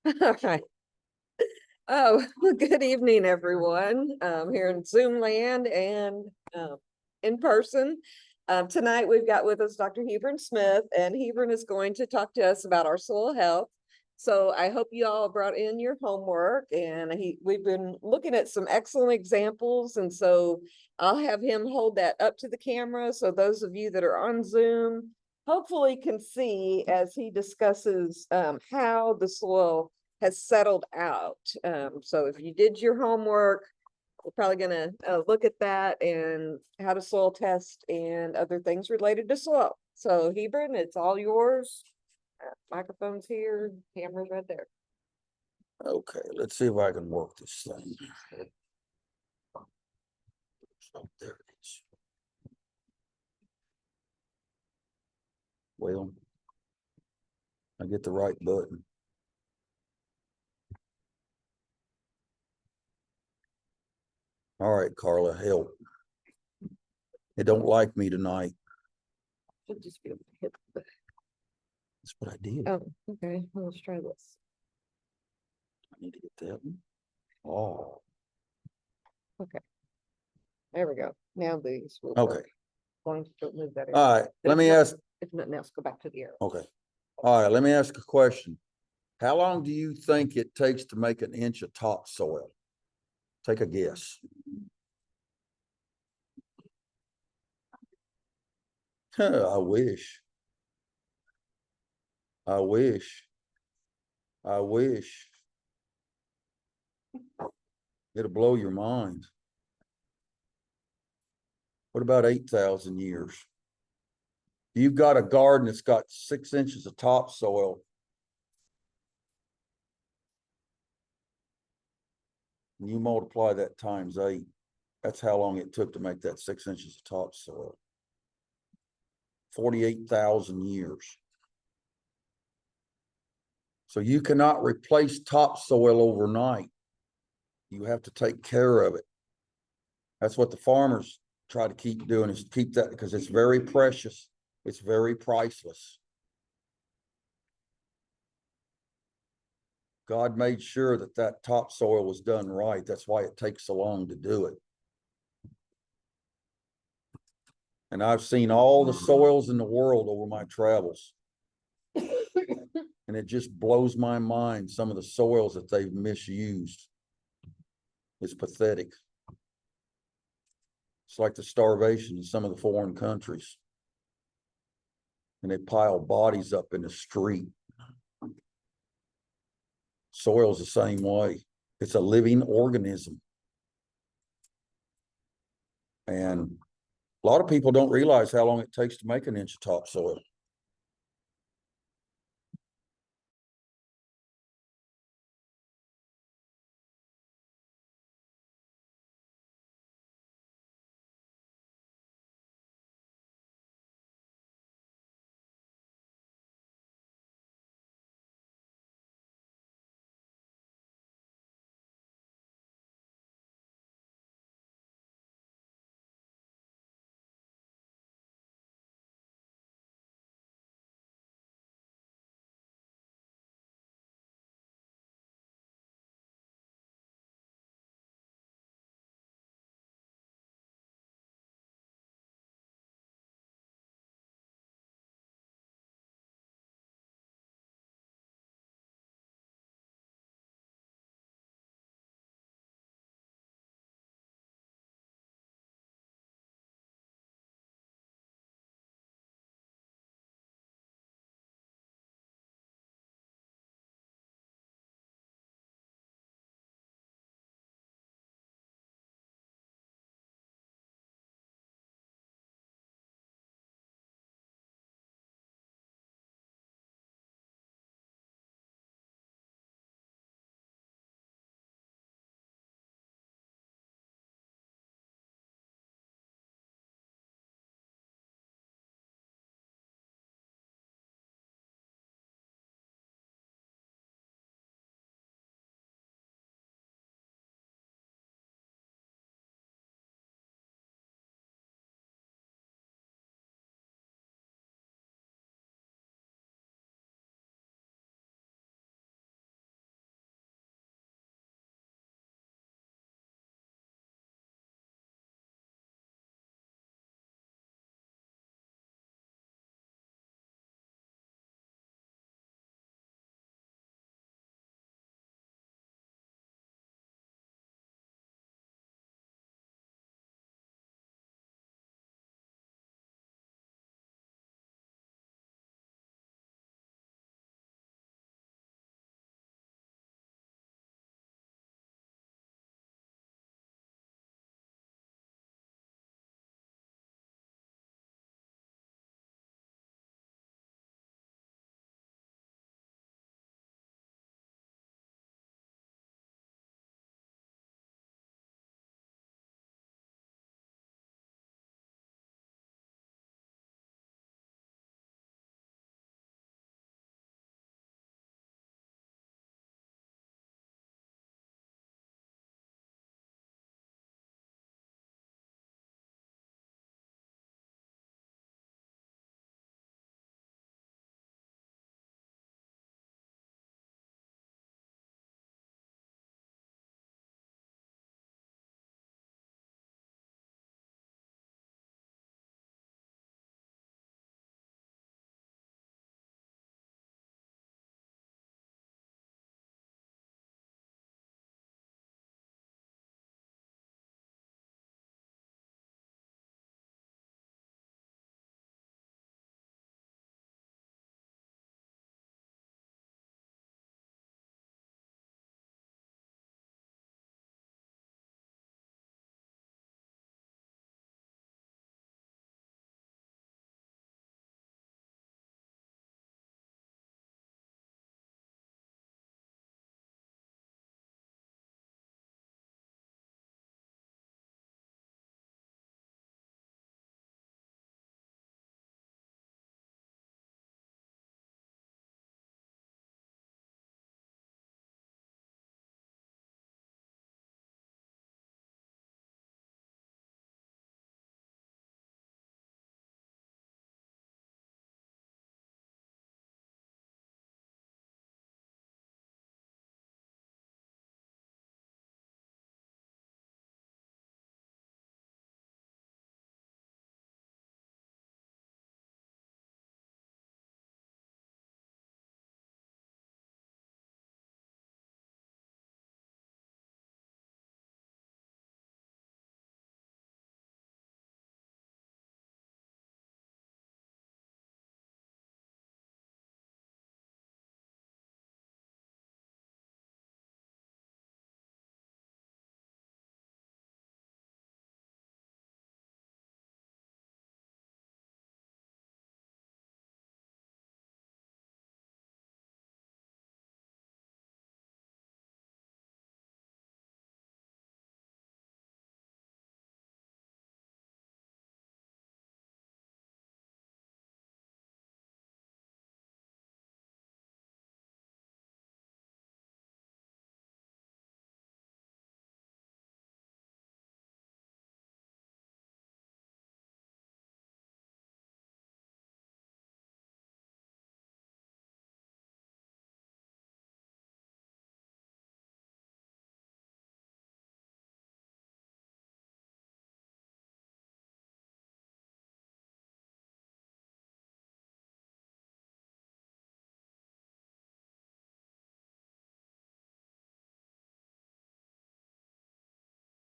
All right. Oh, good evening, everyone, here in Zoom land and in person. Tonight we've got with us Dr. Hebron Smith, and Hebron is going to talk to us about our soil health. So I hope you all brought in your homework, and we've been looking at some excellent examples, and so I'll have him hold that up to the camera so those of you that are on Zoom hopefully can see as he discusses how the soil has settled out. So if you did your homework, we're probably going to look at that and how to soil test and other things related to soil. So Hebron, it's all yours. Microphone's here, camera's right there. Okay, let's see if I can work this thing. Oh, there it is. Well, I get the right button. All right, Carla, help. It don't like me tonight. Should just be able to hit the... That's what I did. Oh, okay. Well, let's try this. I need to get that one. Oh, Okay. There we go. Now these will okay. work. Going to move that. All right, But let me ask. If nothing else, go back to the arrow. Okay. All right, let me ask a question. How long do you think it takes to make an inch of topsoil? Take a guess. I wish. I wish. I wish. It'll blow your mind. What about 8,000 years? You've got a garden that's got 6 inches of topsoil. You multiply that times 8. That's how long it took to make that 6 inches of topsoil. 48,000 years. So you cannot replace topsoil overnight. You have to take care of it. That's what the farmers try to keep doing, is keep that, because it's very precious. It's very priceless. God made sure that that topsoil was done right. That's why it takes so long to do it. And I've seen all the soils in the world over my travels. And it just blows my mind, some of the soils that they've misused. It's pathetic. It's like the starvation in some of the foreign countries. And they pile bodies up in the street. Soil's the same way. It's a living organism. And a lot of people don't realize how long it takes to make an inch of topsoil.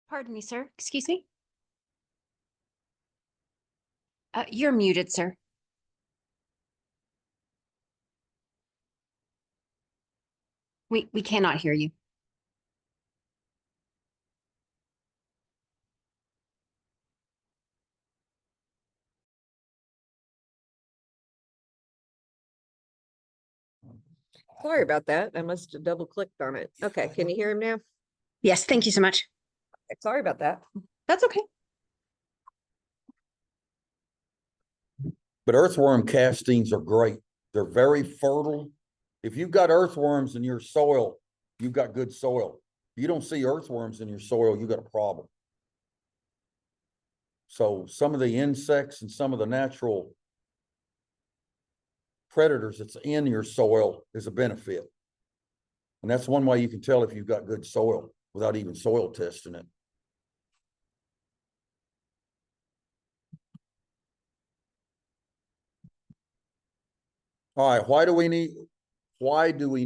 Pardon me, sir. Excuse me. You're muted, sir. We cannot hear you. Sorry about that. I must have double clicked on it. Okay, can you hear him now? Yes, thank you so much. Sorry about that. That's okay. But earthworm castings are great. They're very fertile. If you've got earthworms in your soil, you've got good soil. If you don't see earthworms in your soil, you got a problem. So some of the insects and some of the natural predators that's in your soil is a benefit. And that's one way you can tell if you've got good soil without even soil testing it. All right, why do we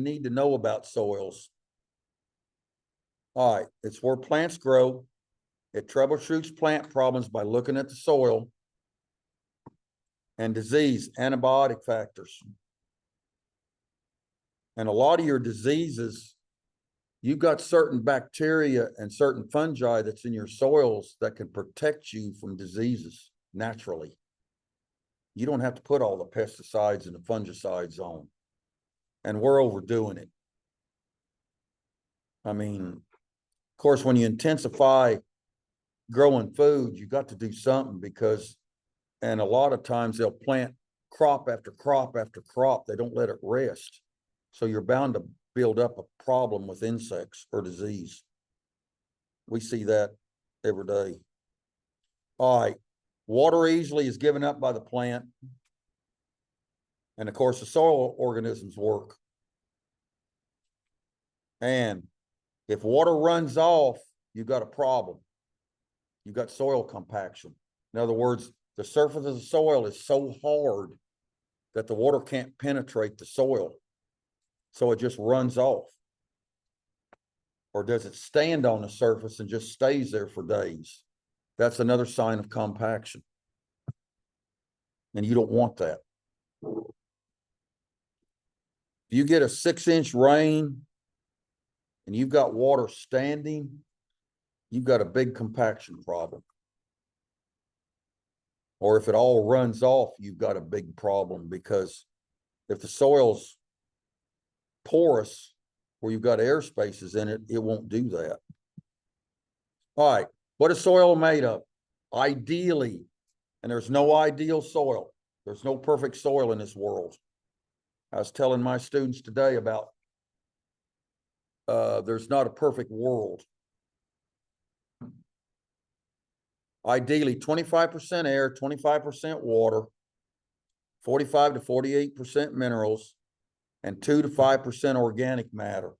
need to know about soils? All right, it's where plants grow. It troubleshoots plant problems by looking at the soil and disease, antibiotic factors. And a lot of your diseases, you've got certain bacteria and certain fungi that's in your soils that can protect you from diseases naturally. You don't have to put all the pesticides and the fungicides on. And we're overdoing it. I mean, of course, when you intensify growing food, you got to do something because, and a lot of times they'll plant crop after crop after crop. They don't let it rest. So you're bound to build up a problem with insects or disease. We see that every day. All right. Water easily is given up by the plant. And of course, the soil organisms work. And if water runs off, you've got a problem. You've got soil compaction. In other words, the surface of the soil is so hard that the water can't penetrate the soil. So it just runs off. Or does it stand on the surface and just stays there for days? That's another sign of compaction. And you don't want that. If you get a 6-inch rain and you've got water standing, you've got a big compaction problem. Or if it all runs off, you've got a big problem, because if the soil's porous where you've got air spaces in it, it won't do that. All right, what is soil made of? Ideally, and there's no ideal soil. There's no perfect soil in this world. I was telling my students today about there's not a perfect world. Ideally, 25% air, 25% water, 45 to 48% minerals, and 2 to 5% organic matter.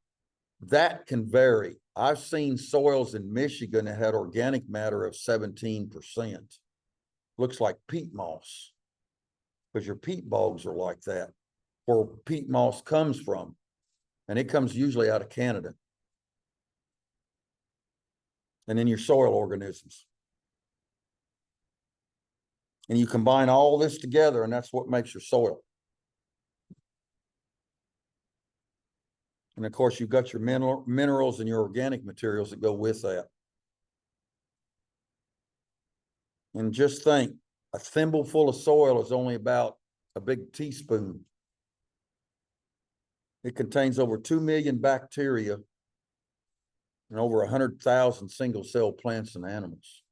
That can vary. I've seen soils in Michigan that had organic matter of 17%. Looks like peat moss, because your peat bogs are like that, where peat moss comes from. And it comes usually out of Canada. And then your soil organisms. And you combine all this together, and that's what makes your soil. And of course, you've got your minerals and your organic materials that go with that. And just think, a thimbleful of soil is only about a big teaspoon. It contains over 2 million bacteria and over 100,000 single-cell plants and animals.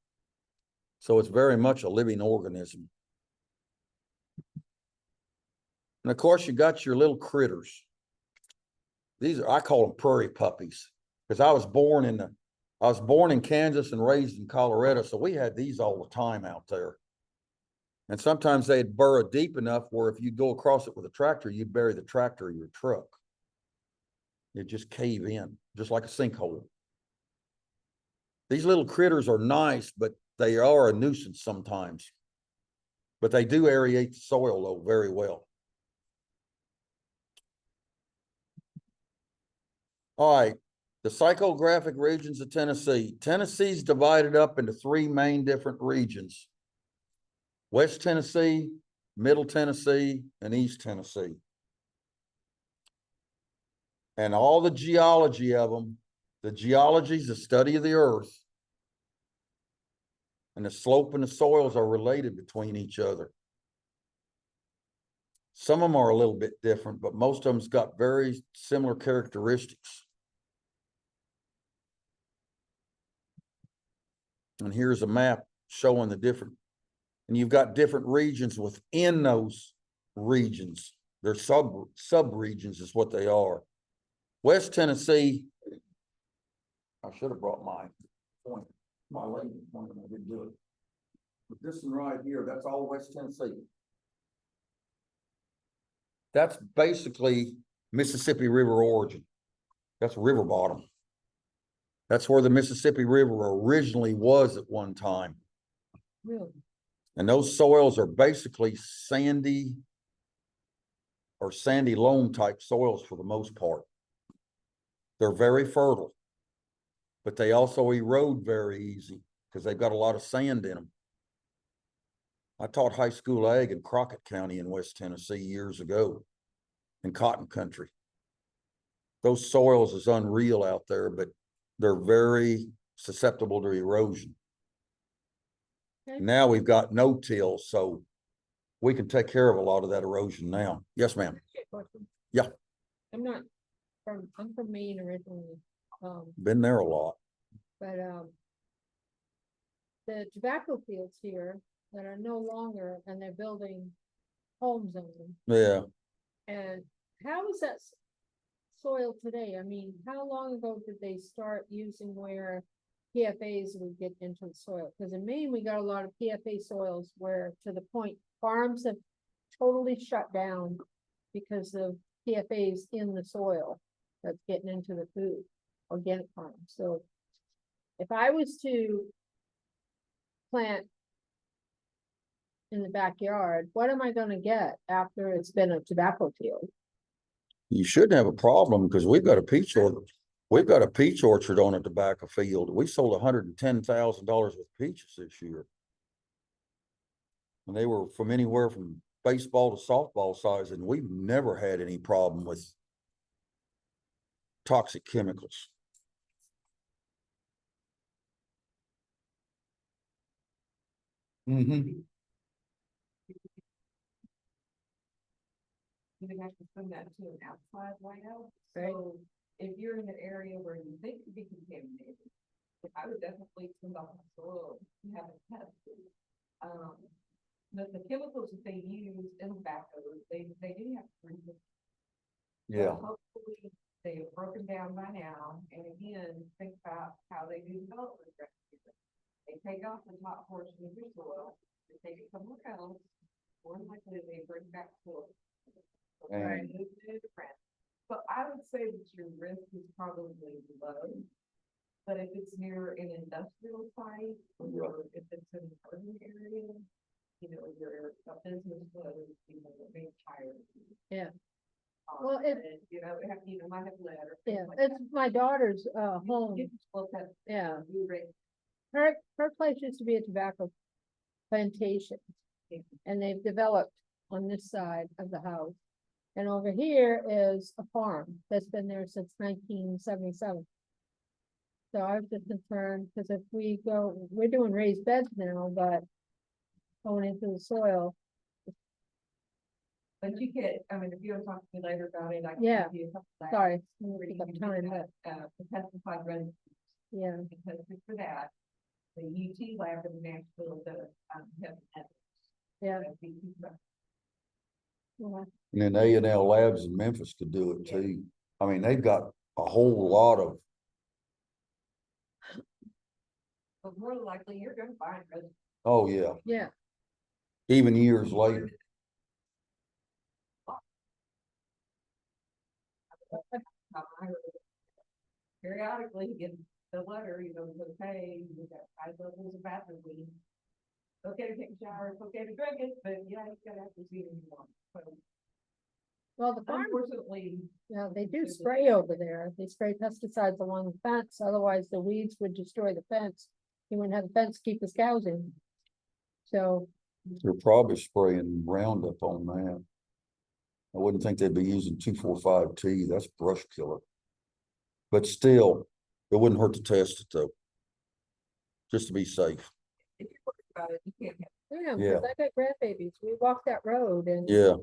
So it's very much a living organism. And of course, you got your little critters. These are, I call them prairie puppies, because I was born in Kansas and raised in Colorado. So we had these all the time out there. And sometimes they'd burrow deep enough where if you go across it with a tractor, you'd bury the tractor or your truck. It'd just cave in, just like a sinkhole. These little critters are nice, but they are a nuisance sometimes. But they do aerate the soil, though, very well. All right. The psychographic regions of Tennessee. Tennessee's divided up into three main different regions. West Tennessee, Middle Tennessee, and East Tennessee. And all the geology of them, the geology is the study of the earth. And the slope and the soils are related between each other. Some of them are a little bit different, but most of them's got very similar characteristics. And here's a map showing the different, and you've got different regions within those regions. They're sub-regions is what they are. West Tennessee, I should have brought my laser pointer, I didn't do it. But this one right here, that's all West Tennessee. That's basically Mississippi River origin. That's river bottom. That's where the Mississippi River originally was at one time. Really? And those soils are basically sandy or sandy loam type soils for the most part. They're very fertile, but they also erode very easy because they've got a lot of sand in them. I taught high school ag in Crockett County in West Tennessee years ago in cotton country. Those soils is unreal out there, but they're very susceptible to erosion. Okay. Now we've got no-till, so we can take care of a lot of that erosion now. Yes, ma'am. Yeah. I'm from Maine originally, Been there a lot. but, the tobacco fields here that are no longer, and they're building homes on them. Yeah. And how is that soil today? I mean, how long ago did they start using where PFAs would get into the soil? Because in Maine, we got a lot of PFA soils where, to the point, farms have totally shut down because of PFAs in the soil that's getting into the food, organic farms. So if I was to plant in the backyard, what am I gonna get after it's been a tobacco field? You shouldn't have a problem because we've got a peach orchard. We've got a peach orchard on a tobacco field. We sold $110,000 worth of peaches this year. And they were from anywhere from baseball to softball size, and we've never had any problem with toxic chemicals. Mm-hmm. You would have to send that to an outside layout. Right. So if you're in an area where you think could be contaminated, I would definitely send off the soil and have it tested. But the chemicals that they use in tobacco, they do have to treat them. Yeah. So hopefully they have broken down by now. And again, think about how they do development. They take off the top portion of your soil, they take it somewhere else, more than likely they bring back soil. And- So I would say that your risk is probably low. But if it's near an industrial site, or if it's in an urban area, you know, your a business was, you know, a big higher. Yeah. Well, it- You know, it have, you know, might have lead or. Yeah, things like it's that. my daughter's, home. You can look at, Yeah, rate. her place used to be a tobacco plantation. And they've developed on this side of the house. And over here is a farm that's been there since 1977. So I was just concerned, because if we go, we're doing raised beds now, but going into the soil, But you could, I mean, if you want to talk to me later about it, I can. Yeah. give you a couple of sorry, I'm where gonna you pick up can do time, that, but, the pesticide residue, yeah, because for that, the UT lab in Nashville does, have. yeah. Yeah. yeah. And then A&L Labs in Memphis could do it too. I mean, they've got a whole lot of, But more than likely, you're gonna find residue. oh yeah, Yeah, even years later. Periodically, you get the letter, you know, says, hey, you got high levels of atrazine. It's okay to take a shower, it's okay to drink it, but yeah, you gotta have to see it anymore. So Well, the farm, Unfortunately. yeah, they do spray over there. They spray pesticides along the fence, otherwise the weeds would destroy the fence. He wouldn't have the fence to keep his cows in. So, They're probably spraying Roundup on that. I wouldn't think they'd be using 2,4,5-T. That's brush killer. But still, it wouldn't hurt to test it though. Just to be safe. If you worry about it, you can't have. yeah, Yeah. because I got grandbabies. We walk that road and. Yeah.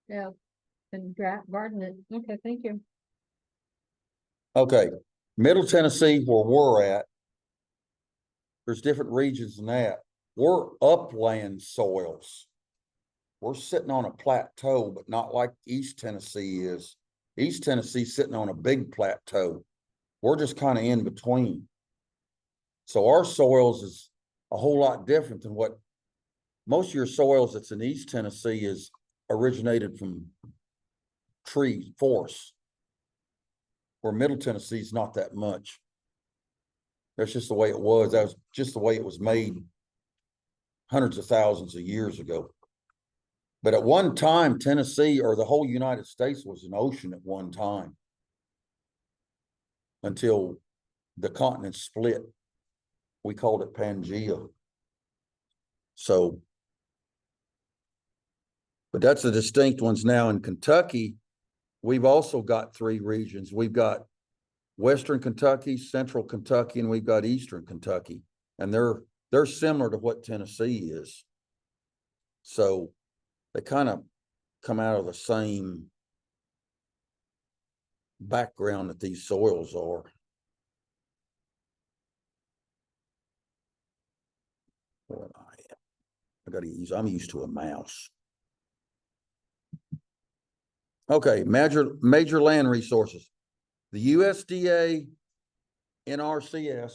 Yeah, and garden it. Okay, thank you. Okay. Middle Tennessee, where we're at, there's different regions in that. We're upland soils. We're sitting on a plateau, but not like East Tennessee is. East Tennessee sitting on a big plateau. We're just kind of in between. So our soils is a whole lot different than what most of your soils that's in East Tennessee is originated from tree forests. Where Middle Tennessee is not that much. That's just the way it was. That was just the way it was made hundreds of thousands of years ago. But at one time, Tennessee or the whole United States was an ocean at one time. Until the continent split. We called it Pangea. So, but that's the distinct ones now. In Kentucky, we've also got three regions. We've got Western Kentucky, Central Kentucky, and we've got Eastern Kentucky. And they're similar to what Tennessee is. So they kind of come out of the same background that these soils are. What I gotta use, I'm used to a mouse. Okay, major land resources. The USDA NRCS.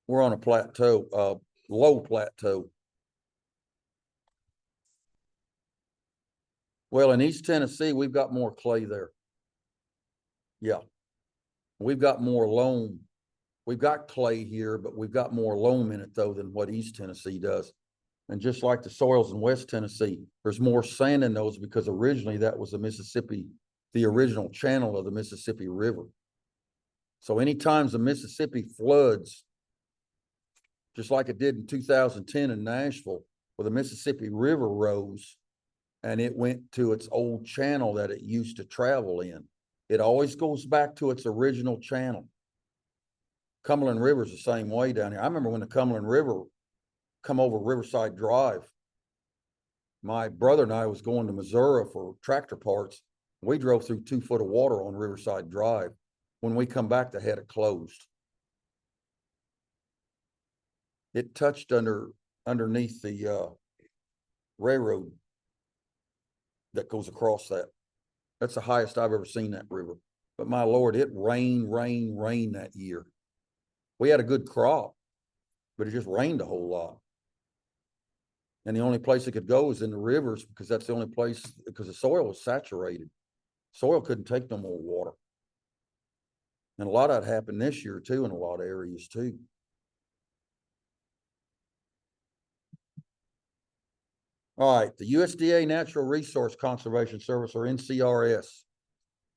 We're on a plateau, low plateau. Well, in East Tennessee, we've got more clay there. Yeah. We've got more loam. We've got clay here, but we've got more loam in it though than what East Tennessee does. And just like the soils in West Tennessee, there's more sand in those because originally that was the Mississippi, the original channel of the Mississippi River. So anytime the Mississippi floods, just like it did in 2010 in Nashville, where the Mississippi River rose and it went to its old channel that it used to travel in. It always goes back to its original channel. Cumberland River's the same way down here. I remember when the Cumberland River come over Riverside Drive. My brother and I was going to Missouri for tractor parts. We drove through 2 foot of water on Riverside Drive. When we come back, they had it closed. It touched underneath the railroad that goes across that. That's the highest I've ever seen that river. But my Lord, it rained that year. We had a good crop, but it just rained a whole lot. And the only place it could go is in the rivers because that's the only place, because the soil was saturated. Soil couldn't take no more water. And a lot of that happened this year too in a lot of areas too. All right, the USDA Natural Resource Conservation Service, or NCRS,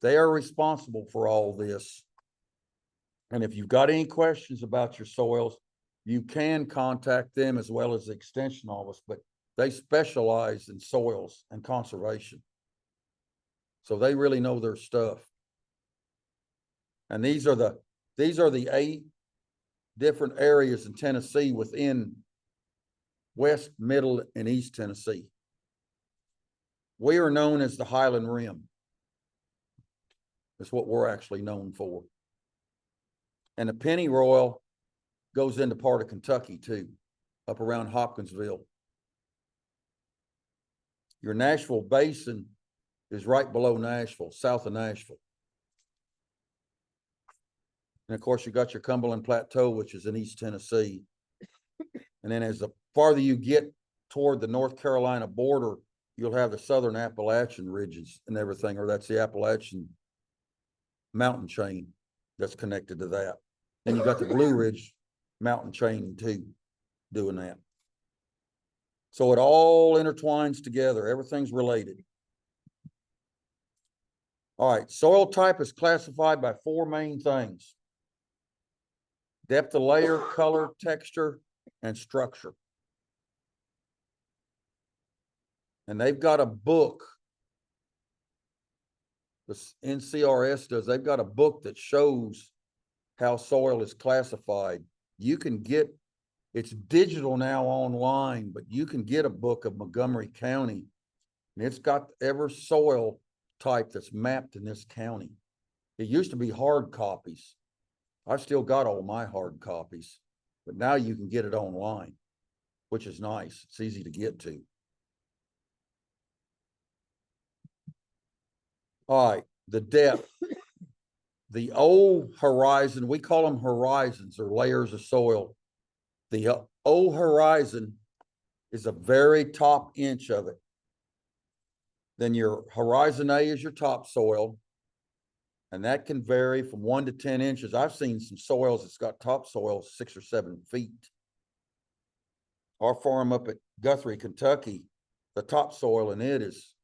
they are responsible for all this. And if you've got any questions about your soils, you can contact them as well as the Extension Office, but they specialize in soils and conservation. So they really know their stuff. And these are the 8 different areas in Tennessee within West, Middle, and East Tennessee. We are known as the Highland Rim. That's what we're actually known for. And the pennyroyal goes into part of Kentucky too, up around Hopkinsville. Your Nashville Basin is right below Nashville, south of Nashville. And of course, you got your Cumberland Plateau, which is in East Tennessee. And then as the farther you get toward the North Carolina border, you'll have the Southern Appalachian ridges and everything, or that's the Appalachian mountain chain. that's connected to that. Then you got the Blue Ridge mountain chain too, doing that. So it all intertwines together. Everything's related. All right, soil type is classified by four main things: depth of layer, color, texture, and structure. And they've got a book. The NCRS does. They've got a book that shows how soil is classified. You can get, it's digital now online, but you can get a book of Montgomery County, and it's got every soil type that's mapped in this county. It used to be hard copies. I've still got all my hard copies, but now you can get it online, which is nice. It's easy to get to. All right, the depth. The old horizon, we call them horizons or layers of soil. The old horizon is a very top inch of it. Then your horizon A is your topsoil, and that can vary from 1 to 10 inches. I've seen some soils that's got topsoil 6 or 7 feet. Our farm up at Guthrie, Kentucky, the topsoil in it is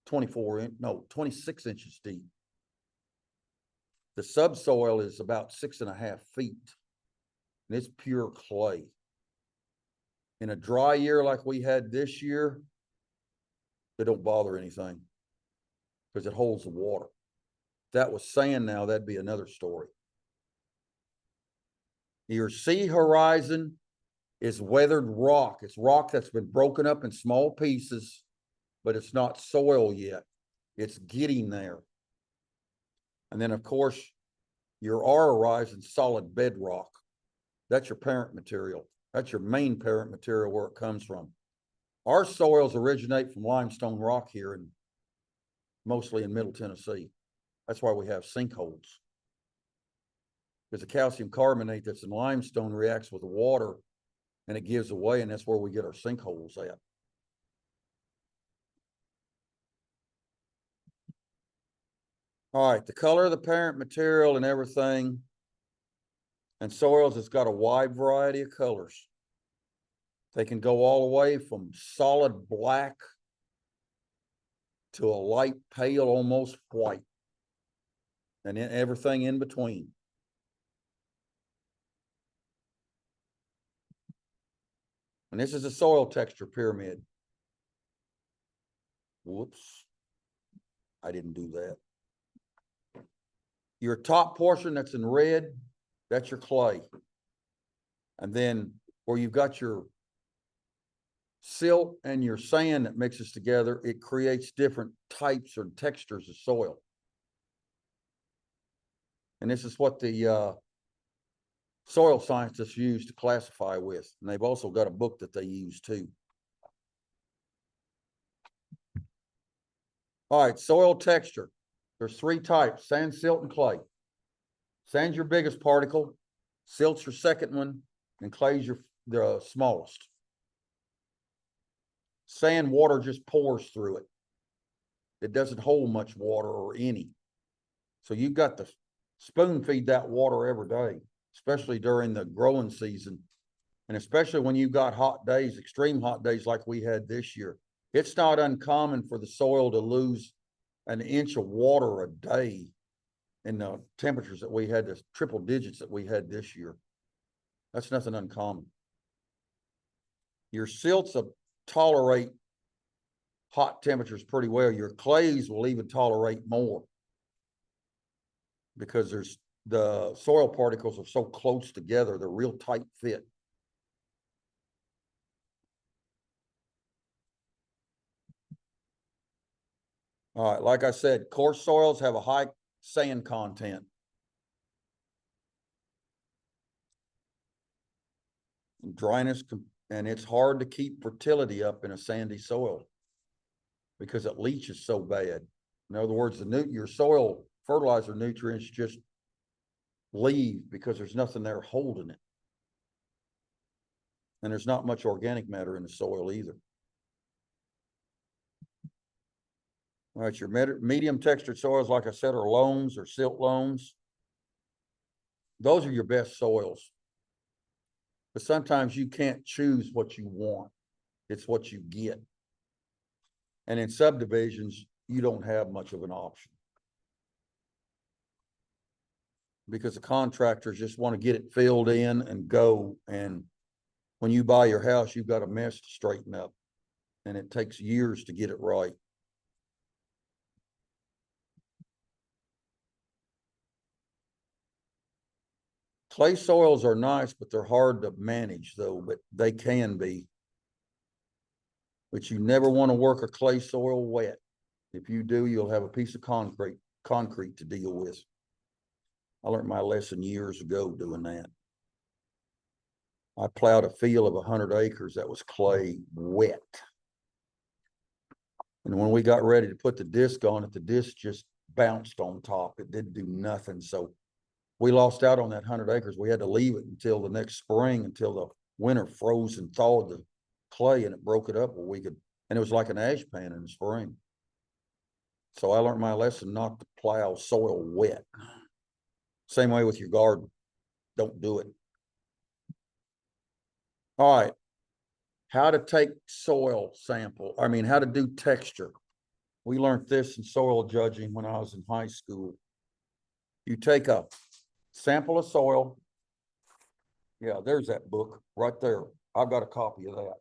26 inches deep. The subsoil is about 6.5 feet, and it's pure clay. In a dry year like we had this year, they don't bother anything because it holds the water. If that was sand now, that'd be another story. Your sea horizon is weathered rock. It's rock that's been broken up in small pieces, but it's not soil yet. It's getting there. And then, of course, your R horizon, solid bedrock. That's your parent material. That's your main parent material where it comes from. Our soils originate from limestone rock here, and mostly in Middle Tennessee. That's why we have sinkholes. Because the calcium carbonate that's in limestone reacts with the water and it gives away, and that's where we get our sinkholes at. All right, the color of the parent material and everything, and soils, it's got a wide variety of colors. They can go all the way from solid black to a light pale, almost white, and then everything in between. And this is a soil texture pyramid. Whoops. I didn't do that. Your top portion that's in red, that's your clay. And then where you've got your silt and your sand that mixes together, it creates different types or textures of soil. And this is what the soil scientists use to classify with. And they've also got a book that they use too. All right, soil texture. There's 3 types: sand, silt, and clay. Sand's your biggest particle, silt's your second one, and clay's the smallest. Sand, water just pours through it. It doesn't hold much water or any. So you've got to spoon feed that water every day, especially during the growing season. And especially when you've got hot days, extreme hot days like we had this year. It's not uncommon for the soil to lose an inch of water a day in the temperatures that we had, the triple digits that we had this year. That's nothing uncommon. Your silts will tolerate hot temperatures pretty well. Your clays will even tolerate more because the soil particles are so close together. They're real tight fit. All right, like I said, coarse soils have a high sand content. Dryness, and it's hard to keep fertility up in a sandy soil because it leaches so bad. In other words, your soil fertilizer nutrients just leave because there's nothing there holding it. And there's not much organic matter in the soil either. All right, your medium textured soils, like I said, are loams or silt loams. those are your best soils. But sometimes you can't choose what you want. It's what you get. And in subdivisions, you don't have much of an option. Because the contractors just want to get it filled in and go. And when you buy your house, you've got a mess to straighten up. And it takes years to get it right. Clay soils are nice, but they're hard to manage though, but they can be. But you never want to work a clay soil wet. If you do, you'll have a piece of concrete to deal with. I learned my lesson years ago doing that. I plowed a field of 100 acres that was clay wet. And when we got ready to put the disc on it, the disc just bounced on top. It didn't do nothing. So we lost out on that 100 acres. We had to leave it until the next spring, until the winter froze and thawed the clay and it broke it up where we could, and it was like an ash pan in the spring. So I learned my lesson not to plow soil wet. Same way with your garden. Don't do it. All right. How to take soil sample. I mean, how to do texture. We learned this in soil judging when I was in high school. You take a sample of soil. Yeah, there's that book right there. I've got a copy of that.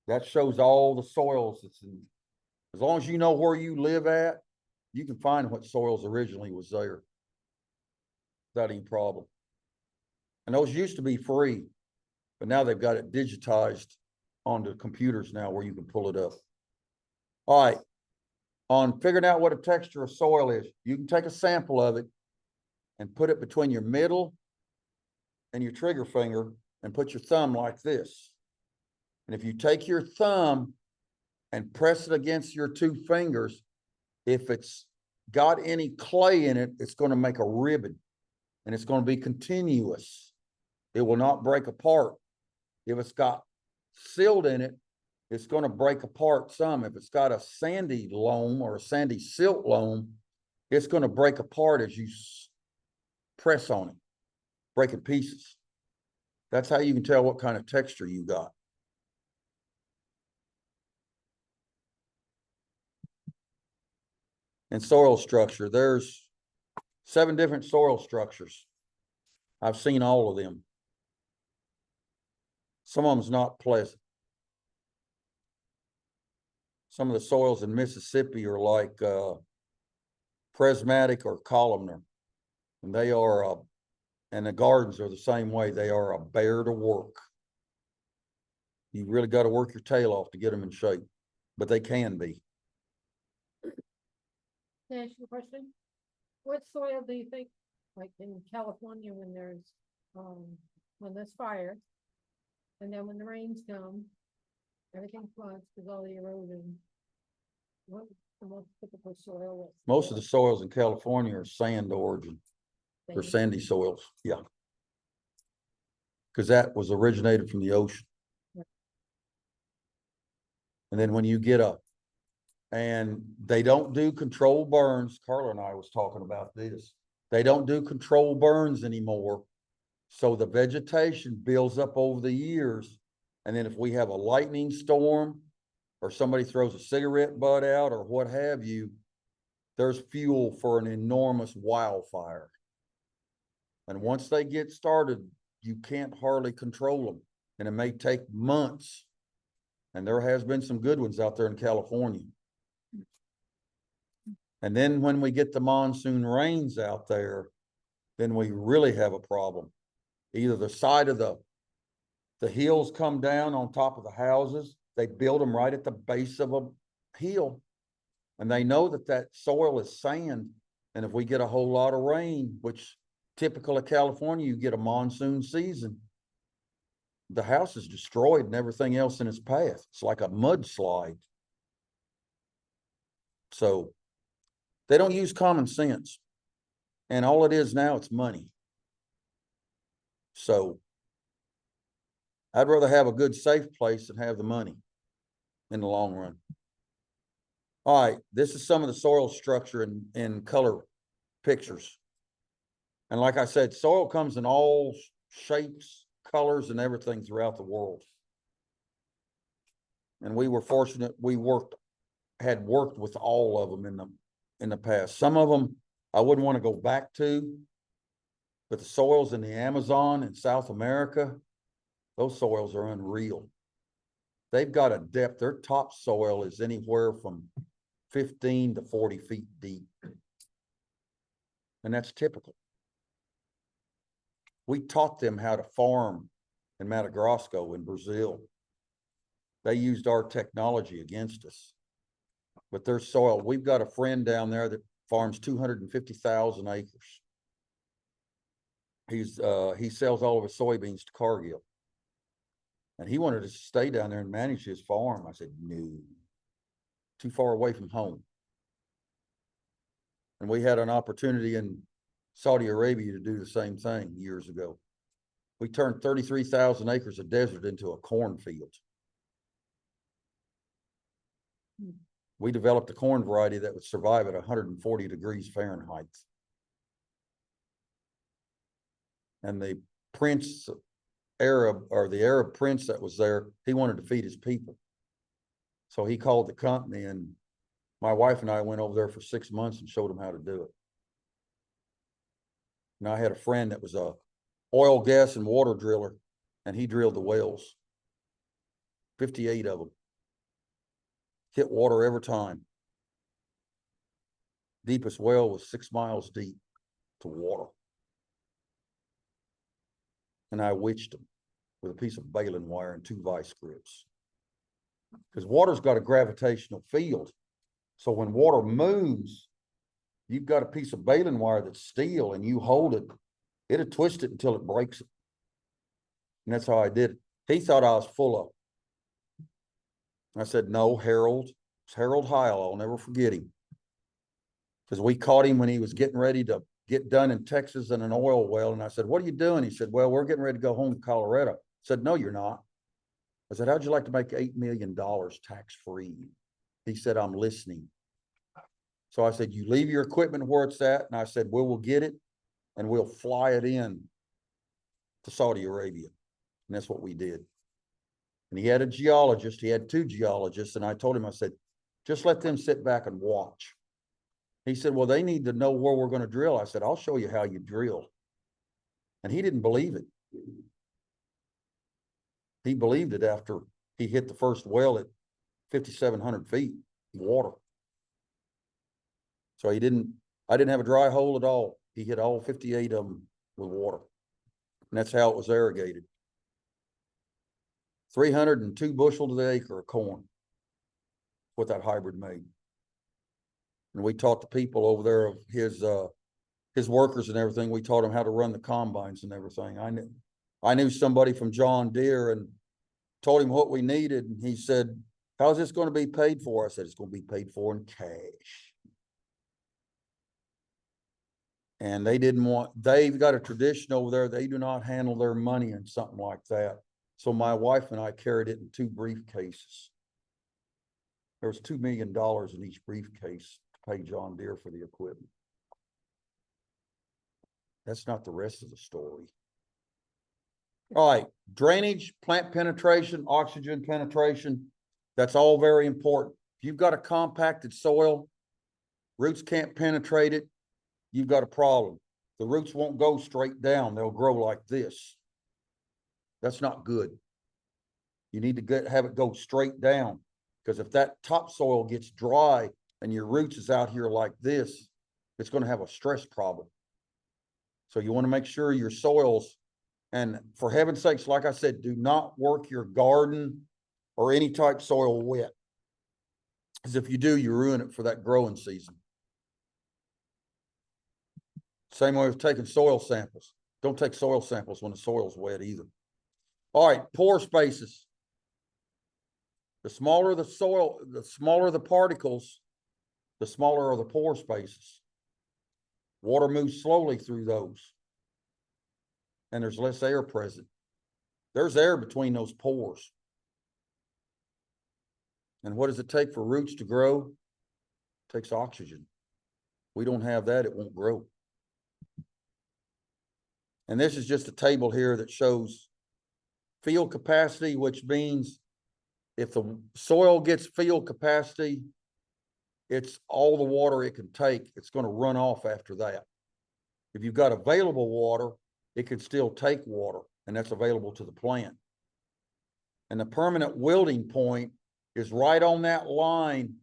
That shows all the soils that's in. As long as you know where you live at, you can find what soils originally was there. Without any problem. And those used to be free, but now they've got it digitized onto computers now where you can pull it up. All right. On figuring out what a texture of soil is, you can take a sample of it and put it between your middle and your trigger finger and put your thumb like this. And if you take your thumb and press it against your two fingers, if it's got any clay in it, it's going to make a ribbon and it's going to be continuous. It will not break apart. If it's got silt in it, it's going to break apart some. If it's got a sandy loam or a sandy silt loam, it's going to break apart as you press on it, break in pieces. That's how you can tell what kind of texture you got. And soil structure, there's 7 different soil structures. I've seen all of them. Some of them's not pleasant. Some of the soils in Mississippi are like prismatic or columnar. And they are, and the gardens are the same way. They are a bear to work. You really got to work your tail off to get them in shape, but they can be. Can I ask you a question? What soil do you think, like in California, when there's fire, and then when the rains come, everything floods because all the erosion? What's the most typical soil? Most of the soils in California are sand origin. They're sandy soils, yeah. Because that was originated from the ocean. Yeah. And then when you get and they don't do controlled burns. Carla and I was talking about this. They don't do controlled burns anymore. So the vegetation builds up over the years. And then if we have a lightning storm or somebody throws a cigarette butt out or what have you, there's fuel for an enormous wildfire. And once they get started, you can't hardly control them. And it may take months. And there has been some good ones out there in California. And then when we get the monsoon rains out there, then we really have a problem. Either the side of the hills come down on top of the houses. They build them right at the base of a hill. And they know that that soil is sand. And if we get a whole lot of rain, which typical of California, you get a monsoon season, the house is destroyed and everything else in its path. It's like a mudslide. So they don't use common sense. And all it is now, it's money. So I'd rather have a good, safe place than have the money in the long run. All right, this is some of the soil structure in color pictures. And like I said, soil comes in all shapes, colors, and everything throughout the world. And we were fortunate, had worked with all of them in the past. Some of them I wouldn't want to go back to, but the soils in the Amazon and South America, those soils are unreal. They've got a depth, their topsoil is anywhere from 15 to 40 feet deep. And that's typical. We taught them how to farm in Mato Grosso in Brazil. They used our technology against us. But their soil, we've got a friend down there that farms 250,000 acres. He sells all of his soybeans to Cargill. And he wanted us to stay down there and manage his farm. I said, no, too far away from home. And we had an opportunity in Saudi Arabia to do the same thing years ago. We turned 33,000 acres of desert into a cornfield. We developed a corn variety that would survive at 140 degrees Fahrenheit. And the Arab prince that was there, he wanted to feed his people. So he called the company, and my wife and I went over there for 6 months and showed him how to do it. And I had a friend that was a oil, gas, and water driller, and he drilled the wells, 58 of them. Hit water every time. Deepest well was 6 miles deep to water. And I witched them with a piece of baling wire and 2 vice grips. Because water's got a gravitational field. So when water moves, you've got a piece of baling wire that's steel and you hold it, it'll twist it until it breaks it. And that's how I did it. He thought I was full of it. I said, no, Harold. It's Harold Heil. I'll never forget him. Because we caught him when he was getting ready to get done in Texas in an oil well. And I said, what are you doing? He said, well, we're getting ready to go home to Colorado. I said, no, you're not. I said, how'd you like to make $8 million tax-free? He said, I'm listening. So I said, you leave your equipment where it's at. And I said, we'll get it and we'll fly it in to Saudi Arabia. And that's what we did. And he had a geologist. He had 2 geologists. And I told him, I said, just let them sit back and watch. He said, well, they need to know where we're going to drill. I said, I'll show you how you drill. And he didn't believe it. He believed it after he hit the first well at 5,700 feet water. So I didn't have a dry hole at all. He hit all 58 of them with water. And that's how it was irrigated. 302 bushel to the acre of corn. What that hybrid made. And we taught the people over there of his workers and everything. We taught them how to run the combines and everything. I knew somebody from John Deere and told him what we needed. And he said, how's this going to be paid for? I said, it's going to be paid for in cash. And they've got a tradition over there. They do not handle their money in something like that. So my wife and I carried it in 2 briefcases. There was $2 million in each briefcase to pay John Deere for the equipment. That's not the rest of the story. All right, drainage, plant penetration, oxygen penetration, that's all very important. If you've got a compacted soil, roots can't penetrate it, you've got a problem. The roots won't go straight down, they'll grow like this. That's not good. You need to have it go straight down, because if that topsoil gets dry and your roots is out here like this, it's going to have a stress problem. So you want to make sure your soils, and for heaven's sakes, like I said, do not work your garden or any type soil wet. Because if you do, you ruin it for that growing season. Same way with taking soil samples. Don't take soil samples when the soil's wet either. All right, pore spaces. The smaller the soil, the smaller the particles, the smaller are the pore spaces. Water moves slowly through those. And there's less air present. There's air between those pores. And what does it take for roots to grow? It takes oxygen. We don't have that, it won't grow. And this is just a table here that shows field capacity, which means if the soil gets field capacity, it's all the water it can take. It's going to run off after that. If you've got available water, it can still take water, and that's available to the plant. And the permanent wilting point is right on that line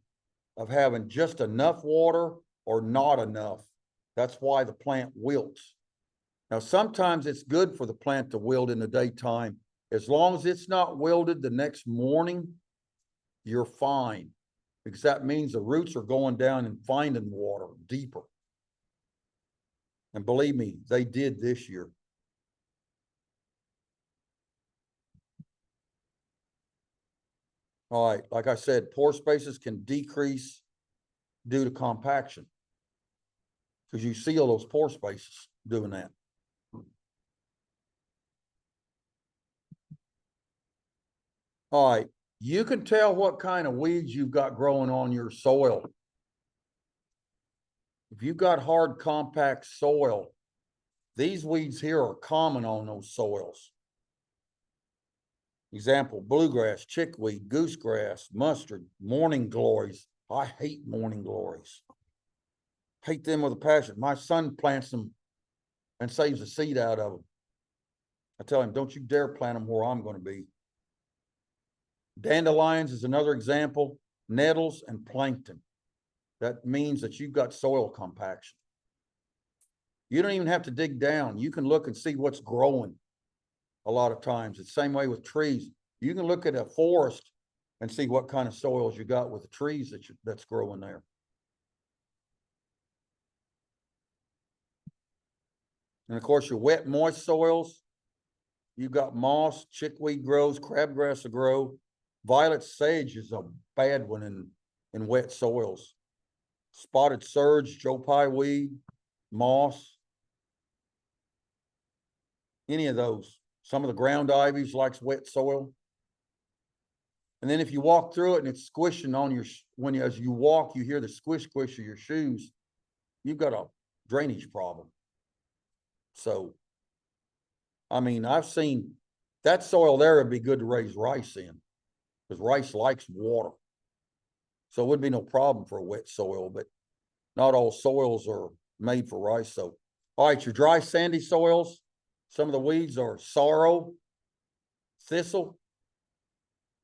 of having just enough water or not enough. That's why the plant wilts. Now, sometimes it's good for the plant to wilt in the daytime. As long as it's not wilted the next morning, you're fine, because that means the roots are going down and finding water deeper. And believe me, they did this year. All right, like I said, pore spaces can decrease due to compaction, because you seal those pore spaces doing that. All right, you can tell what kind of weeds you've got growing on your soil. If you've got hard, compact soil, these weeds here are common on those soils. Example, bluegrass, chickweed, goosegrass, mustard, morning glories. I hate morning glories. Hate them with a passion. My son plants them and saves the seed out of them. I tell him, don't you dare plant them where I'm going to be. Dandelions is another example. Nettles and plankton. That means that you've got soil compaction. You don't even have to dig down. You can look and see what's growing a lot of times. It's the same way with trees. You can look at a forest and see what kind of soils you got with the trees that's growing there. And of course, your wet, moist soils, you've got moss, chickweed grows, crabgrass will grow. Violet sage is a bad one in wet soils. Spotted surge, Joe Pye weed, moss, any of those. Some of the ground ivies likes wet soil. And then if you walk through it and it's squishing on your, as you walk, you hear the squish of your shoes, you've got a drainage problem. So, I mean, I've seen that soil there would be good to raise rice in, because rice likes water. So it would be no problem for a wet soil, but not all soils are made for rice. So, all right, your dry, sandy soils, some of the weeds are sorrel, thistle,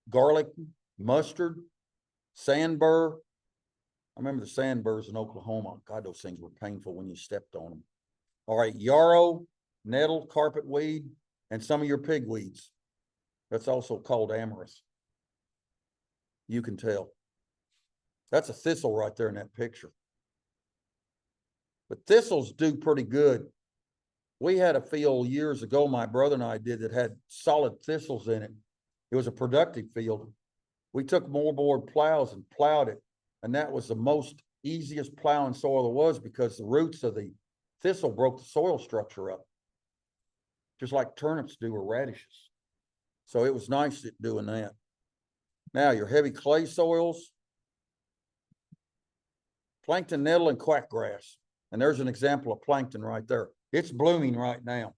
garlic, mustard, sandbur. I remember the sandburs in Oklahoma. God, those things were painful when you stepped on them. All right, yarrow, nettle, carpet weed, and some of your pigweeds. That's also called amorous. You can tell. That's a thistle right there in that picture. But thistles do pretty good. We had a field years ago, my brother and I did, that had solid thistles in it. It was a productive field. We took moorboard plows and plowed it, and that was the most easiest plowing soil there was, because the roots of the thistle broke the soil structure up, just like turnips do or radishes. So it was nice at doing that. Now your heavy clay soils, plankton, nettle, and quackgrass. And there's an example of plankton right there. It's blooming right now.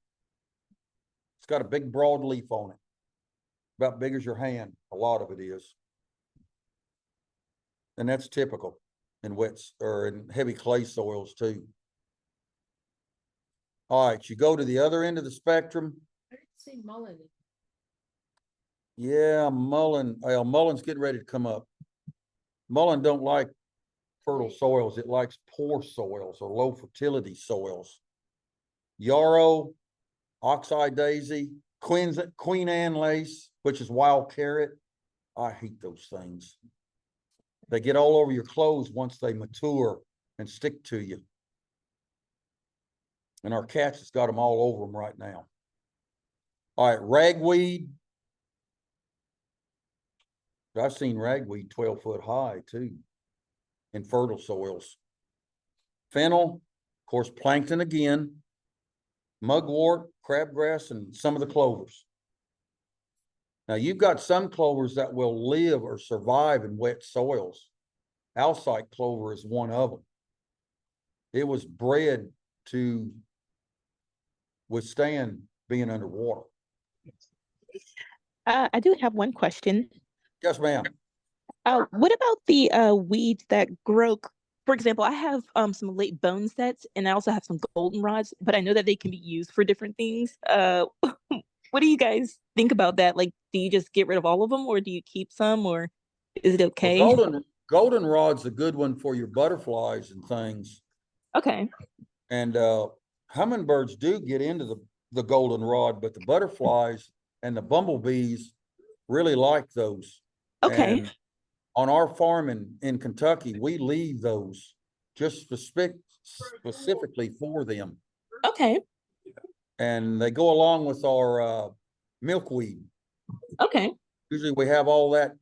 It's got a big broad leaf on it, about big as your hand. A lot of it is. And that's typical in wets or in heavy clay soils too. All right, you go to the other end of the spectrum. I didn't see mullein. Yeah, mullein. Well, mullein's getting ready to come up. Mullein don't like fertile soils. It likes poor soils or low fertility soils. Yarrow, oxeye daisy, Queen Anne lace, which is wild carrot. I hate those things. They get all over your clothes once they mature and stick to you. And our cats has got them all over them right now. All right, ragweed. I've seen ragweed 12 foot high too in fertile soils. Fennel, of course, plankton again, mugwort, crabgrass, and some of the clovers. Now you've got some clovers that will live or survive in wet soils. Alsike clover is one of them. It was bred to withstand being underwater. I do have one question. Yes, ma'am. What about the weeds that grow? For example, I have some late bone sets, and I also have some goldenrods, but I know that they can be used for different things. What do you guys think about that? Like, do you just get rid of all of them, or do you keep some, or is it Well, okay? goldenrod's a good one for your butterflies and things. Okay. And hummingbirds do get into the goldenrod, but the butterflies and the bumblebees really like those. Okay. And on our farm in Kentucky, we leave those just specifically for them. Okay. And they go along with our milkweed. Okay. Usually we have all that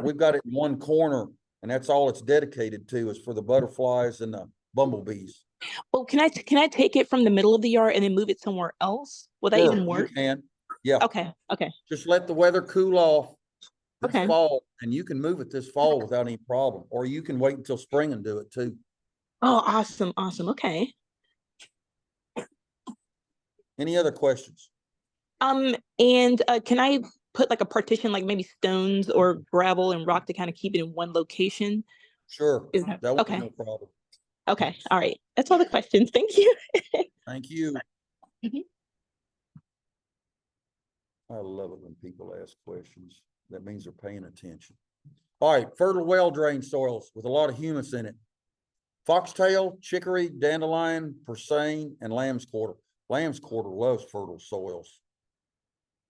we've got it in one corner, and that's all it's dedicated to is for the butterflies and the bumblebees. Well, can I take it from the middle of the yard and then move it somewhere else? Will that Sure, even you work? can. Yeah. Okay. Okay. Just let the weather cool off this Okay. fall, and you can move it this fall without any problem, or you can wait until spring and do it too. Oh, awesome. Awesome. Okay. Any other questions? And can I put like a partition, like maybe stones or gravel and rock to kind of keep it in one location? Sure, Is that that would be okay? no problem. Okay. All right. That's all the questions. Thank you. Thank you. Mhm. I love it when people ask questions. That means they're paying attention. All right, fertile well drained soils with a lot of humus in it. Foxtail, chicory, dandelion, persane, and lamb's quarter. Lamb's quarter loves fertile soils.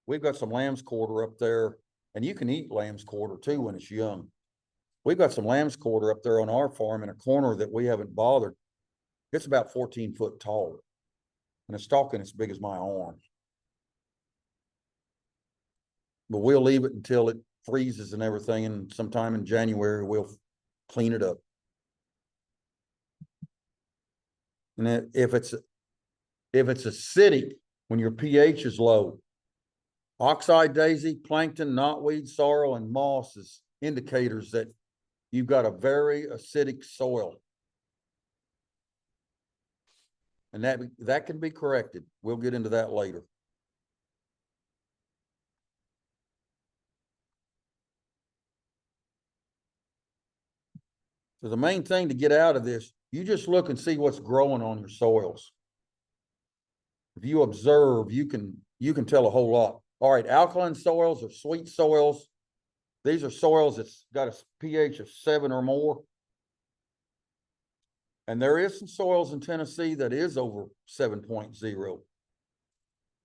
We've got some lamb's quarter up there, and you can eat lamb's quarter too when it's young. We've got some lamb's quarter up there on our farm in a corner that we haven't bothered. It's about 14 foot tall, and it's stalking as big as my arm. But we'll leave it until it freezes and everything, and sometime in January, we'll clean it up. And if it's acidic, when your pH is low, oxeye daisy, plankton, knotweed, sorrel, and moss is indicators that you've got a very acidic soil. And that can be corrected. We'll get into that later. So the main thing to get out of this, you just look and see what's growing on your soils. If you observe, you can tell a whole lot. All right, alkaline soils or sweet soils. These are soils that's got a pH of 7 or more. And there is some soils in Tennessee that is over 7.0.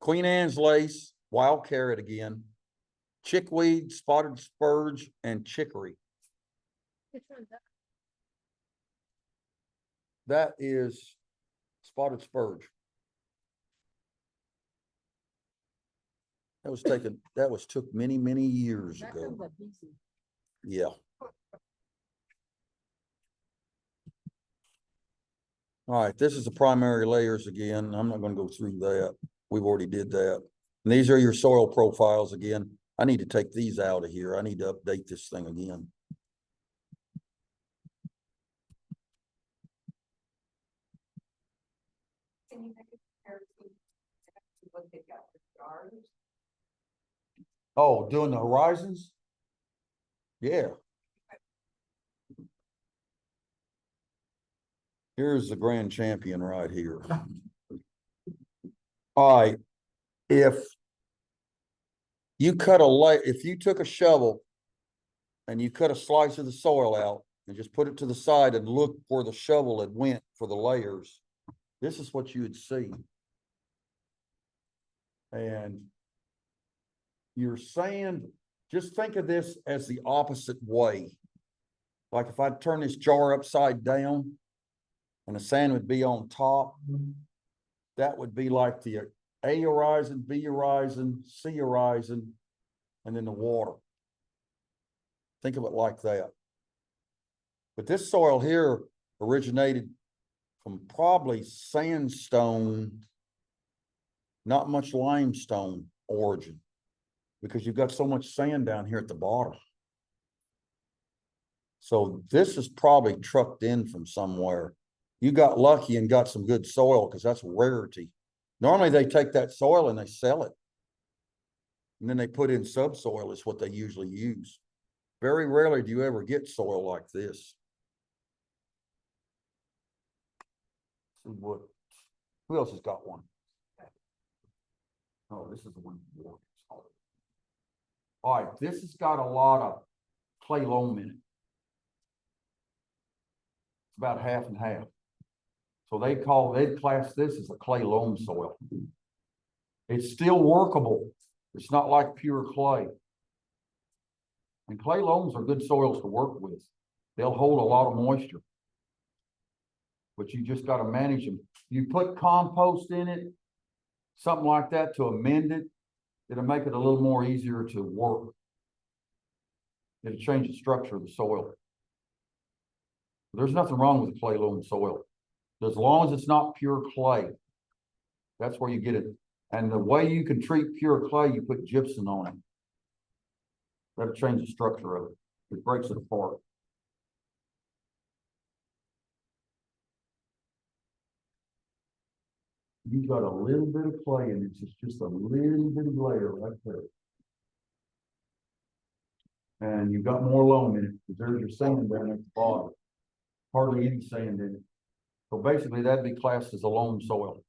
Queen Anne's lace, wild carrot again, chickweed, spotted spurge, and chicory. Which one's that? That is spotted spurge. That was took many, many years That ago. comes up easy. Yeah. All right, this is the primary layers again. I'm not gonna go through that. We've already did that. And these are your soil profiles again. I need to take these out of here. I need to update this thing again. Can you make a comparison to what they've got for stars? Oh, doing the horizons? Yeah. Here's the grand champion right here. All right, if you took a shovel and you cut a slice of the soil out and just put it to the side and look where the shovel had went for the layers, this is what you would see. And your sand, just think of this as the opposite way. Like if I turn this jar upside down and the sand would be on top, that would be like the A horizon, B horizon, C horizon, and then the water. Think of it like that. But this soil here originated from probably sandstone, not much limestone origin, because you've got so much sand down here at the bottom. So this is probably trucked in from somewhere. You got lucky and got some good soil because that's rarity. Normally they take that soil and they sell it. And then they put in subsoil is what they usually use. Very rarely do you ever get soil like this. See what, who else has got one? Oh, this is the one. All right, this has got a lot of clay loam in it. It's about half and half. So they'd class this as a clay loam soil. It's still workable. It's not like pure clay. And clay loams are good soils to work with. They'll hold a lot of moisture. But you just got to manage them. You put compost in it, something like that to amend it, it'll make it a little more easier to work. It'll change the structure of the soil. There's nothing wrong with clay loam soil. As long as it's not pure clay, that's where you get it. And the way you can treat pure clay, you put gypsum on it. That'll change the structure of it. It breaks it apart. You've got a little bit of clay and it's just a little bit of layer right there. And you've got more loam in it because there's your sand down at the bottom. Hardly any sand in it. So basically that'd be classed as a loam soil.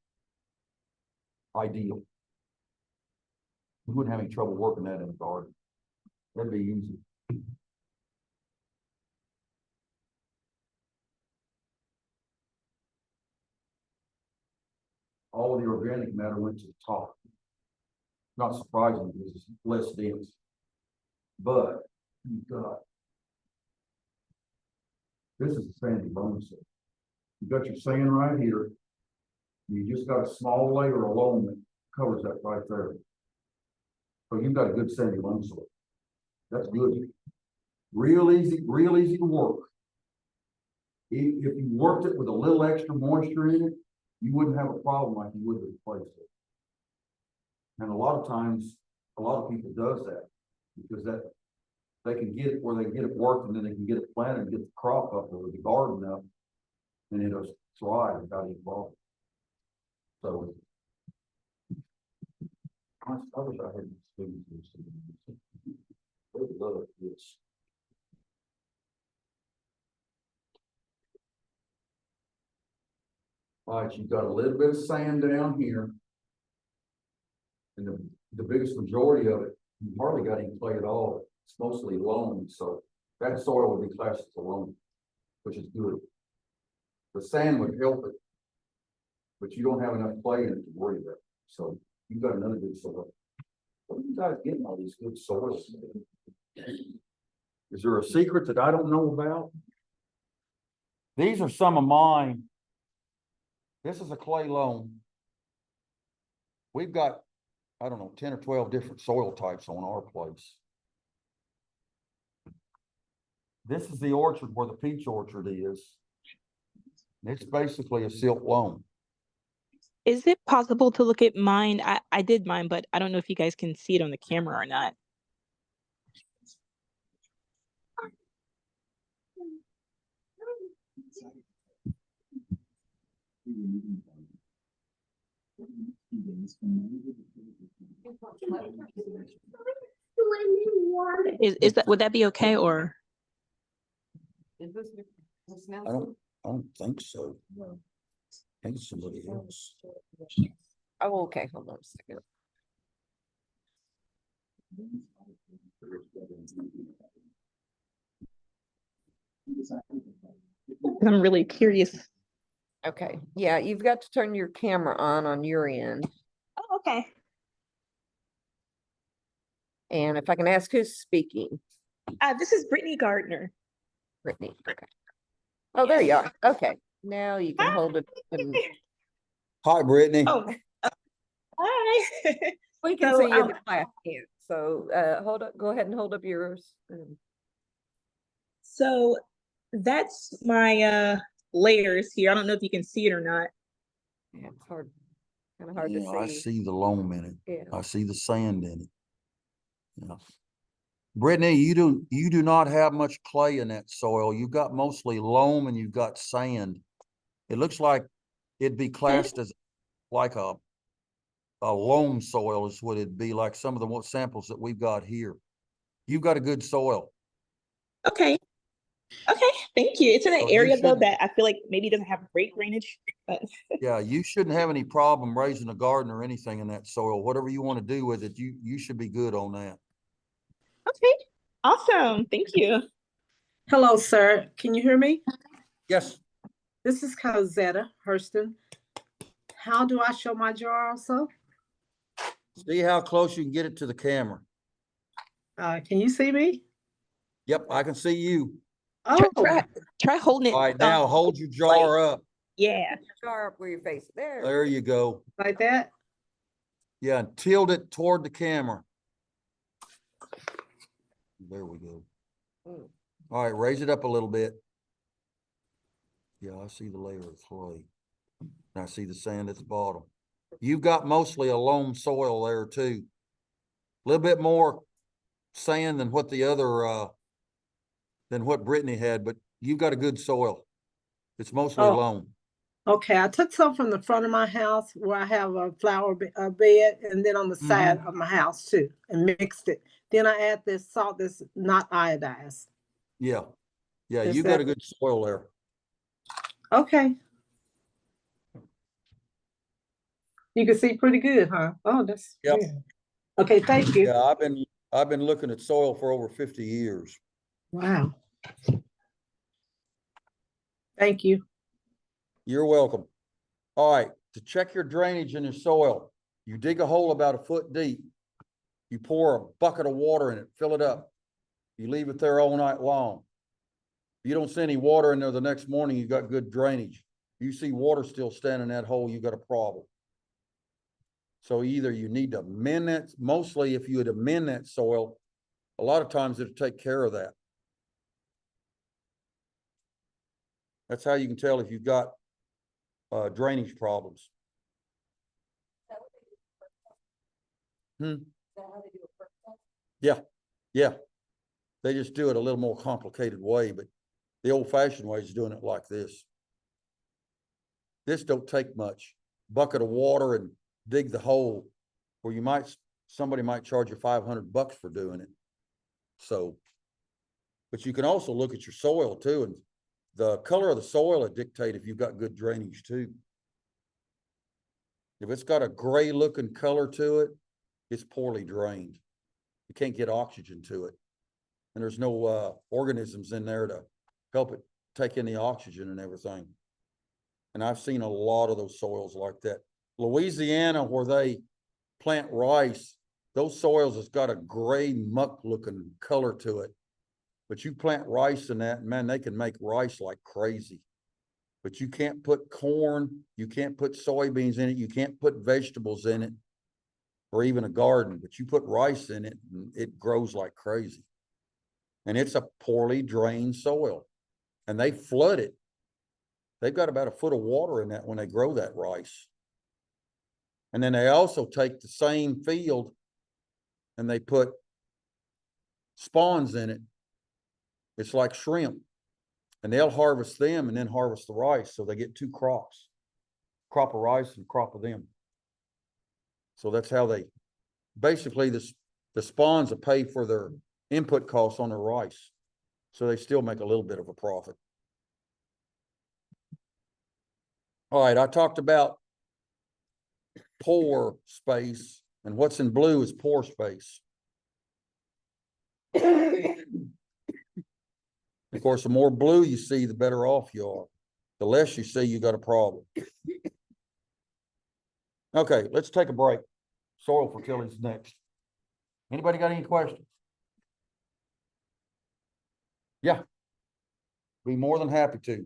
Ideal. You wouldn't have any trouble working that in the garden. That'd be easy. All of the organic matter went to the top. Not surprising because it's less dense. But you've got, this is a sandy loam soil. You've got your sand right here. You just got a small layer of loam that covers that right there. So you've got a good sandy loam soil. That's good. Real easy to work. If you worked it with a little extra moisture in it, you wouldn't have a problem like you would with clay soil. And a lot of times, a lot of people does that because that they can get it where they get it worked and then they can get it planted and get the crop up or the garden up and it'll thrive without any problem. So I wish I had students. They love this. All right, you've got a little bit of sand down here. And the biggest majority of it, you hardly got any clay at all. It's mostly loam, so that soil would be classed as a loam, which is good. The sand would help it, but you don't have enough clay in it to worry about. So you've got another good soil. What are you guys getting all these good soils? Is there a secret that I don't know about? These are some of mine. This is a clay loam. We've got, I don't know, 10 or 12 different soil types on our place. This is the orchard where the peach orchard is. It's basically a silk loam. Is it possible to look at mine? I did mine, but I don't know if you guys can see it on the camera or not. Is that, would that be okay or? Is this? I don't think so. I think it's somebody else. Oh, okay, hold on a second. I'm really curious. Okay, yeah, you've got to turn your camera on your end. Oh, okay. And if I can ask who's speaking, This is Brittany Gardner. Brittany. Okay. Oh, there you are. Okay, now you can hold it. And Hi, Brittany. Oh, hi. we can So, see you in the class can't. So hold up, go ahead and hold up yours. So that's my layers here. I don't know if you can see it or not. Yeah, it's hard, kind of hard Yeah, to I see. see the loam in it. Yeah. I see the sand in it. Yeah. Brittany, you do not have much clay in that soil. You've got mostly loam and you've got sand. It looks like it'd be classed as like a a loam soil is what it'd be like some of the samples that we've got here. You've got a good soil. Okay. Okay. Thank you. It's in an So you area though shouldn't- that I feel like maybe doesn't have great drainage, but Yeah, you shouldn't have any problem raising a garden or anything in that soil. Whatever you want to do with it, you should be good on that. okay. Awesome. Thank you. Hello, sir. Can you hear me? Yes, This is Cosetta Hurston. How do I show my jar also? see how close you can get it to the camera. Can you see me? Yep, I can see you. Try, Oh, try holding it. All right, now hold your jar up. Yeah. Jar up where your face, there. There you go. like that? Yeah, and tilt it toward the camera. There we go. Mm. All right, raise it up a little bit. Yeah, I see the layer of clay. And I see the sand at the bottom. You've got mostly a loam soil there too. A little bit more sand than what the other, than what Brittany had, but you've got a good soil. It's mostly Oh. loam. Okay, I took some from the front of my house where I have a flower bed, and then on the side of my house too, and mixed it. Then I add this salt that's not iodized. Yeah. Yeah, Is you got that- a good soil there. Okay. You can see pretty good, huh? Oh, that's Yep. good. Okay, thank you. Yeah, I've been looking at soil for over 50 years. Wow. Thank you. You're welcome. All right, to check your drainage in your soil, you dig a hole about a foot deep. You pour a bucket of water in it, fill it up. You leave it there all night long. If you don't see any water in there the next morning, you got good drainage. If you see water still standing in that hole, you got a problem. So either you need to amend that, mostly if you would amend that soil, a lot of times it'll take care of that. That's how you can tell if you've got drainage problems. Yeah, yeah. They just do it a little more complicated way, but the old fashioned way is doing it like this. This don't take much. Bucket of water and dig the hole, or somebody might charge you $500 for doing it. So, but you can also look at your soil too, and the color of the soil will dictate if you've got good drainage too. If it's got a gray looking color to it, it's poorly drained. You can't get oxygen to it. And there's no organisms in there to help it take in the oxygen and everything. And I've seen a lot of those soils like that. Louisiana, where they plant rice, those soils has got a gray muck looking color to it. But you plant rice in that, and man, they can make rice like crazy. But you can't put corn, you can't put soybeans in it, you can't put vegetables in it, or even a garden, but you put rice in it and it grows like crazy. And it's a poorly drained soil, and they flood it. They've got about a foot of water in that when they grow that rice. And then they also take the same field and they put spawns in it. It's like shrimp, and they'll harvest them and then harvest the rice. So they get two crops, crop of rice and crop of them. So that's how they, basically the spawns will pay for their input costs on their rice. So they still make a little bit of a profit. All right, I talked about pore space, and what's in blue is pore space. Of course, the more blue you see, the better off you are. The less you see, you got a problem. Okay, let's take a break. Soil fertility is next. Anybody got any questions? Yeah. Be more than happy to.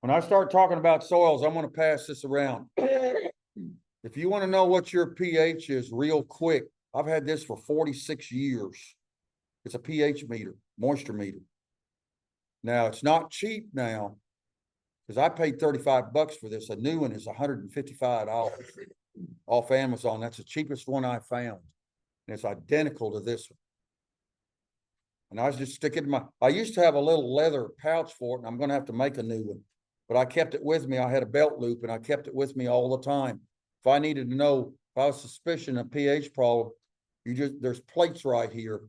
When I start talking about soils, I'm going to pass this around. If you want to know what your pH is real quick, I've had this for 46 years. It's a pH meter, moisture meter. Now, it's not cheap now, because I paid $35 for this. A new one is $155 off Amazon. That's the cheapest one I found. And it's identical to this one. And I was just sticking I used to have a little leather pouch for it, and I'm going to have to make a new one. But I kept it with me. I had a belt loop, and I kept it with me all the time. If I needed to know If I was suspicion of pH problem, there's plates right here.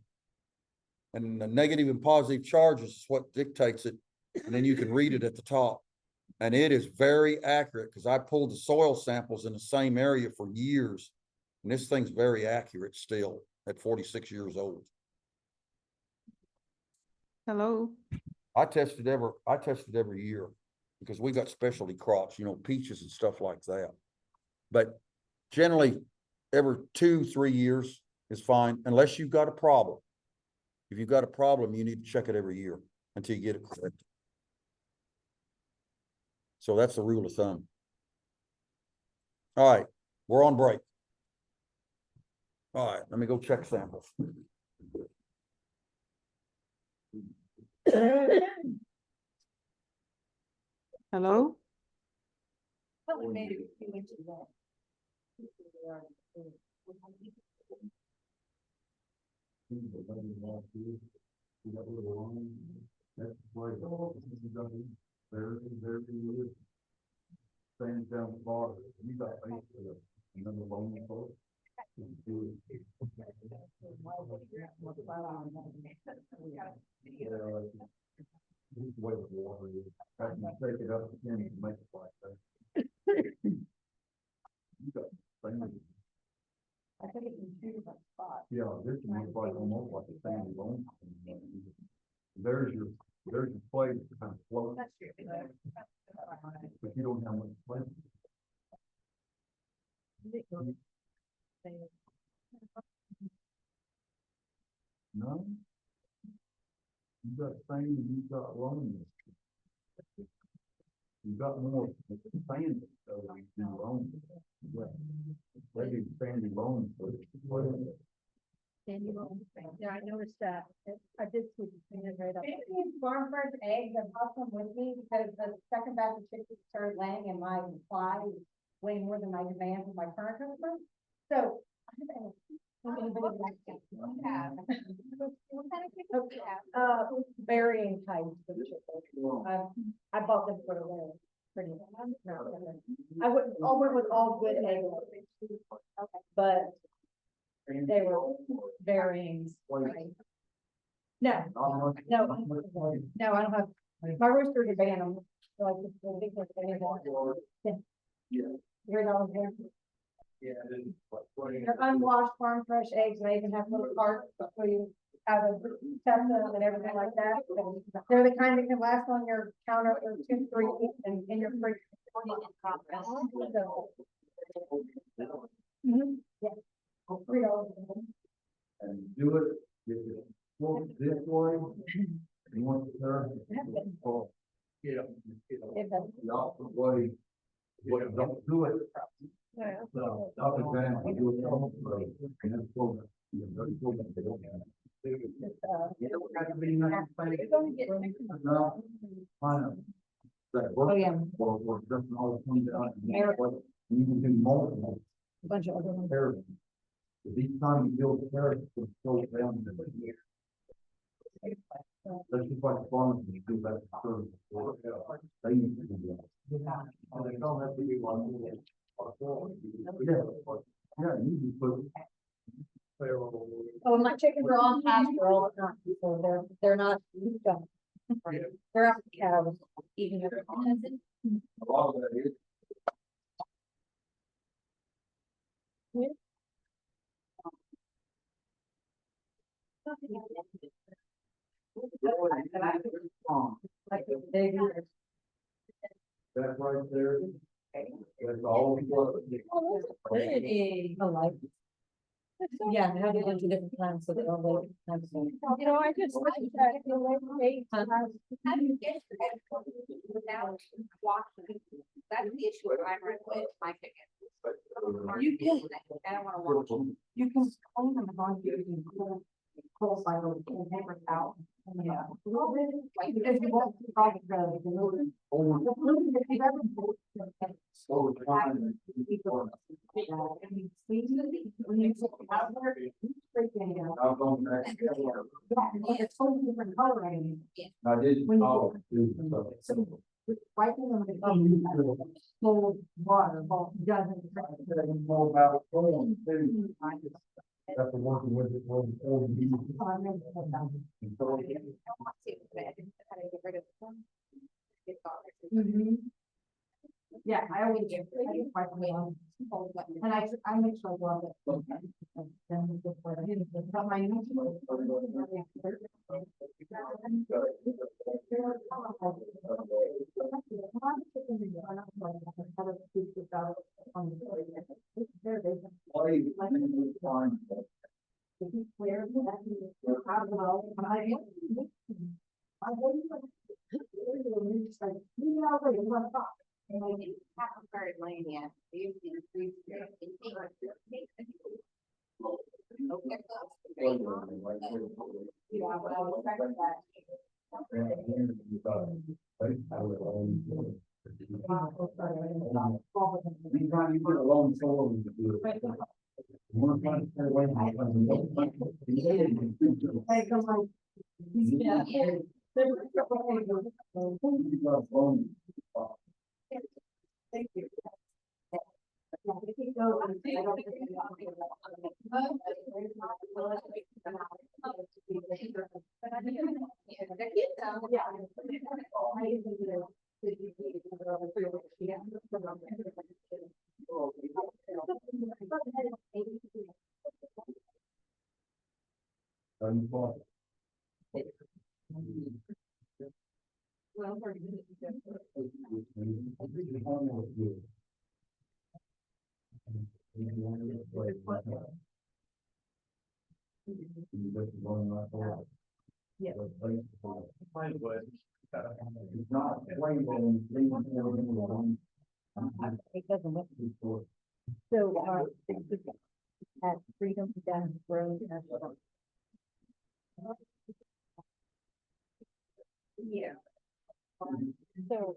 And the negative and positive charges is what dictates it. And then you can read it at the top. And it is very accurate because I pulled the soil samples in the same area for years. And this thing's very accurate still at 46 years old. Hello. I tested every year because we got specialty crops, peaches and stuff like that. But generally, every 2-3 years is fine, unless you've got a problem. If you've got a problem, you need to check it every year until you get it corrected. So that's the rule of thumb. All right, we're on break. All right, let me go check samples. Hello. Stands down the bar. You got another bone coat. Way the water is. I can take it up again and make it like that. You got things. I think it can choose a spot. Yeah, this one is like almost like a sandy bone. There's your plate kind of float. But you don't have much plate. No. You got sand and you got loam. You got more sand than loam. Maybe sandy loam. Sandy loam. Yeah, I noticed that. I did see the thing right up. Farm fresh eggs, I brought them with me because the second batch of chickens started laying and my supply is way more than my demand for my current customer. So. Varying types of chickens. I bought them for a pretty. I wouldn't, all went with all good eggs. But they were varying. No, I don't have, my roosters are banned them. Like, the big ones anymore. $3 there. They're unwashed farm fresh eggs, and they even have little carts for you out of test them and everything like that. And they're the kind that can last on your counter for 2-3 weeks and in your fridge. So, yeah. $3. And do it, if it's float this way, you want to turn. Yeah. The opposite way, don't do it. So, up and down, you do it the opposite way, and then float it. No, I know. Oh, yeah. Or just all come down. You can do multiple. Bunch of other ones. Carrots. If each time you build carrots, it's slow down in the year. That's just like farmers, you do that. They used to do that. They don't have to be one. Yeah, you can put. Oh, my chickens are on pasture all the time, so they're not, they're out the cows, eating everything. A lot of that is. That right there. That's all. Yeah, they have a bunch of different plants, so they're all like. You know, I just. How do you get your eggs without washing? That's the issue I run with my chickens. You can, I don't wanna wash them. you can clean them as long as you can cold cycle and paper towel. Yeah. Because you won't probably go. So it's fine. When you take it out there, you spray it out. I'll go back. Yeah, it's totally different coloring. I did. When you- follow, too, so. So Right in the middle. Cold water, doesn't. More about phone too. After working with it for all the years. Yeah, I always do. And I make sure I love it. But my next one. And I didn't haven't started laying yet. They've increased their okay. Yeah, but I was trying that. We try to get along so. We're trying to stay away from. Thank you. Yeah. It doesn't look. So, at Freedom Down Road. Yeah. So.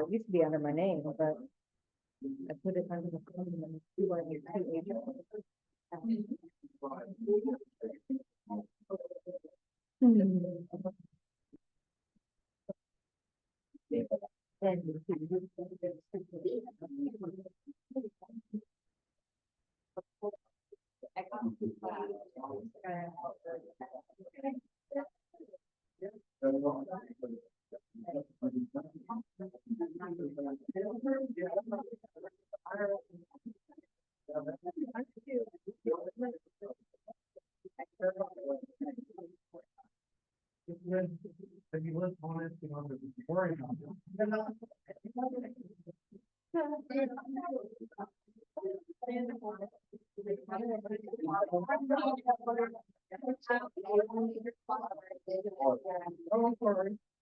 It used to be under my name, but I put it under the phone and see what your two agents.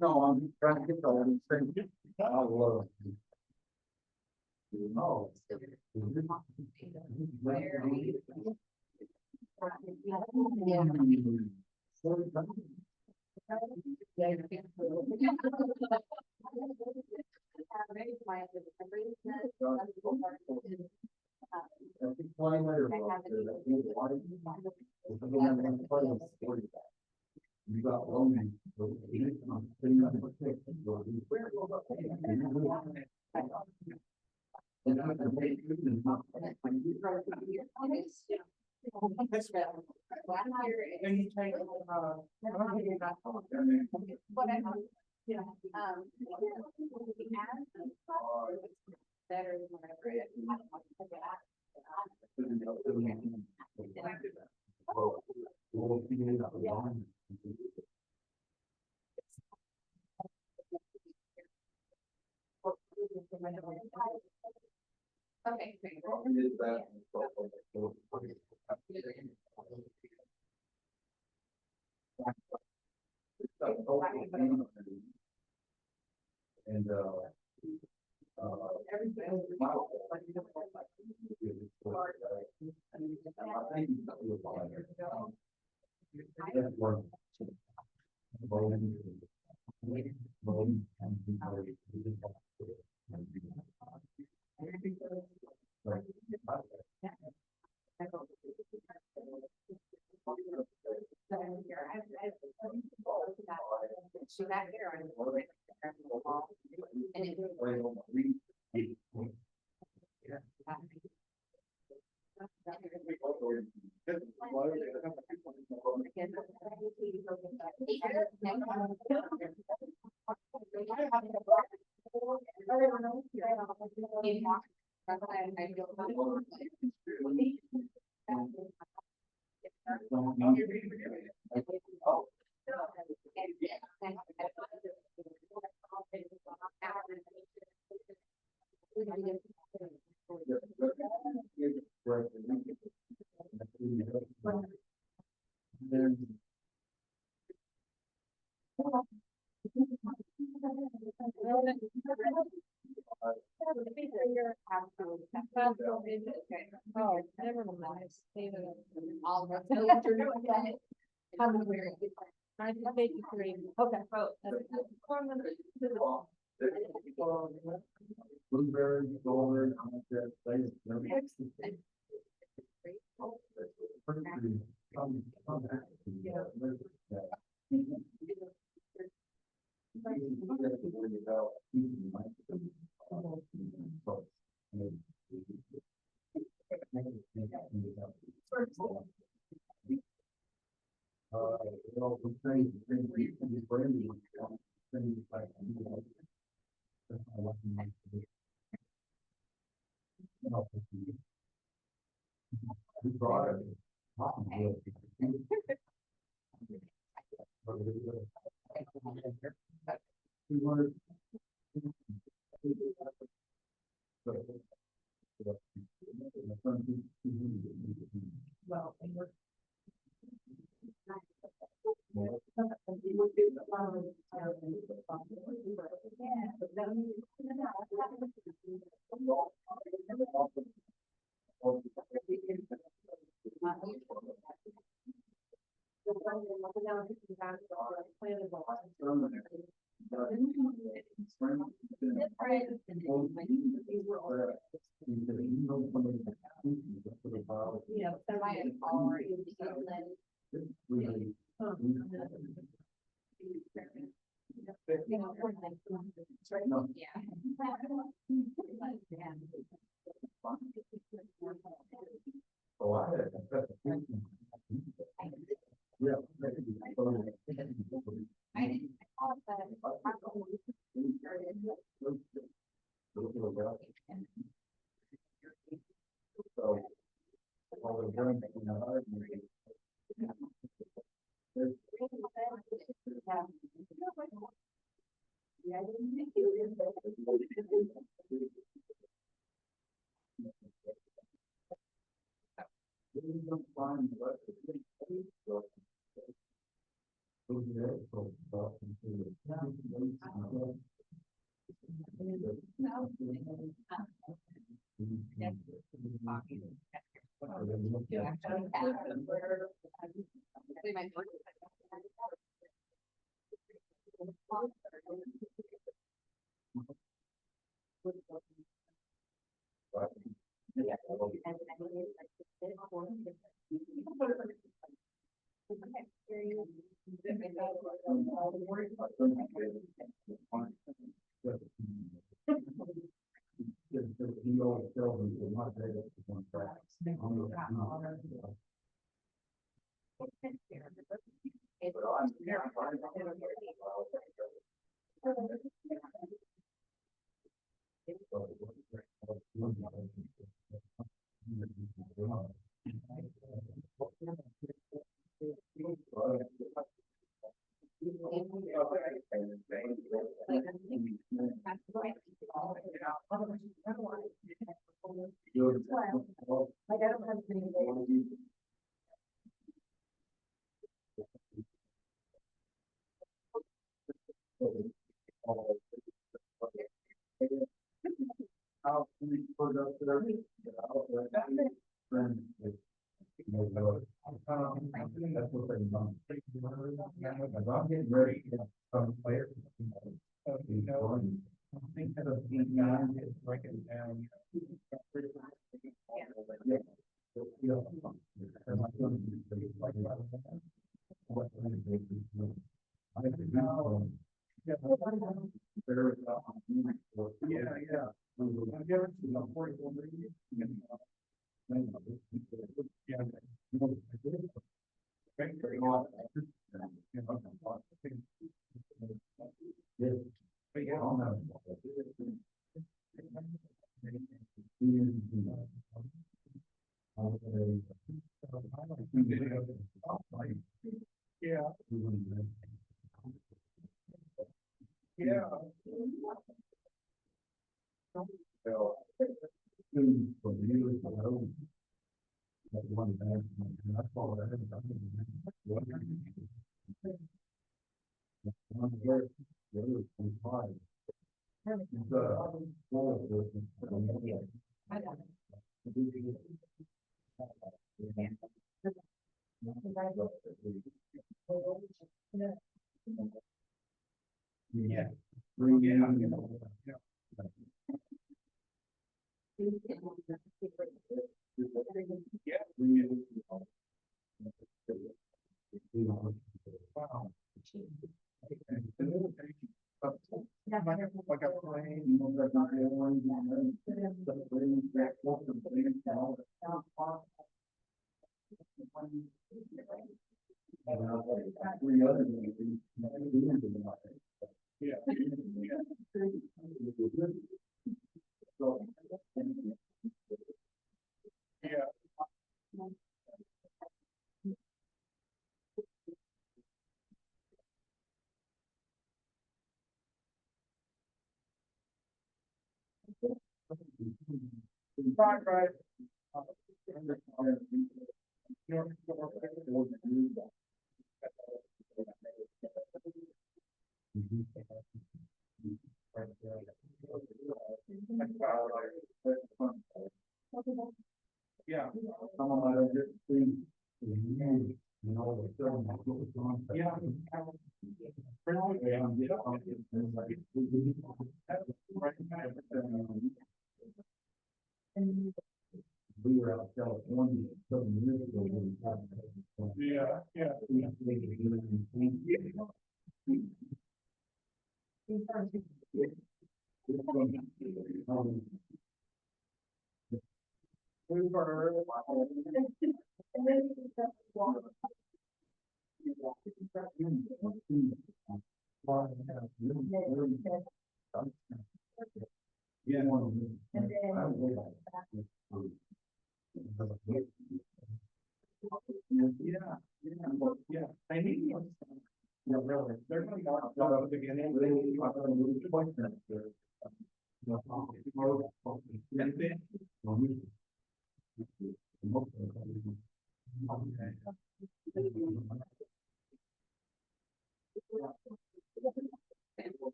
No, I'm trying to get the whole thing. I'll, no. You got one. Okay. And, She got here and oh, never mind. All of us. I just take you three. Okay. blueberry, strawberry, Yeah, so I am already. Oh, I had. Yeah.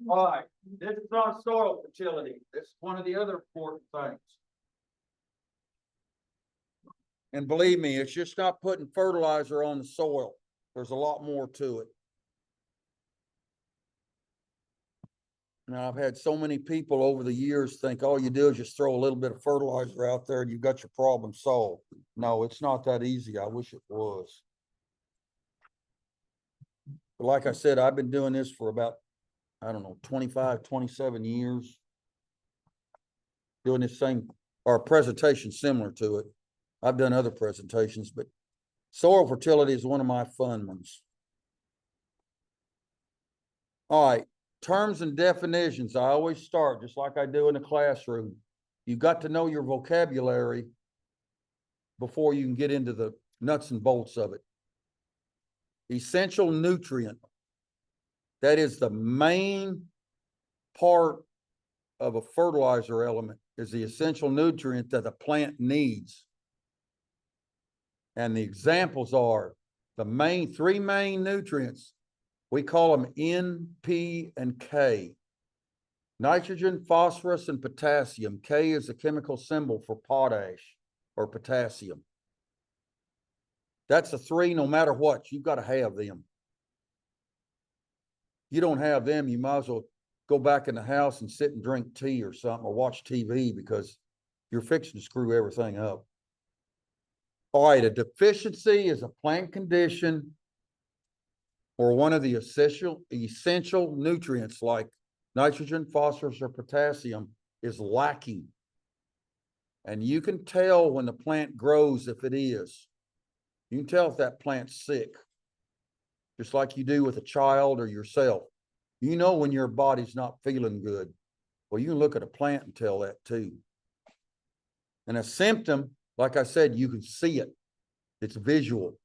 All right, this is not soil fertility. This is one of the other important things. And believe me, it's just not putting fertilizer on the soil. There's a lot more to it. Now, I've had so many people over the years think all you do is just throw a little bit of fertilizer out there and you've got your problem solved. No, it's not that easy. I wish it was. But like I said, I've been doing this for about, I don't know, 25, 27 years. Doing this same, or a presentation similar to it. I've done other presentations, but soil fertility is one of my fun ones. All right, terms and definitions. I always start just like I do in the classroom. You've got to know your vocabulary before you can get into the nuts and bolts of it. Essential nutrient. That is the main part of a fertilizer element, is the essential nutrient that the plant needs. And the examples are the three main nutrients. We call them N, P, and K. Nitrogen, phosphorus, and potassium. K is a chemical symbol for potash or potassium. That's the three, no matter what, you've got to have them. You don't have them, you might as well go back in the house and sit and drink tea or something, or watch TV, because you're fixing to screw everything up. All right, a deficiency is a plant condition or one of the essential nutrients like nitrogen, phosphorus, or potassium is lacking. And you can tell when the plant grows if it is. You can tell if that plant's sick, just like you do with a child or yourself. You know when your body's not feeling good. Well, you can look at a plant and tell that too. And a symptom, like I said, you can see it. It's visual.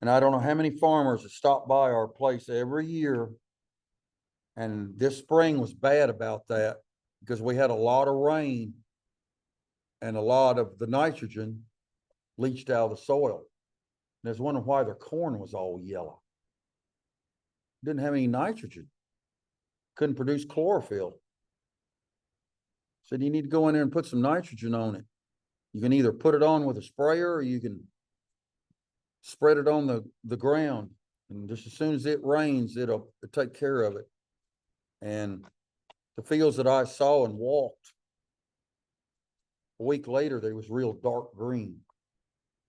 And I don't know how many farmers have stopped by our place every year. And this spring was bad about that because we had a lot of rain and a lot of the nitrogen leached out of the soil. And I was wondering why their corn was all yellow. Didn't have any nitrogen. Couldn't produce chlorophyll. Said, you need to go in there and put some nitrogen on it. You can either put it on with a sprayer or you can spread it on the ground. And just as soon as it rains, it'll take care of it. And the fields that I saw and walked, a week later, they was real dark green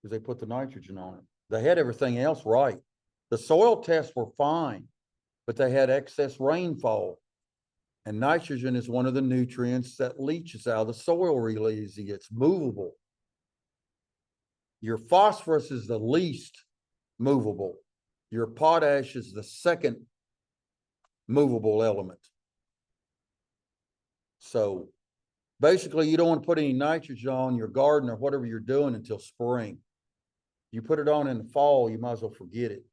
because they put the nitrogen on it. They had everything else right. The soil tests were fine, but they had excess rainfall. And nitrogen is one of the nutrients that leaches out of the soil really easy. It's movable. Your phosphorus is the least movable. Your potash is the second movable element. So basically, you don't want to put any nitrogen on your garden or whatever you're doing until spring. You put it on in the fall, you might as well forget it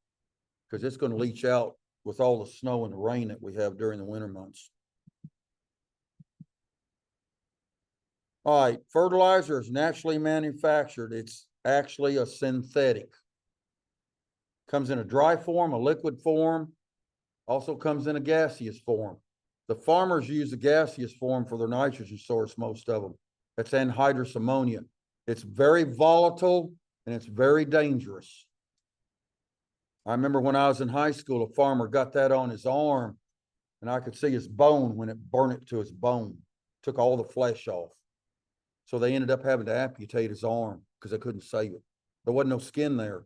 because it's going to leach out with all the snow and the rain that we have during the winter months. All right, fertilizer is naturally manufactured. It's actually a synthetic. Comes in a dry form, a liquid form, also comes in a gaseous form. The farmers use the gaseous form for their nitrogen source, most of them. That's anhydrous ammonia. It's very volatile and it's very dangerous. I remember when I was in high school, a farmer got that on his arm and I could see his bone when it burned it to his bone, took all the flesh off. So they ended up having to amputate his arm because they couldn't save it. There wasn't no skin there.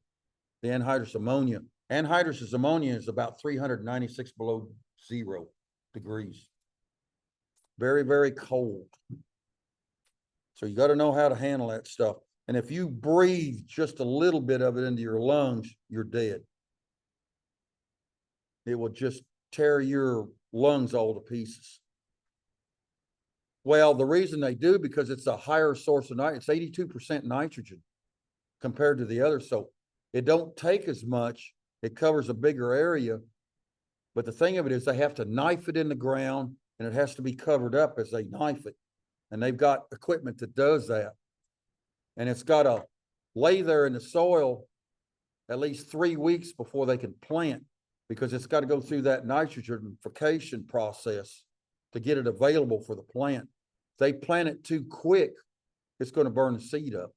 The anhydrous ammonia. Anhydrous ammonia is about 396 below 0 degrees. Very, very cold. So you got to know how to handle that stuff. And if you breathe just a little bit of it into your lungs, you're dead. It will just tear your lungs all to pieces. Well, the reason they do, because it's a higher source of nitrogen. It's 82% nitrogen compared to the other. So it don't take as much. It covers a bigger area. But the thing of it is they have to knife it in the ground and it has to be covered up as they knife it. And they've got equipment that does that. And it's got to lay there in the soil at least 3 weeks before they can plant because it's got to go through that nitrogenification process to get it available for the plant. If they plant it too quick, it's going to burn the seed up.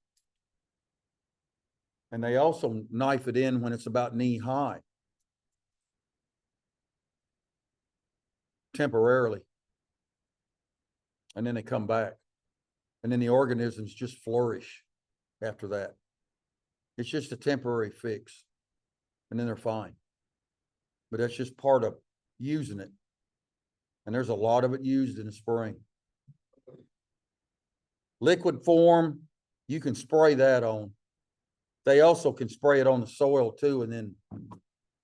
And they also knife it in when it's about knee high. Temporarily. And then they come back. And then the organisms just flourish after that. It's just a temporary fix. And then they're fine. But that's just part of using it. And there's a lot of it used in the spring. Liquid form, you can spray that on. They also can spray it on the soil too and then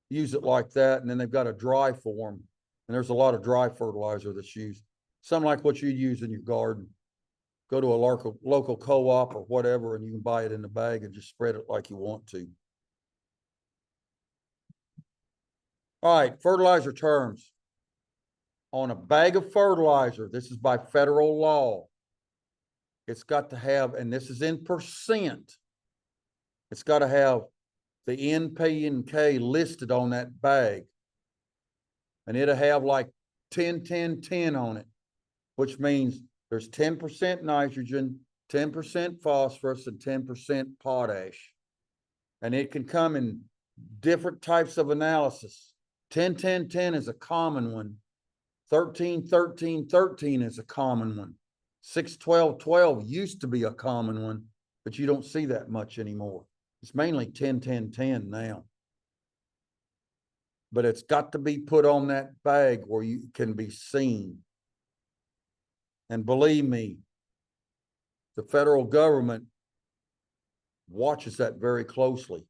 use it like that. And then they've got a dry form. And there's a lot of dry fertilizer that's used. Something like what you'd use in your garden. Go to a local co-op or whatever, and you can buy it in the bag and just spread it like you want to. All right, fertilizer terms. On a bag of fertilizer, this is by federal law. It's got to have, and this is in percent, it's got to have the N, P, and K listed on that bag. And it'll have like 10, 10, 10 on it, which means there's 10% nitrogen, 10% phosphorus, and 10% potash. And it can come in different types of analysis. 10, 10, 10 is a common one. 13, 13, 13 is a common one. 6, 12, 12 used to be a common one, but you don't see that much anymore. It's mainly 10, 10, 10 now. But it's got to be put on that bag where you can be seen. And believe me, the federal government watches that very closely.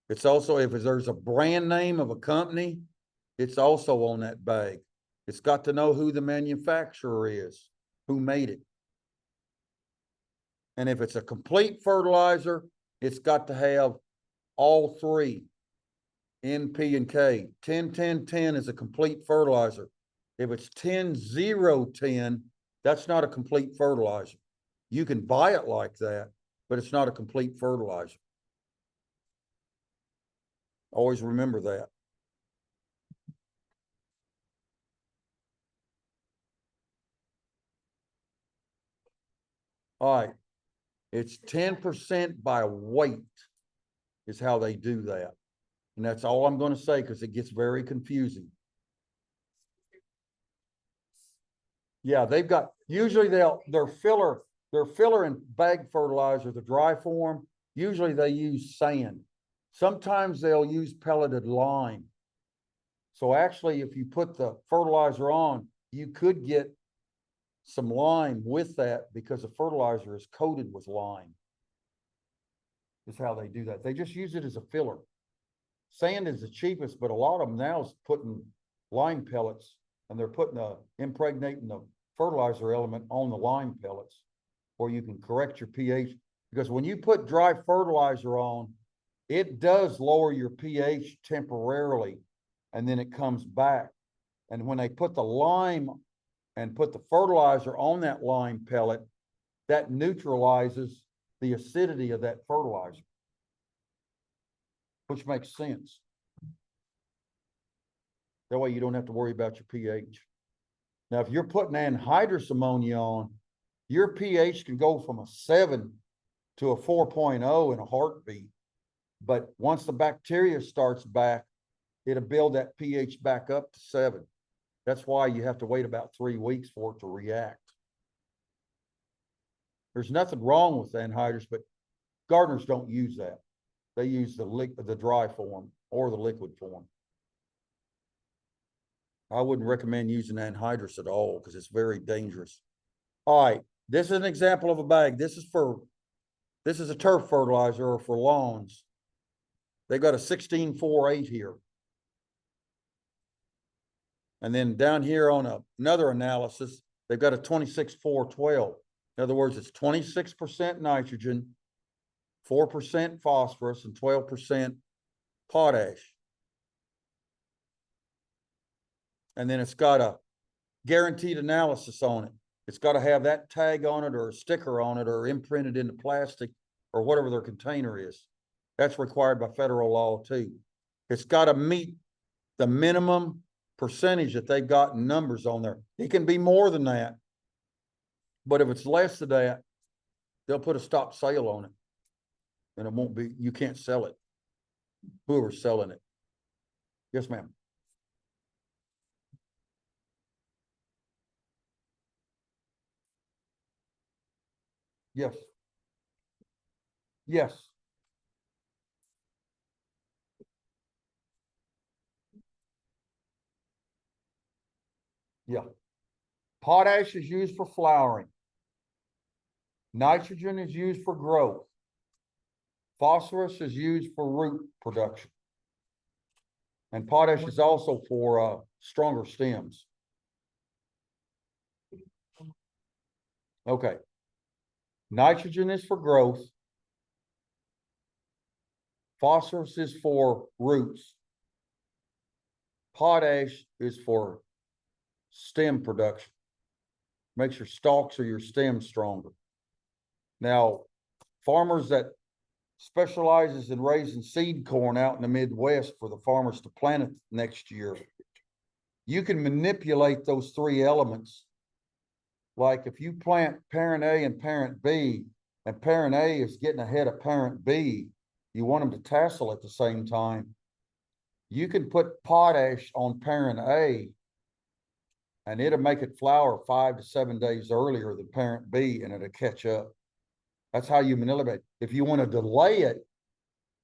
It's also, if there's a brand name of a company, it's also on that bag. It's got to know who the manufacturer is, who made it. And if it's a complete fertilizer, it's got to have all three, N, P, and K. 10, 10, 10 is a complete fertilizer. If it's 10, 0, 10, that's not a complete fertilizer. You can buy it like that, but it's not a complete fertilizer. Always remember that. All right. It's 10% by weight is how they do that. And that's all I'm going to say because it gets very confusing. Yeah, they've got, usually their filler and bag fertilizer, the dry form, usually they use sand. Sometimes they'll use pelleted lime. So actually, if you put the fertilizer on, you could get some lime with that because the fertilizer is coated with lime. Is how they do that. They just use it as a filler. Sand is the cheapest, but a lot of them now is putting lime pellets and they're impregnating the fertilizer element on the lime pellets, or you can correct your pH. Because when you put dry fertilizer on, it does lower your pH temporarily, and then it comes back. And when they put the lime and put the fertilizer on that lime pellet, that neutralizes the acidity of that fertilizer, which makes sense. That way you don't have to worry about your pH. Now, if you're putting anhydrous ammonia on, your pH can go from a 7 to a 4.0 in a heartbeat. But once the bacteria starts back, it'll build that pH back up to 7. That's why you have to wait about 3 weeks for it to react. There's nothing wrong with anhydrous, but gardeners don't use that. They use the dry form or the liquid form. I wouldn't recommend using anhydrous at all because it's very dangerous. All right, this is an example of a bag. This is a turf fertilizer or for lawns. They've got a 16-4-8 here. And then down here on another analysis, they've got a 26-4-12. In other words, it's 26% nitrogen, 4% phosphorus, and 12% potash. And then it's got a guaranteed analysis on it. It's got to have that tag on it or a sticker on it or imprinted into plastic or whatever their container is. That's required by federal law too. It's got to meet the minimum percentage that they've got in numbers on there. It can be more than that. But if it's less than that, they'll put a stop sale on it. And it won't be, you can't sell it. Whoever's selling it. Yes, ma'am. Yes. Yes. Yeah. Potash is used for flowering. Nitrogen is used for growth. Phosphorus is used for root production. And potash is also for stronger stems. Okay. Nitrogen is for growth. Phosphorus is for roots. Potash is for stem production. Makes your stalks or your stems stronger. Now, farmers that specializes in raising seed corn out in the Midwest for the farmers to plant it next year, you can manipulate those 3 elements. Like if you plant parent A and parent B, and parent A is getting ahead of parent B, you want them to tassel at the same time. You can put potash on parent A, and it'll make it flower 5 to 7 days earlier than parent B, and it'll catch up. That's how you manipulate. If you want to delay it,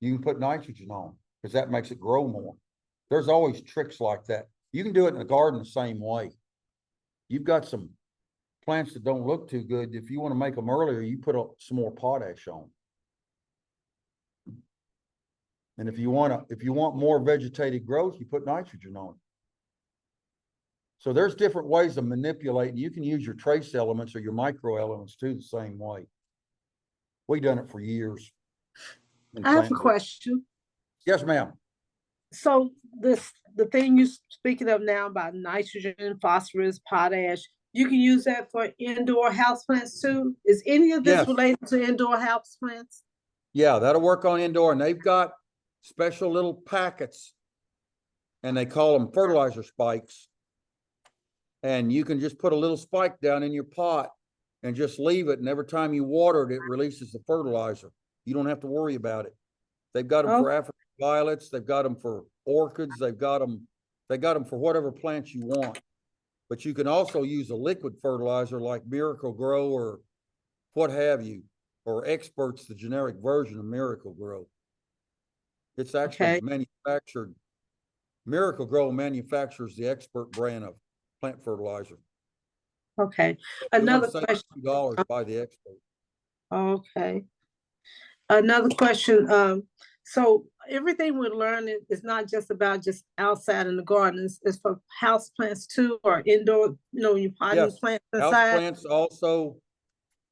you can put nitrogen on because that makes it grow more. There's always tricks like that. You can do it in the garden the same way. You've got some plants that don't look too good. If you want to make them earlier, you put some more potash on. And if you want more vegetative growth, you put nitrogen on. So there's different ways of manipulating. You can use your trace elements or your micro elements too the same way. We've done it for years. I have a question. Yes, ma'am. So the thing you're speaking of now about nitrogen, phosphorus, potash, you can use that for indoor houseplants too? Is any of this Yes. related to indoor houseplants? Yeah, that'll work on indoor, and they've got special little packets, and they call them fertilizer spikes. And you can just put a little spike down in your pot, and just leave it. And every time you water it, it releases the fertilizer. You don't have to worry about it. They've got them for Oh. African violets. They've got them for orchids. They got them for whatever plants you want. But you can also use a liquid fertilizer like Miracle Grow or what have you, or Expert's the generic version of Miracle Grow. It's actually Okay. manufactured. Miracle Grow manufactures the Expert brand of plant fertilizer. Okay. If you want Another to save question. $2, buy the Expert. Okay. Another question. So everything we're learning is not just about just outside in the garden. It's for house plants too, or indoor, when you're potting Yes, plants house inside. plants also,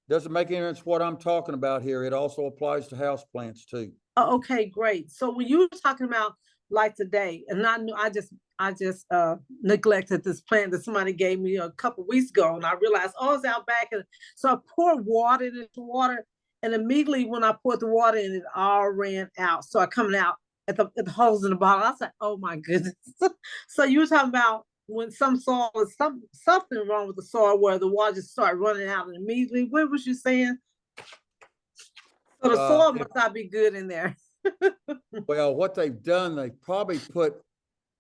doesn't make any difference what I'm talking about here. It also applies to house plants too. Oh, okay, great. So when you were talking about like today, and I just neglected this plant that somebody gave me a couple weeks ago, and I realized, oh, it's out back, and so I poured water into water, and immediately when I poured the water in, it all ran out. So I coming out at the holes in the bottom. I was like, oh my goodness. So you were talking about when some soil is something wrong with the soil where the water just started running out and immediately. What was you saying? So the soil must not be good in there. Well, what they've done, they've probably put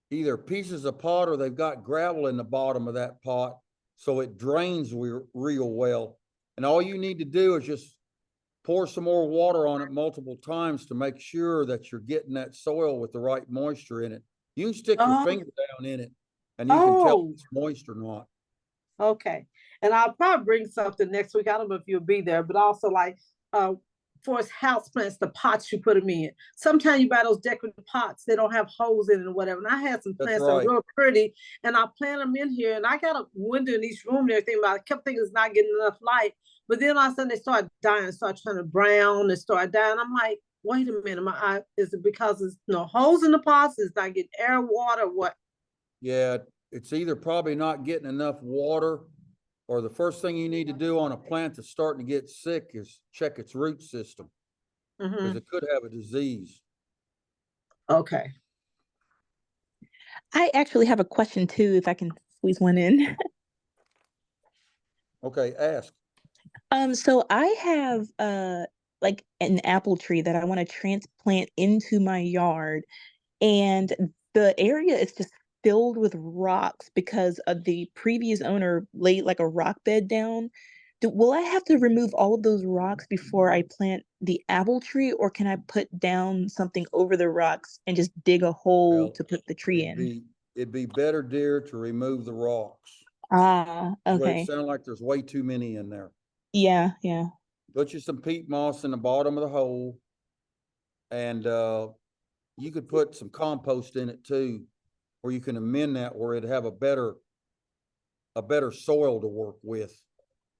either pieces of pot or they've got gravel in the bottom of that pot, so it drains real well. And all you need to do is just pour some more water on it multiple times to make sure that you're getting that soil with the right moisture in it. You can stick your finger down in it and you can tell if it's moist or not. Okay. And I'll probably bring something next week. I don't know if you'll be there, but also like for house plants, the pots you put them in. Sometimes you buy those decorative pots, they don't have holes in it or whatever. And I had some plants that are real pretty, and I plant them in here, and I got a window in each room and everything, but I kept thinking it's not getting enough light. But then all of a sudden they start dying, start turning brown, and start dying. I'm like, wait a minute, is it because there's no holes in the pots? Is not getting air, water, what? Yeah, it's either probably not getting enough water, or the first thing you need to do on a plant that's starting to get sick is check its root system, because it could have a disease. Okay. I actually have a question too, if I can squeeze one in. Okay, ask. So I have like an apple tree that I want to transplant into my yard, and the area is just filled with rocks because the previous owner laid like a rock bed down. Will I have to remove all of those rocks before I plant the apple tree, or can I put down something over the rocks and just dig a hole to put the tree in? It'd be better, dear, to remove the rocks. Ah, Well, it okay. sounds like there's way too many in there. Yeah. Put you some peat moss in the bottom of the hole, and you could put some compost in it too, or you can amend that where it'd have a better soil to work with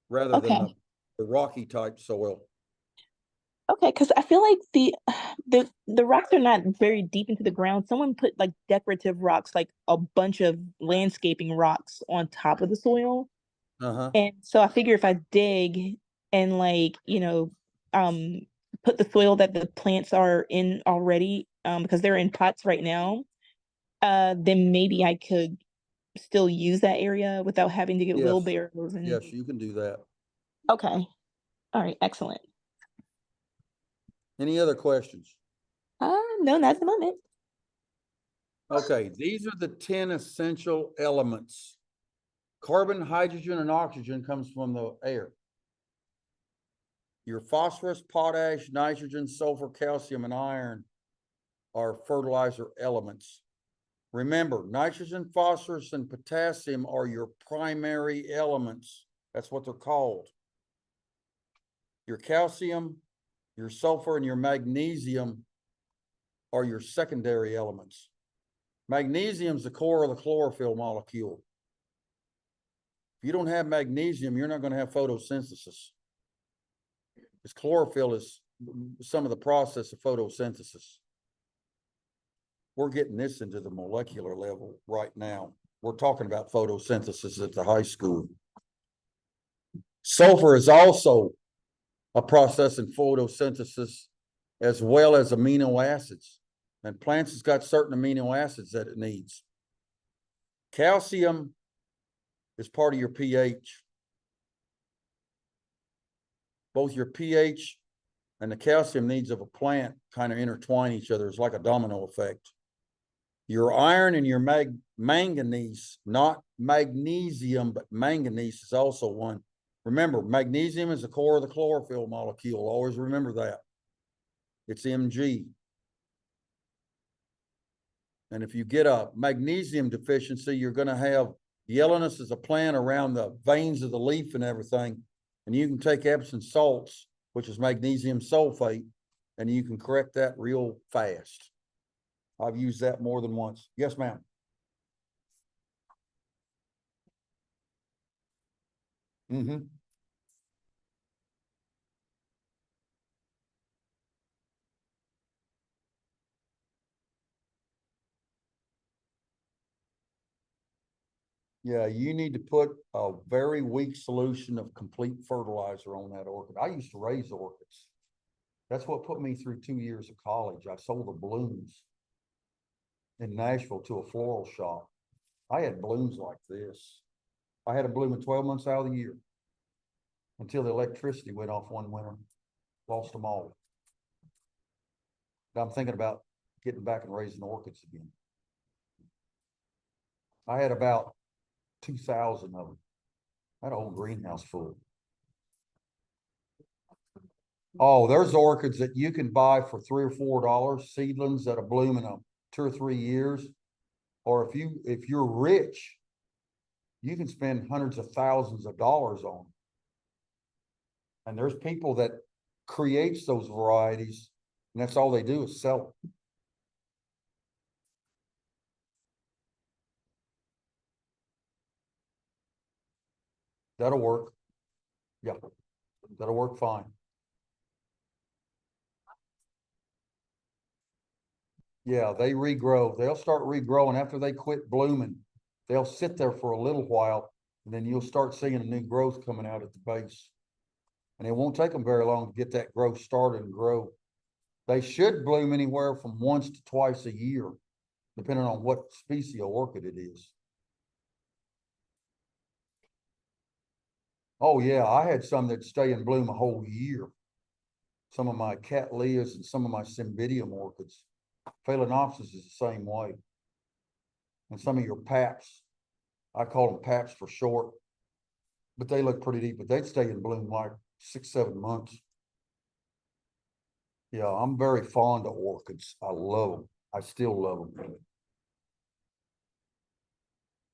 rather than the rocky type soil. Okay, because I feel like the rocks are not very deep into the ground. Someone put like decorative rocks, like a bunch of landscaping rocks on top of the soil. And so I figure if I dig and like, put the soil that the plants are in already, because they're in pots right now, then maybe I could still use that area without having to get wheelbarrows and. Yes, you can do that. Okay. All right, excellent. Any other questions? No, not at the moment. Okay, these are the 10 essential elements. Carbon, hydrogen, and oxygen comes from the air. Your phosphorus, potash, nitrogen, sulfur, calcium, and iron are fertilizer elements. Remember, nitrogen, phosphorus, and potassium are your primary elements. That's what they're called. Your calcium, your sulfur, and your magnesium are your secondary elements. Magnesium is the core of the chlorophyll molecule. If you don't have magnesium, you're not going to have photosynthesis. Because chlorophyll is some of the process of photosynthesis. We're getting this into the molecular level right now. We're talking about photosynthesis at the high school. Sulfur is also a process in photosynthesis as well as amino acids. And plants has got certain amino acids that it needs. Calcium is part of your pH. both your pH and the calcium needs of a plant kind of intertwine each other. It's like a domino effect. Your iron and your manganese, not magnesium, but manganese is also one. Remember, magnesium is the core of the chlorophyll molecule. Always remember that. It's Mg. And if you get a magnesium deficiency, you're going to have yellowness as a plant around the veins of the leaf and everything. And you can take Epsom salts, which is magnesium sulfate, and you can correct that real fast. I've used that more than once. Yes, ma'am. Mm-hmm. Yeah, you need to put a very weak solution of complete fertilizer on that orchid. I used to raise orchids. That's what put me through 2 years of college. I sold the blooms in Nashville to a floral shop. I had blooms like this. I had a bloom in 12 months out of the year until the electricity went off one winter. Lost them all. But I'm thinking about getting back and raising orchids again. I had about 2,000 of them. I had a whole greenhouse full. Oh, there's orchids that you can buy for $3 or $4, seedlings that are blooming in 2 or 3 years. Or if you're rich, you can spend hundreds of thousands of dollars on them. And there's people that creates those varieties, and that's all they do is sell them. That'll work. Yeah, that'll work fine. Yeah, they regrow. They'll start regrowing after they quit blooming. They'll sit there for a little while, and then you'll start seeing a new growth coming out at the base. And it won't take them very long to get that growth started and grow. They should bloom anywhere from once to twice a year, depending on what species of orchid it is. Oh yeah, I had some that stay in bloom a whole year. Some of my cattleyas and some of my cymbidium orchids. Phalaenopsis is the same way. And some of your paps, I call them paps for short, but they look pretty deep, but they'd stay in bloom like 6, 7 months. Yeah, I'm very fond of orchids. I love them. I still love them.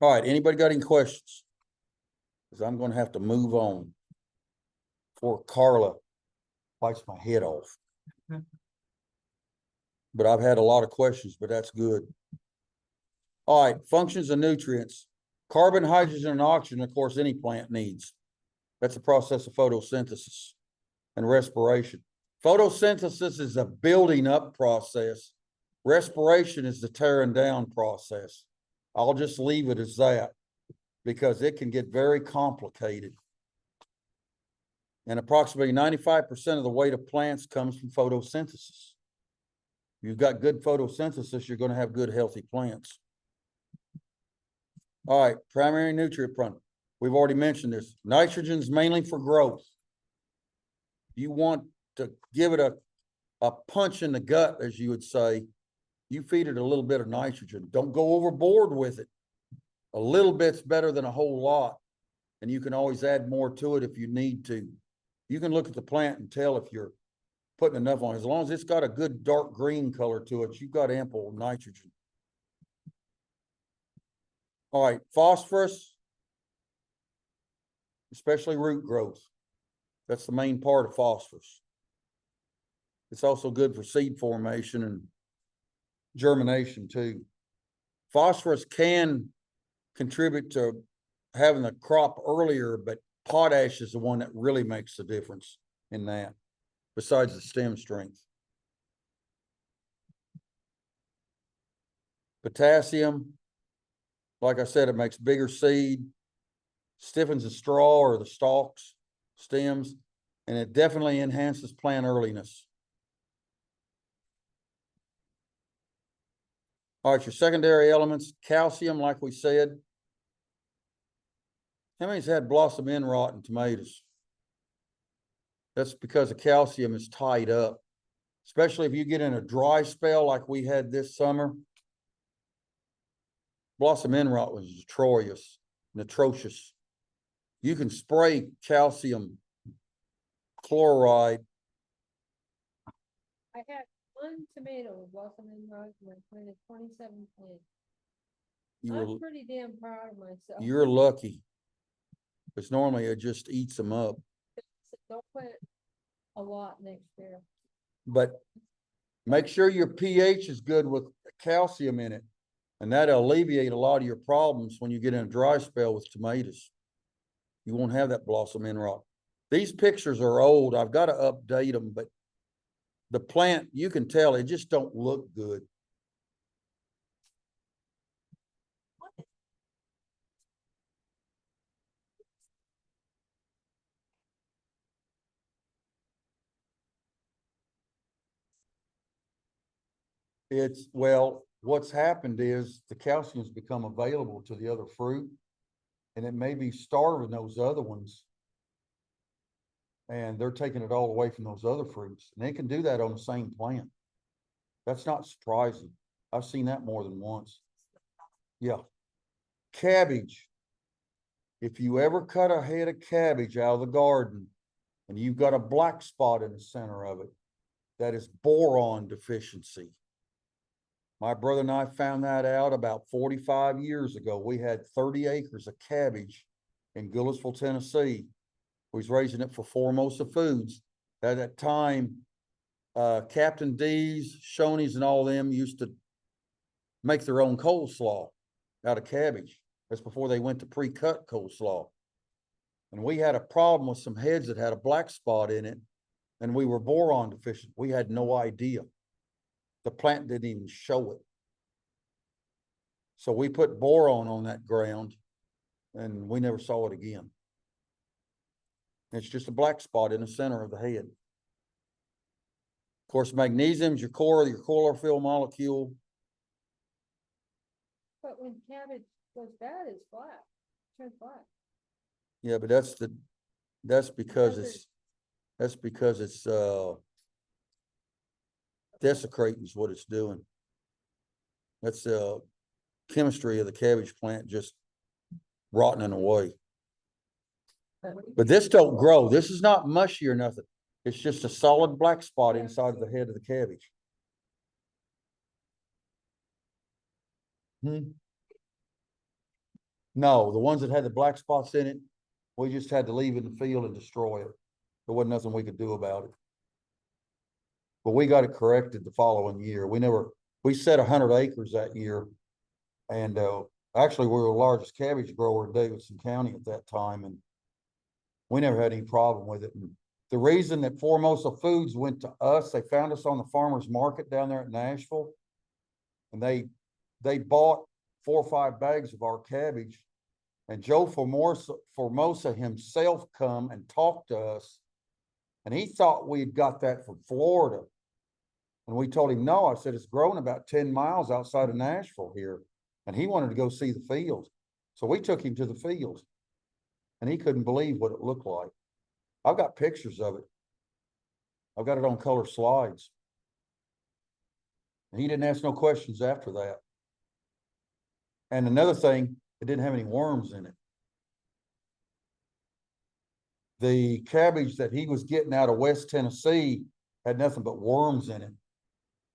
All right, anybody got any questions? Because I'm going to have to move on before Carla bites my head off. But I've had a lot of questions, but that's good. All right, functions and nutrients. Carbon, hydrogen, and oxygen, of course, any plant needs. That's the process of photosynthesis and respiration. Photosynthesis is a building up process. Respiration is the tearing down process. I'll just leave it as that because it can get very complicated. And approximately 95% of the weight of plants comes from photosynthesis. You've got good photosynthesis, you're going to have good, healthy plants. All right, primary nutrient product. We've already mentioned this. Nitrogen's mainly for growth. You want to give it a punch in the gut, as you would say. You feed it a little bit of nitrogen. Don't go overboard with it. A little bit's better than a whole lot. And you can always add more to it if you need to. You can look at the plant and tell if you're putting enough on. As long as it's got a good dark green color to it, you've got ample nitrogen. All right, phosphorus, especially root growth. That's the main part of phosphorus. It's also good for seed formation and germination too. Phosphorus can contribute to having the crop earlier, but potash is the one that really makes the difference in that, besides the stem strength. Potassium, like I said, it makes bigger seed, stiffens the straw or the stalks, stems, and it definitely enhances plant earliness. All right, your secondary elements, calcium, like we said. How many's had blossom end rot in tomatoes? That's because the calcium is tied up, especially if you get in a dry spell like we had this summer. Blossom end rot was atrocious. You can spray calcium chloride. I had one tomato with blossom end rot, and I planted 27 plants. I'm pretty damn proud of myself. You're lucky. Because normally it just eats them up. Don't plant a lot next year. But make sure your pH is good with calcium in it. And that'll alleviate a lot of your problems when you get in a dry spell with tomatoes. You won't have that blossom end rot. These pictures are old. I've got to update them, but the plant, you can tell it just don't look good. Well, what's happened is the calcium's become available to the other fruit, and it may be starving those other ones. And they're taking it all away from those other fruits, and they can do that on the same plant. That's not surprising. I've seen that more than once. Yeah. Cabbage. If you ever cut a head of cabbage out of the garden and you've got a black spot in the center of it, that is boron deficiency. My brother and I found that out about 45 years ago. We had 30 acres of cabbage in Gillisville, Tennessee. We was raising it for Formosa Foods. At that time, Captain D's, Shoney's, and all them used to make their own coleslaw out of cabbage. That's before they went to pre-cut coleslaw. And we had a problem with some heads that had a black spot in it, and we were boron deficient. We had no idea. The plant didn't even show it. So we put boron on that ground, and we never saw it again. It's just a black spot in the center of the head. Of course, magnesium is your chlorophyll molecule. But when cabbage goes bad, it's black. Turns black. Yeah, but that's because it's desecrating is what it's doing. That's the chemistry of the cabbage plant just rotting away. But this don't grow. This is not mushy or nothing. It's just a solid black spot inside of the head of the cabbage. No, the ones that had the black spots in it, we just had to leave in the field and destroy it. There wasn't nothing we could do about it. But we got it corrected the following year. We set 100 acres that year. And actually we were the largest cabbage grower in Davidson County at that time. And we never had any problem with it. And the reason that Formosa Foods went to us, they found us on the farmer's market down there at Nashville. And they bought 4 or 5 bags of our cabbage. And Joe Formosa himself come and talked to us. And he thought we had got that from Florida. And we told him, no. I said, it's grown about 10 miles outside of Nashville here. And he wanted to go see the fields. So we took him to the fields. And he couldn't believe what it looked like. I've got pictures of it. I've got it on color slides. And he didn't ask no questions after that. And another thing, it didn't have any worms in it. The cabbage that he was getting out of West Tennessee had nothing but worms in it.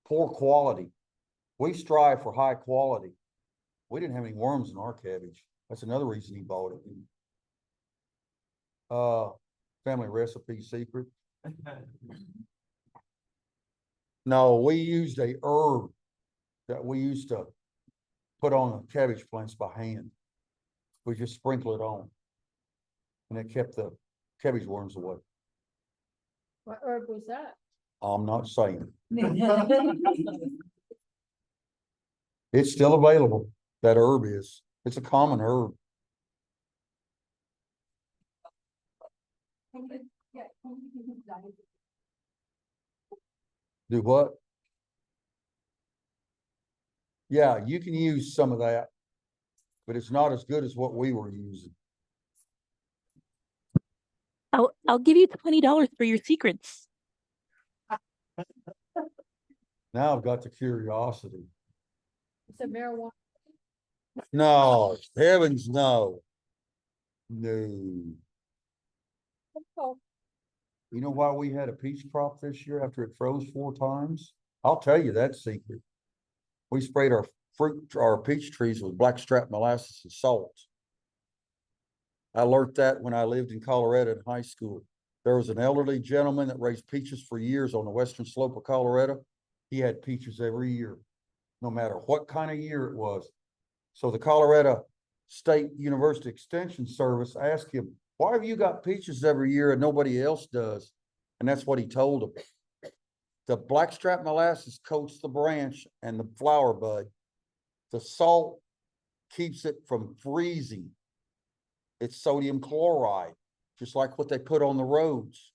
Poor quality. We strive for high quality. We didn't have any worms in our cabbage. That's another reason he bought it. Family recipe secret. No, we used a herb that we used to put on the cabbage plants by hand. We just sprinkle it on. And it kept the cabbage worms away. What herb was that? I'm not saying. It's still available. That herb is. It's a common herb. Do what? Yeah, you can use some of that, but it's not as good as what we were using. I'll give you $20 for your secrets. Now I've got the curiosity. It's a marijuana. No, heavens, no. No. Oh, You know why we had a peach crop this year after it froze 4 times? I'll tell you that secret. We sprayed our peach trees with blackstrap molasses and salt. I learned that when I lived in Colorado in high school. There was an elderly gentleman that raised peaches for years on the western slope of Colorado. He had peaches every year, no matter what kind of year it was. So the Colorado State University Extension Service asked him, why have you got peaches every year and nobody else does? And that's what he told them. The blackstrap molasses coats the branch and the flower bud. The salt keeps it from freezing. It's sodium chloride, just like what they put on the roads.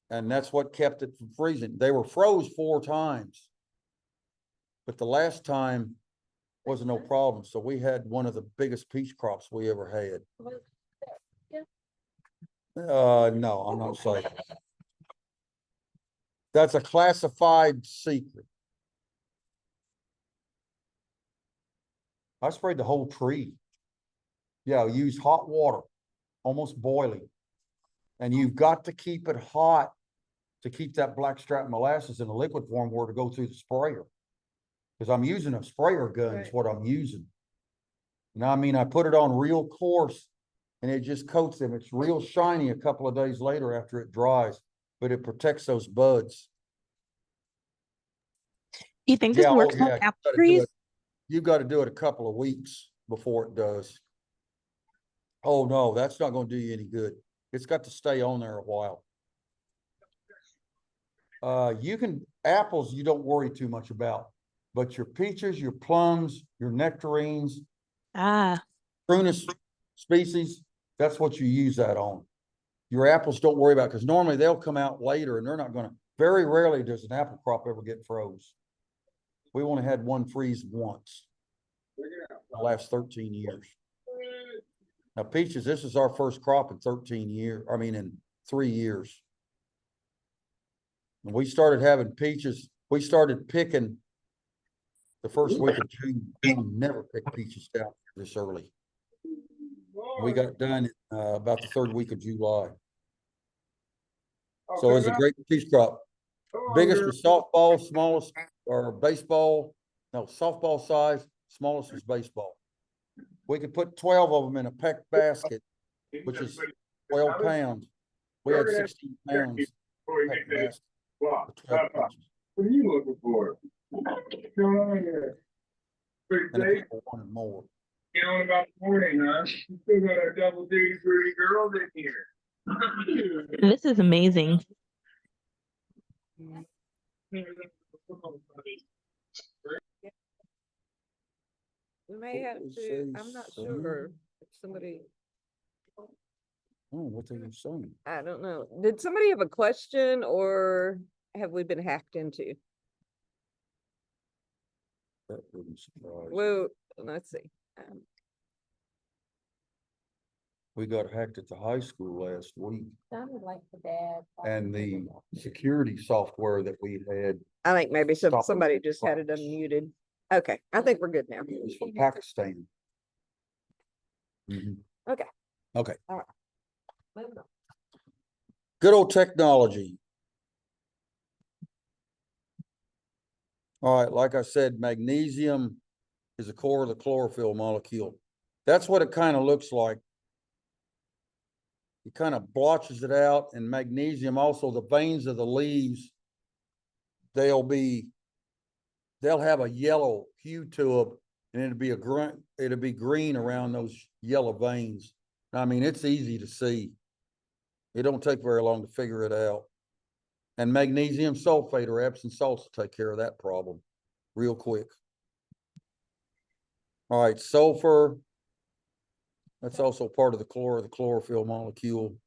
And that's what kept it from freezing. They were froze 4 times. But the last time wasn't no problem. So we had one of the biggest peach crops we ever had. No, I'm not saying. That's a classified secret. I sprayed the whole tree. Yeah, use hot water, almost boiling. And you've got to keep it hot to keep that blackstrap molasses in a liquid form where to go through the sprayer. Because I'm using a sprayer gun is what I'm using. Now, I mean, I put it on real coarse and it just coats them. It's real shiny a couple of days later after it dries, but it protects those buds. You think this works on apple trees? You've got to do it a couple of weeks before it does. Oh, no, that's not going to do you any good. It's got to stay on there a while. Apples, you don't worry too much about, but your peaches, your plums, your nectarines, prunus species, that's what you use that on. Your apples don't worry about, because normally they'll come out later and they're not going to, very rarely does an apple crop ever get froze. We only had one freeze once in the last 13 years. Now peaches, this is our first crop in 13 years. I mean, in 3 years. And we started having peaches. We started picking the first week of June. We never picked peaches down this early. We got done about the 3rd week of July. So it's a great peach crop. Biggest was softball, smallest or baseball. No, softball size, smallest was baseball. We could put 12 of them in a peck basket, which is 12 pounds. We had 16 pounds peck basket. What are you looking for? What's going on here? And the people wanted more. Get on about the morning, huh? You still got a double duty pretty girls in here. This is amazing. We may have to, I'm not sure if somebody, Oh, what they were saying. I don't know. Did somebody have a question or have we been hacked into? That wouldn't surprise me. Well, let's see. We got hacked at the high school last week, sounded like the dad. and the security software that we had, I think maybe Stop it. somebody just had it unmuted. Okay, I think we're good now. it was from Pakistan. Mhm. Okay. Okay. Moving on. Good old technology. All right, like I said, magnesium is the core of the chlorophyll molecule. That's what it kind of looks like. It kind of blotches it out, and magnesium also, the veins of the leaves, they'll have a yellow hue to them, and it'll be green around those yellow veins. I mean, it's easy to see. It don't take very long to figure it out. And magnesium sulfate or Epsom salts will take care of that problem real quick. All right, sulfur. That's also part of the chlorophyll molecule.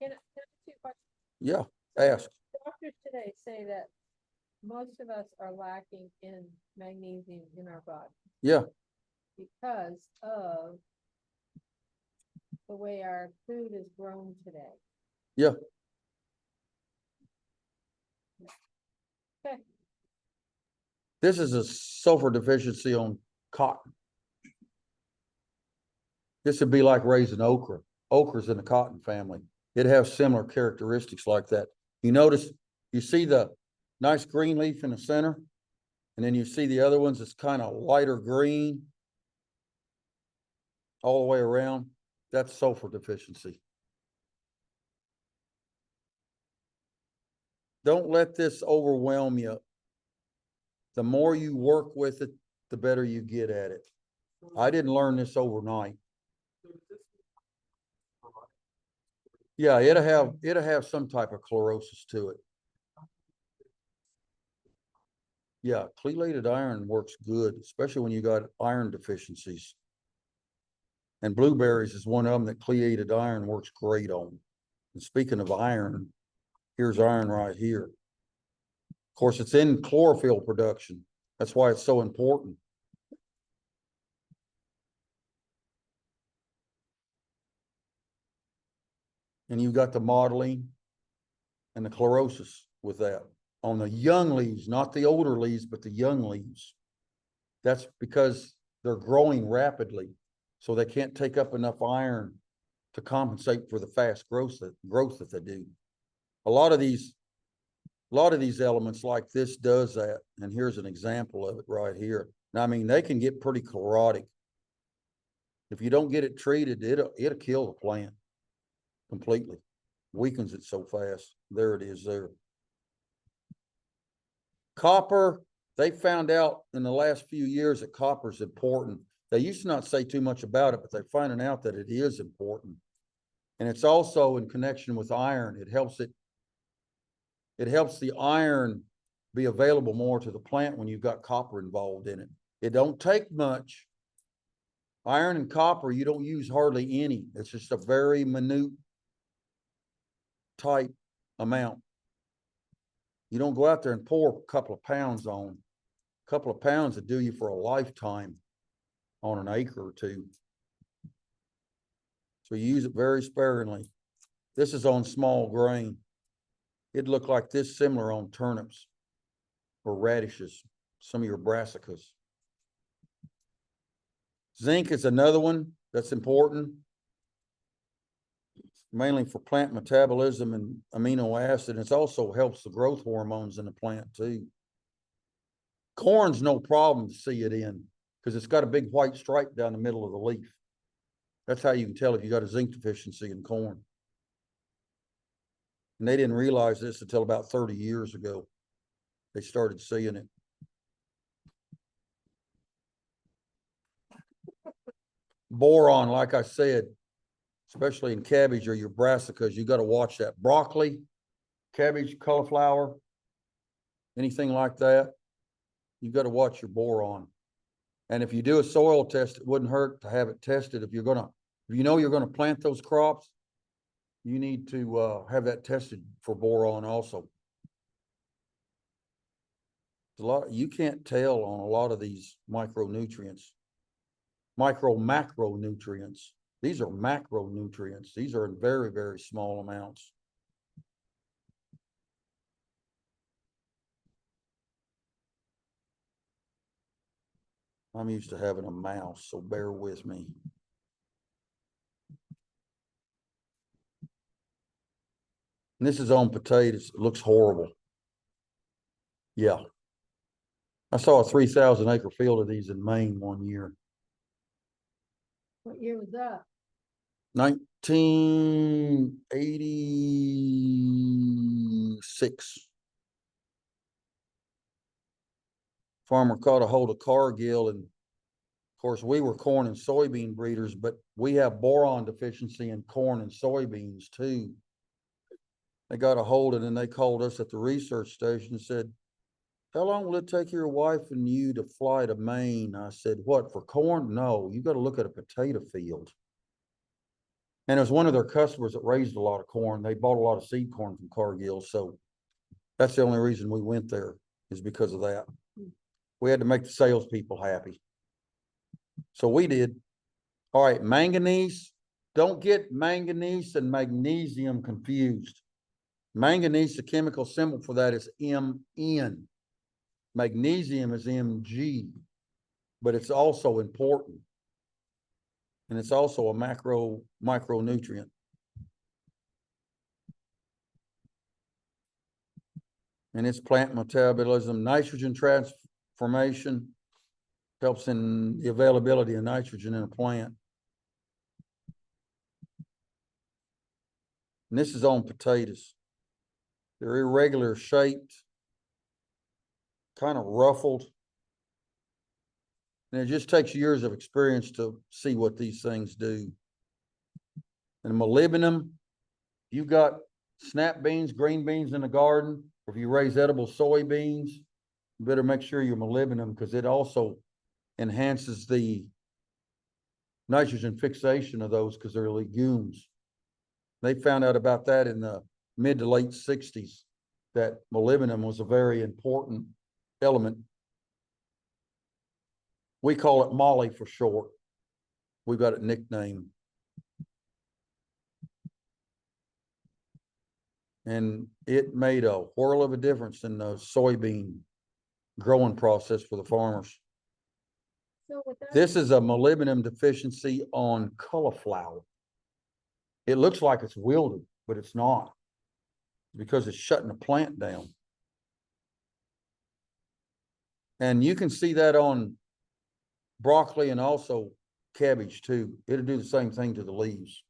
Can I ask you a question? Yeah, ask. Doctors today say that most of us are lacking in magnesium in our body Yeah, because of the way our food is grown today. Yeah. Okay. This is a sulfur deficiency on cotton. This would be like raising okra. Okra's in the cotton family. It has similar characteristics like that. You notice, you see the nice green leaf in the center, and then you see the other ones, it's kind of lighter green all the way around. That's sulfur deficiency. Don't let this overwhelm you. The more you work with it, the better you get at it. I didn't learn this overnight. Yeah, it'll have some type of chlorosis to it. Yeah, chelated iron works good, especially when you got iron deficiencies. And blueberries is one of them that chelated iron works great on. And speaking of iron, here's iron right here. Of course, it's in chlorophyll production. That's why it's so important. And you've got the mottling and the chlorosis with that on the young leaves, not the older leaves, but the young leaves. That's because they're growing rapidly, so they can't take up enough iron to compensate for the fast growth that they do. A lot of these elements like this does that, and here's an example of it right here. Now, I mean, they can get pretty chlorotic. If you don't get it treated, it'll kill the plant completely. Weakens it so fast. There it is there. Copper, they found out in the last few years that copper is important. They used to not say too much about it, but they're finding out that it is important. And it's also in connection with iron. It helps the iron be available more to the plant when you've got copper involved in it. It don't take much. Iron and copper, you don't use hardly any. It's just a very minute type amount. You don't go out there and pour a couple of pounds on. A couple of pounds would do you for a lifetime on an acre or two. So you use it very sparingly. This is on small grain. It'd look like this similar on turnips or radishes, some of your brassicas. Zinc is another one that's important, mainly for plant metabolism and amino acid. It also helps the growth hormones in the plant too. Corn's no problem to see it in because it's got a big white stripe down the middle of the leaf. That's how you can tell if you got a zinc deficiency in corn. And they didn't realize this until about 30 years ago. They started seeing it. Boron, like I said, especially in cabbage or your brassicas, you got to watch that. Broccoli, cabbage, cauliflower, anything like that, you got to watch your boron. And if you do a soil test, it wouldn't hurt to have it tested. If you know you're gonna plant those crops, you need to have that tested for boron also. You can't tell on a lot of these micronutrients. Macronutrients. These are macronutrients. These are in very, very small amounts. I'm used to having a mouse, so bear with me. And this is on potatoes. It looks horrible. Yeah. I saw a 3,000 acre field of these in Maine one year. What year was that? 1986. Farmer caught a hold of Cargill, and of course we were corn and soybean breeders, but we have boron deficiency in corn and soybeans too. They got a hold of it and they called us at the research station and said, "How long will it take your wife and you to fly to Maine?" I said, "What, for corn? No, you got to look at a potato field." And it was one of their customers that raised a lot of corn. They bought a lot of seed corn from Cargill. So that's the only reason we went there, is because of that. We had to make the salespeople happy. So we did. All right, manganese. don't get manganese and magnesium confused. Manganese, the chemical symbol for that is Mn. Magnesium is Mg, but it's also important. And it's also a micronutrient. And its plant metabolism, nitrogen transformation helps in the availability of nitrogen in a plant. And this is on potatoes. They're irregular shaped, kind of ruffled. And it just takes years of experience to see what these things do. And molybdenum, you got snap beans, green beans in the garden, or if you raise edible soybeans, you better make sure you're molybdenum because it also enhances the nitrogen fixation of those because they're legumes. They found out about that in the mid to late 60s, that molybdenum was a very important element. We call it Molly for short. We've got a nickname. And it made a whirl of a difference in the soybean growing process for the farmers. So with that, This is a molybdenum deficiency on cauliflower. It looks like it's wilted, but it's not because it's shutting the plant down. And you can see that on broccoli and also cabbage too. It'll do the same thing to the leaves.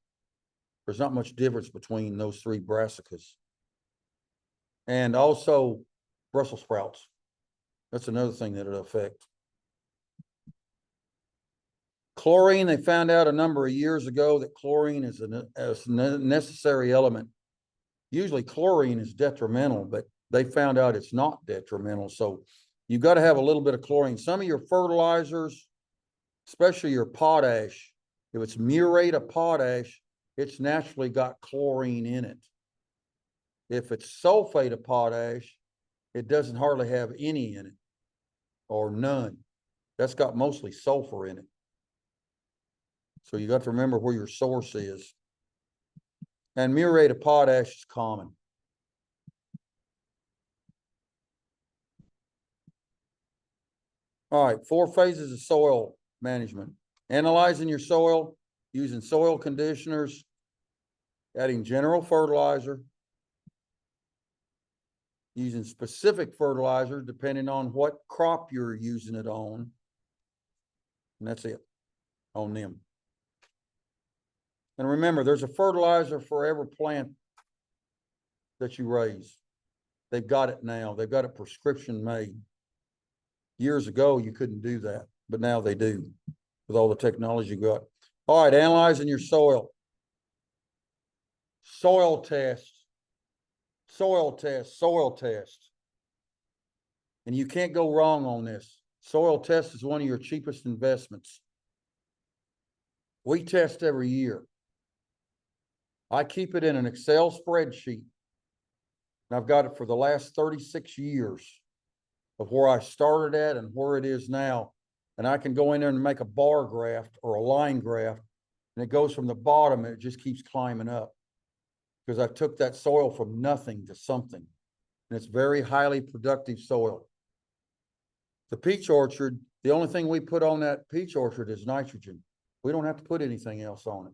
There's not much difference between those three brassicas. And also Brussels sprouts. That's another thing that it'll affect. Chlorine, they found out a number of years ago that chlorine is a necessary element. Usually chlorine is detrimental, but they found out it's not detrimental. So you've got to have a little bit of chlorine. Some of your fertilizers, especially your potash, if it's muriate of potash, it's naturally got chlorine in it. If it's sulfate of potash, it doesn't hardly have any in it or none. That's got mostly sulfur in it. So you got to remember where your source is. And muriate of potash is common. All right, 4 phases of soil management. Analyzing your soil, using soil conditioners, adding general fertilizer, using specific fertilizer depending on what crop you're using it on. And that's it on them. And remember, there's a fertilizer for every plant that you raise. They've got it now. They've got a prescription made. Years ago, you couldn't do that, but now they do with all the technology you got. All right, analyzing your soil. Soil test. Soil test. Soil test. And you can't go wrong on this. Soil test is one of your cheapest investments. We test every year. I keep it in an Excel spreadsheet. And I've got it for the last 36 years of where I started at and where it is now. And I can go in there and make a bar graph or a line graph, and it goes from the bottom and it just keeps climbing up because I took that soil from nothing to something. And it's very highly productive soil. The peach orchard, the only thing we put on that peach orchard is nitrogen. We don't have to put anything else on it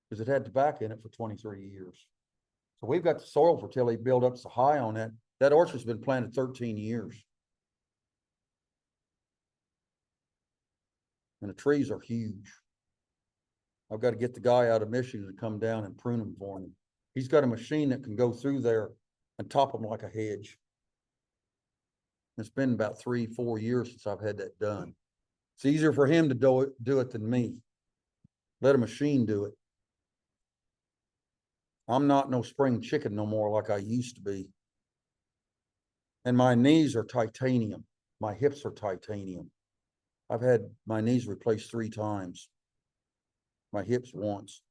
because it had tobacco in it for 23 years. So we've got the soil fertility built up so high on that. That orchard's been planted 13 years. And the trees are huge. I've got to get the guy out of Michigan to come down and prune them for me. He's got a machine that can go through there and top them like a hedge. It's been about 3-4 years since I've had that done. It's easier for him to do it than me. Let a machine do it. I'm not no spring chicken no more like I used to be. And my knees are titanium. My hips are titanium. I've had my knees replaced 3 times. My hips once.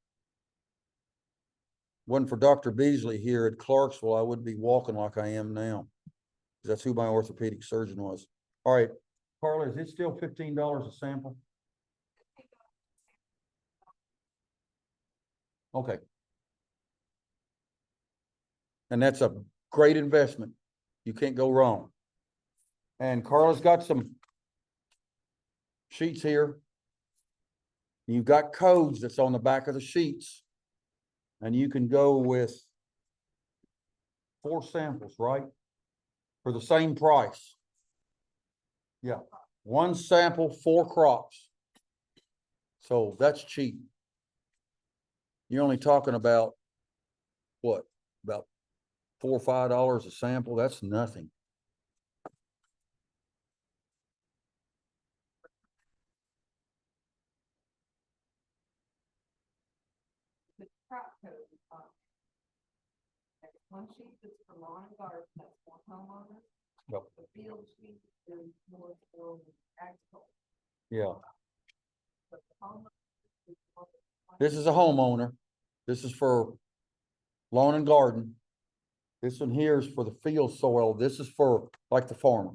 Wasn't for Dr. Beasley here at Clarksville, I would be walking like I am now. That's who my orthopedic surgeon was. All right, Carla, is it still $15 a sample? Okay. And that's a great investment. You can't go wrong. And Carla's got some sheets here. You've got codes that's on the back of the sheets. And you can go with 4 samples, right? For the same price. Yeah, 1 sample, 4 crops. So that's cheap. You're only talking about what? About $4 or $5 a sample. That's nothing. The crop code, like one sheet is for lawn and garden, that's for homeowners. Yep. The field sheet is more for agriculture. Yeah. But the homeowner is more for- This is a homeowner. This is for lawn and garden. This one here is for the field soil. This is for like the farmer.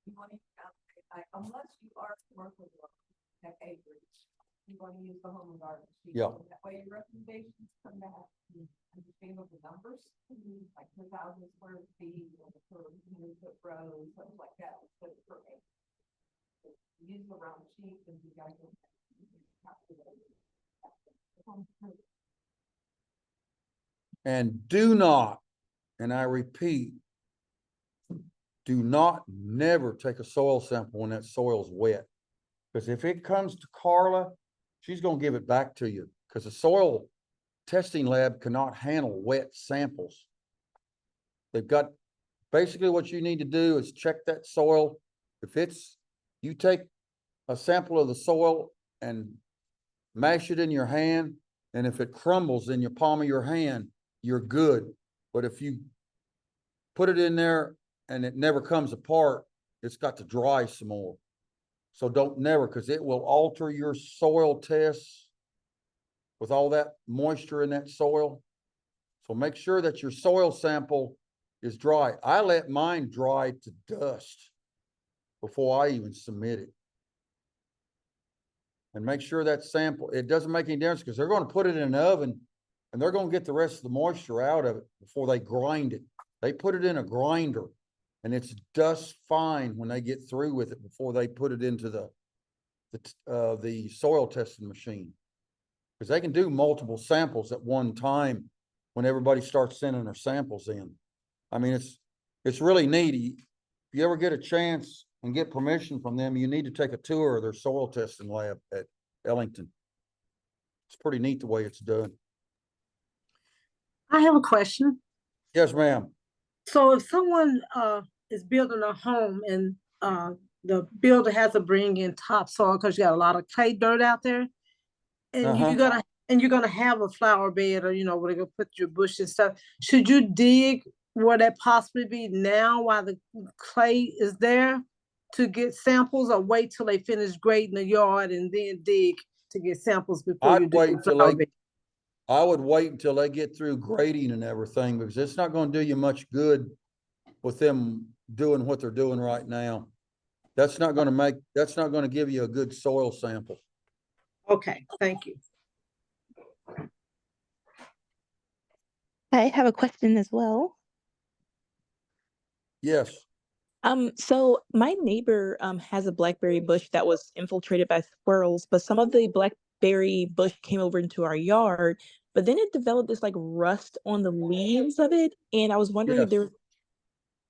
You want to, unless you are commercial, have acreage, you want to use the home and garden sheet. Yeah. That way your recommendations come back, and understand what the numbers, like 2,000 square feet, or per, foot rows, something like that, instead of per acre. Use the round sheet and you guys will calculate it. And do not, and I repeat, do not never take a soil sample when that soil's wet. Because if it comes to Carla, she's gonna give it back to you, because the soil testing lab cannot handle wet samples. They've got, basically what you need to do is check that soil. If it's, you take a sample of the soil and mash it in your hand, and if it crumbles in your palm of your hand, you're good. But if you put it in there and it never comes apart, it's got to dry some more. So don't never, because it will alter your soil tests with all that moisture in that soil. So make sure that your soil sample is dry. I let mine dry to dust before I even submit it. And make sure that sample, it doesn't make any difference because they're going to put it in an oven and they're going to get the rest of the moisture out of it before they grind it. They put it in a grinder and it's dust fine when they get through with it before they put it into the soil testing machine. Because they can do multiple samples at one time when everybody starts sending their samples in. I mean, it's really neat. If you ever get a chance and get permission from them, you need to take a tour of their soil testing lab at Ellington. It's pretty neat the way it's done. I have a question. Yes, ma'am. So if someone is building a home and the builder has to bring in topsoil because you got a lot of clay dirt out there, and you're gonna have a flower bed, or where they're gonna put your bush and stuff, should you dig where that possibly be now while the clay is there to get samples, or wait till they finish grading the yard and then dig to get samples before you I'd do wait the until flower bed? I would wait until they get through grading and everything, because it's not going to do you much good with them doing what they're doing right now. That's not going to give you a good soil sample. Okay, thank you. I have a question as well. Yes. So my neighbor has a blackberry bush that was infiltrated by squirrels, but some of the blackberry bush came over into our yard, but then it developed this like rust on the leaves of it. And I was wondering if Yes.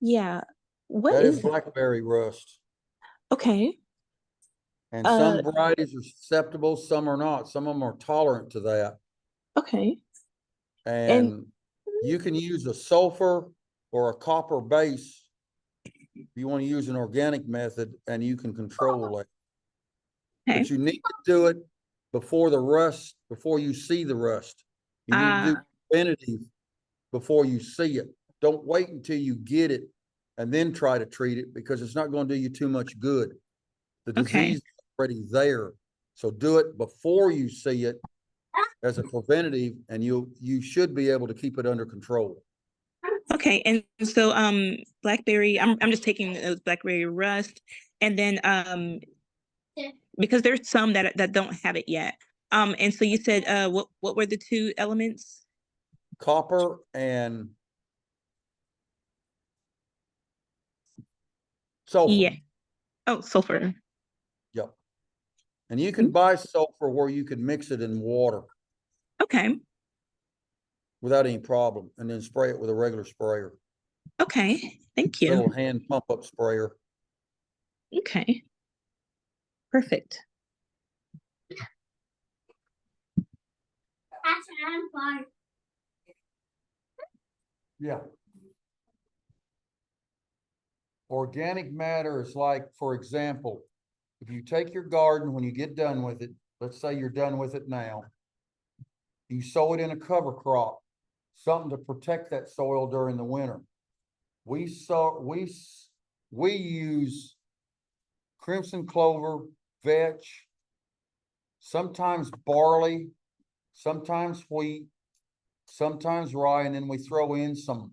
yeah, what That is is that? blackberry rust. Okay. And some varieties are susceptible, some are not. Some of them are tolerant to that. Okay. And you can use a sulfur or a copper base if you want to use an organic method, and you can control it. Okay. But you need to do it before the rust, before you see the rust. You need to do preventative before you see it. Don't wait until you get it and then try to treat it, because it's not going to do you too much good. The disease is already there. So do it before you see it as a preventative, and you should be able to keep it under control. Okay, and so blackberry, I'm just taking those blackberry rust, and then because there's some that don't have it yet. And so you said, what were the two elements? Copper and sulfur. Yeah. Oh, sulfur. Yep. And you can buy sulfur where you can mix it in water Okay. without any problem, and then spray it with a regular sprayer, Okay. Thank you. little hand pump up sprayer. Okay. Perfect. Yeah. Organic matter is like, for example, if you take your garden, when you get done with it, let's say you're done with it now, you sow it in a cover crop, something to protect that soil during the winter. We use crimson clover, vetch, sometimes barley, sometimes wheat, sometimes rye, and then we throw in some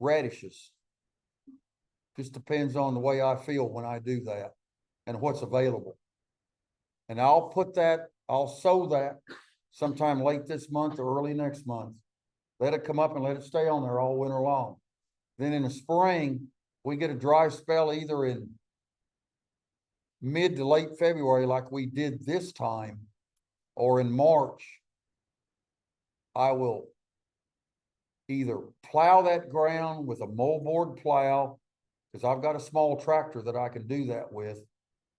radishes. Just depends on the way I feel when I do that and what's available. And I'll sow that sometime late this month or early next month. Let it come up and let it stay on there all winter long. Then in the spring, we get a dry spell either in mid to late February like we did this time, or in March. I will either plow that ground with a moldboard plow, because I've got a small tractor that I can do that with,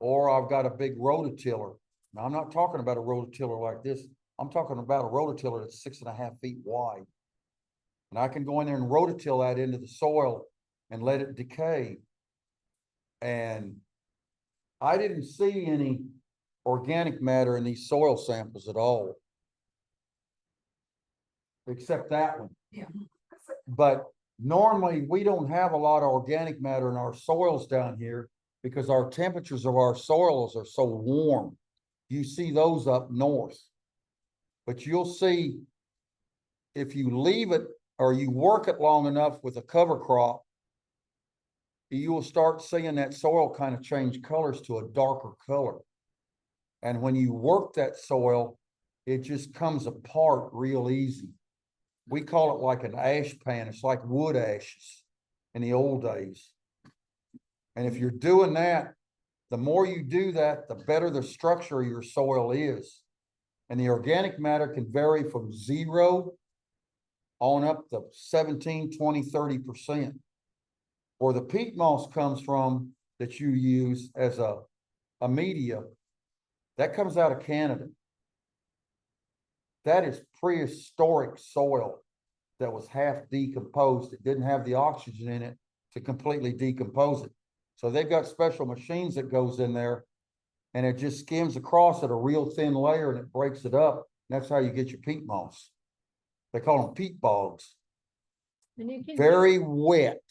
or I've got a big rototiller. Now, I'm not talking about a rototiller like this. I'm talking about a rototiller that's 6.5 feet wide. And I can go in there and rototill that into the soil and let it decay. And I didn't see any organic matter in these soil samples at all, except that one. Yeah. But normally we don't have a lot of organic matter in our soils down here because our temperatures of our soils are so warm. You see those up north, but you'll see if you leave it or you work it long enough with a cover crop, you will start seeing that soil kind of change colors to a darker color. And when you work that soil, it just comes apart real easy. We call it like an ash pan. It's like wood ashes in the old days. And if you're doing that, the more you do that, the better the structure of your soil is. And the organic matter can vary from 0 on up to 17, 20, 30%. Where the peat moss comes from that you use as a media, that comes out of Canada. That is prehistoric soil that was half decomposed. It didn't have the oxygen in it to completely decompose it. So they've got special machines that goes in there and it just skims across at a real thin layer and it breaks it up. And that's how you get your peat moss. They call them peat bogs. And you can Very wet.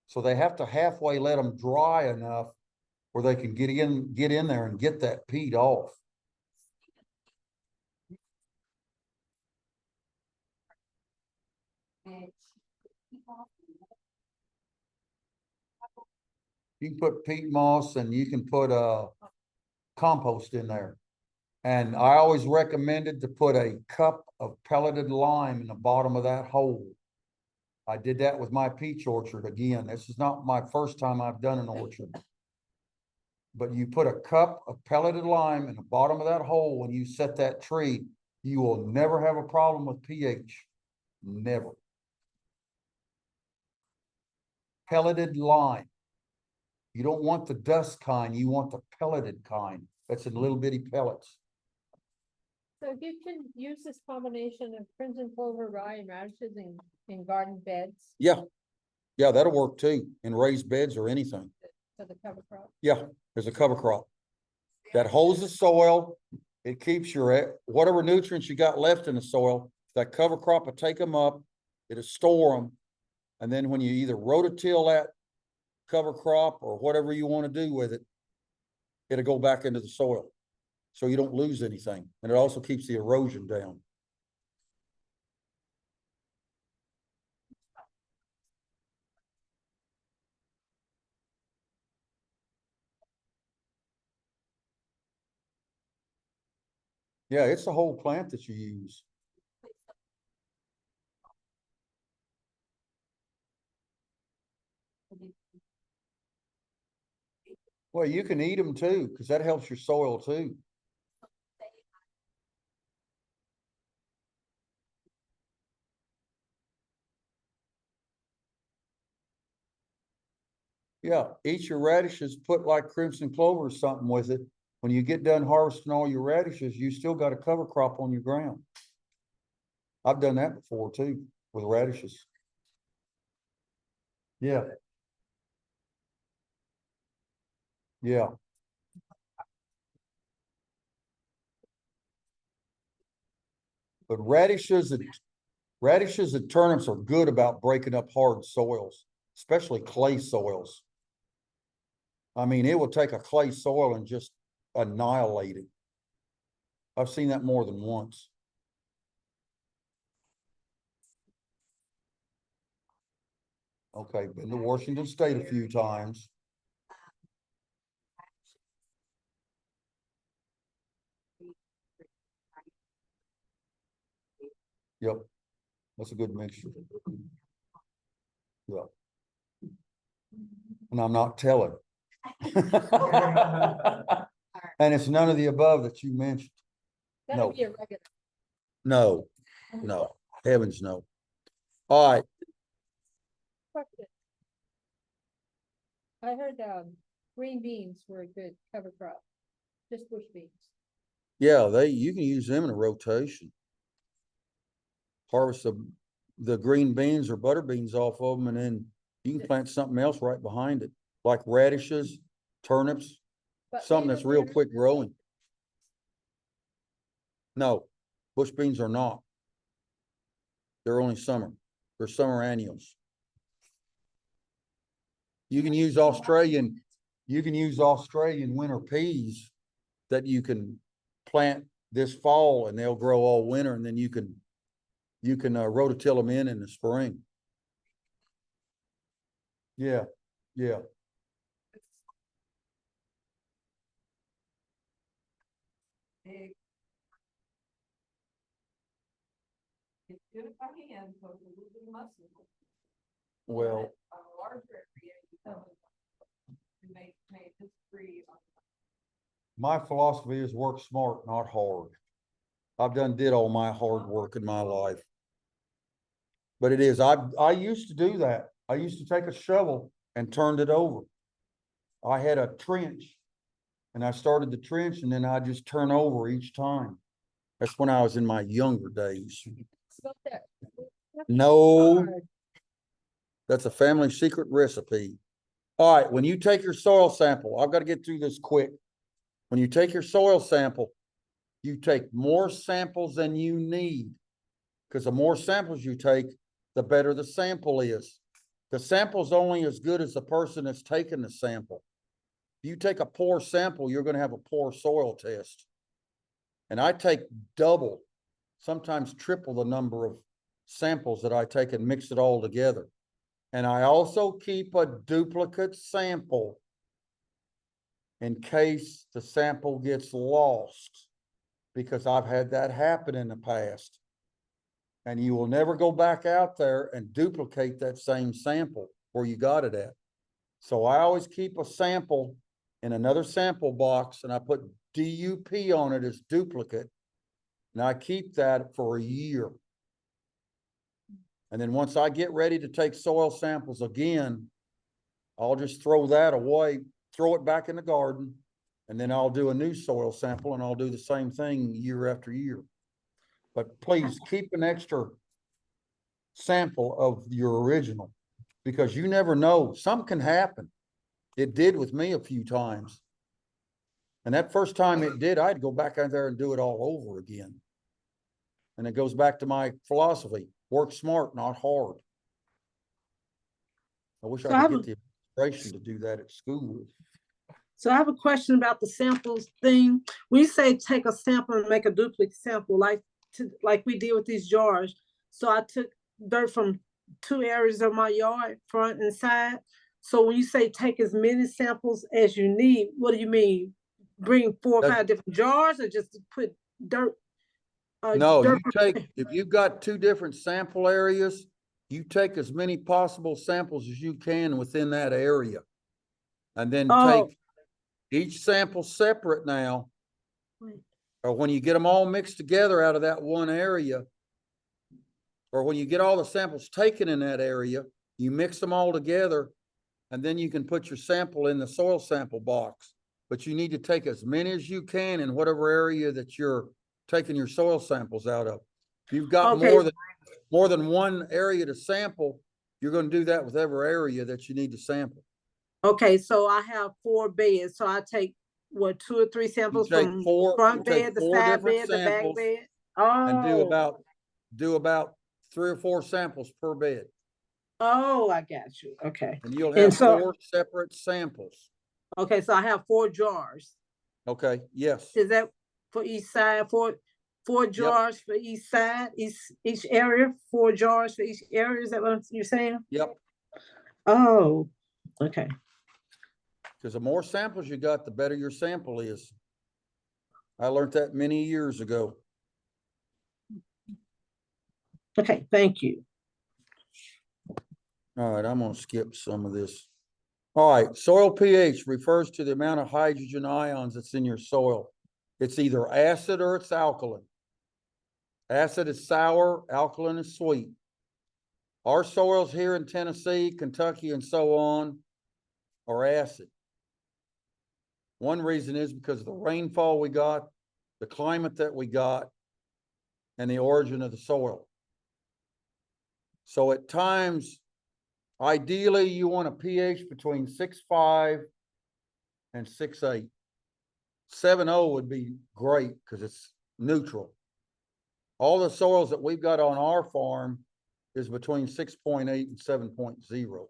So they have to halfway let them dry enough where they can get in there and get that peat off. You can put peat moss and you can put compost in there. And I always recommended to put a cup of pelleted lime in the bottom of that hole. I did that with my peach orchard again. This is not my first time I've done an orchard. But you put a cup of pelleted lime in the bottom of that hole when you set that tree, you will never have a problem with pH. Never. Pelleted lime. You don't want the dust kind, you want the pelleted kind. That's in little bitty pellets. So you can use this combination of crimson clover, rye, and radishes in garden beds Yeah. Yeah, that'll work too, in raised beds or anything. for the cover crop. Yeah, there's a cover crop. That holds the soil. It keeps your, whatever nutrients you got left in the soil, that cover crop will take them up, it'll store them. And then when you either rototill that cover crop or whatever you want to do with it, it'll go back into the soil. So you don't lose anything. And it also keeps the erosion down. Yeah, it's the whole plant that you use. Well, you can eat them too, because that helps your soil too. Yeah, eat your radishes, put like crimson clover or something with it. When you get done harvesting all your radishes, you still got a cover crop on your ground. I've done that before too, with radishes. Yeah. Yeah. But radishes and turnips are good about breaking up hard soils, especially clay soils. I mean, it will take a clay soil and just annihilate it. I've seen that more than once. Okay, been to Washington State a few times. Yep, that's a good mixture. Yeah. And I'm not telling. And it's none of the above that you mentioned. That'll No. be a regular. No, no, heavens no. All right, Question. I heard, green beans were a good cover crop, just bush beans. yeah, you can use them in a rotation. Harvest the green beans or butter beans off of them, and then you can plant something else right behind it, like radishes, turnips, But something they that's don't real matter. quick growing. No, bush beans are not. They're only summer. They're summer annuals. You can use Australian winter peas that you can plant this fall and they'll grow all winter, and then you can rototill them in the spring. Yeah, yeah. It's good if I can, so it's a little bit of muscle. Well, On a larger area, you know, to make this free. my philosophy is work smart, not hard. I've did all my hard work in my life. But it is, I used to do that. I used to take a shovel and turned it over. I had a trench and I started the trench and then I just turn over each time. That's when I was in my younger days. About that. That's No, hard. that's a family secret recipe. All right, when you take your soil sample, I've got to get through this quick. When you take your soil sample, you take more samples than you need. Because the more samples you take, the better the sample is. The sample's only as good as the person that's taking the sample. If you take a poor sample, you're going to have a poor soil test. And I take double, sometimes triple the number of samples that I take and mix it all together. And I also keep a duplicate sample in case the sample gets lost, because I've had that happen in the past. And you will never go back out there and duplicate that same sample where you got it at. So I always keep a sample in another sample box and I put DUP on it as duplicate. And I keep that for a year. And then once I get ready to take soil samples again, I'll just throw that away, throw it back in the garden, and then I'll do a new soil sample and I'll do the same thing year after year. But please keep an extra sample of your original, because you never know, something can happen. It did with me a few times. And that first time it did, I had to go back out there and do it all over again. And it goes back to my philosophy, work smart, not hard. I wish So I I could have get the inspiration to do that at school. So I have a question about the samples thing. When you say take a sample and make a duplicate sample, like we did with these jars. So I took dirt from 2 areas of my yard, front and side. So when you say take as many samples as you need, what do you mean? Bring 4 or That's- 5 different jars, or just put dirt No, you dirt- take, if you've got two different sample areas, you take as many possible samples as you can within that area. And then Oh. take each sample separate now, Wait. or when you get them all mixed together out of that one area, or when you get all the samples taken in that area, you mix them all together, and then you can put your sample in the soil sample box. But you need to take as many as you can in whatever area that you're taking your soil samples out of. If you've got Okay. more than one area to sample, you're gonna do that with every area that you need to sample. Okay, so I have 4 beds, so I take, what, 2 or 3 You samples take from four, front you take bed, the four side different bed, the back samples bed? and Oh, do about 3 or 4 samples per bed. oh, I got you, okay. And you'll And have so, 4 separate samples. okay, so I have 4 jars. Okay, yes. Is that for each side, 4 jars for each side, each area, 4 jars for each area? Is that what you're saying? Yep. Oh, okay. Because the more samples you got, the better your sample is. I learned that many years ago. Okay, thank you. All right, I'm gonna skip some of this. All right, soil pH refers to the amount of hydrogen ions that's in your soil. It's either acid or it's alkaline. Acid is sour, alkaline is sweet. Our soils here in Tennessee, Kentucky, and so on are acid. One reason is because of the rainfall we got, the climate that we got, and the origin of the soil. So at times, ideally, you want a pH between 6.5 and 6.8. 7.0 would be great because it's neutral. All the soils that we've got on our farm is between 6.8 and 7.0.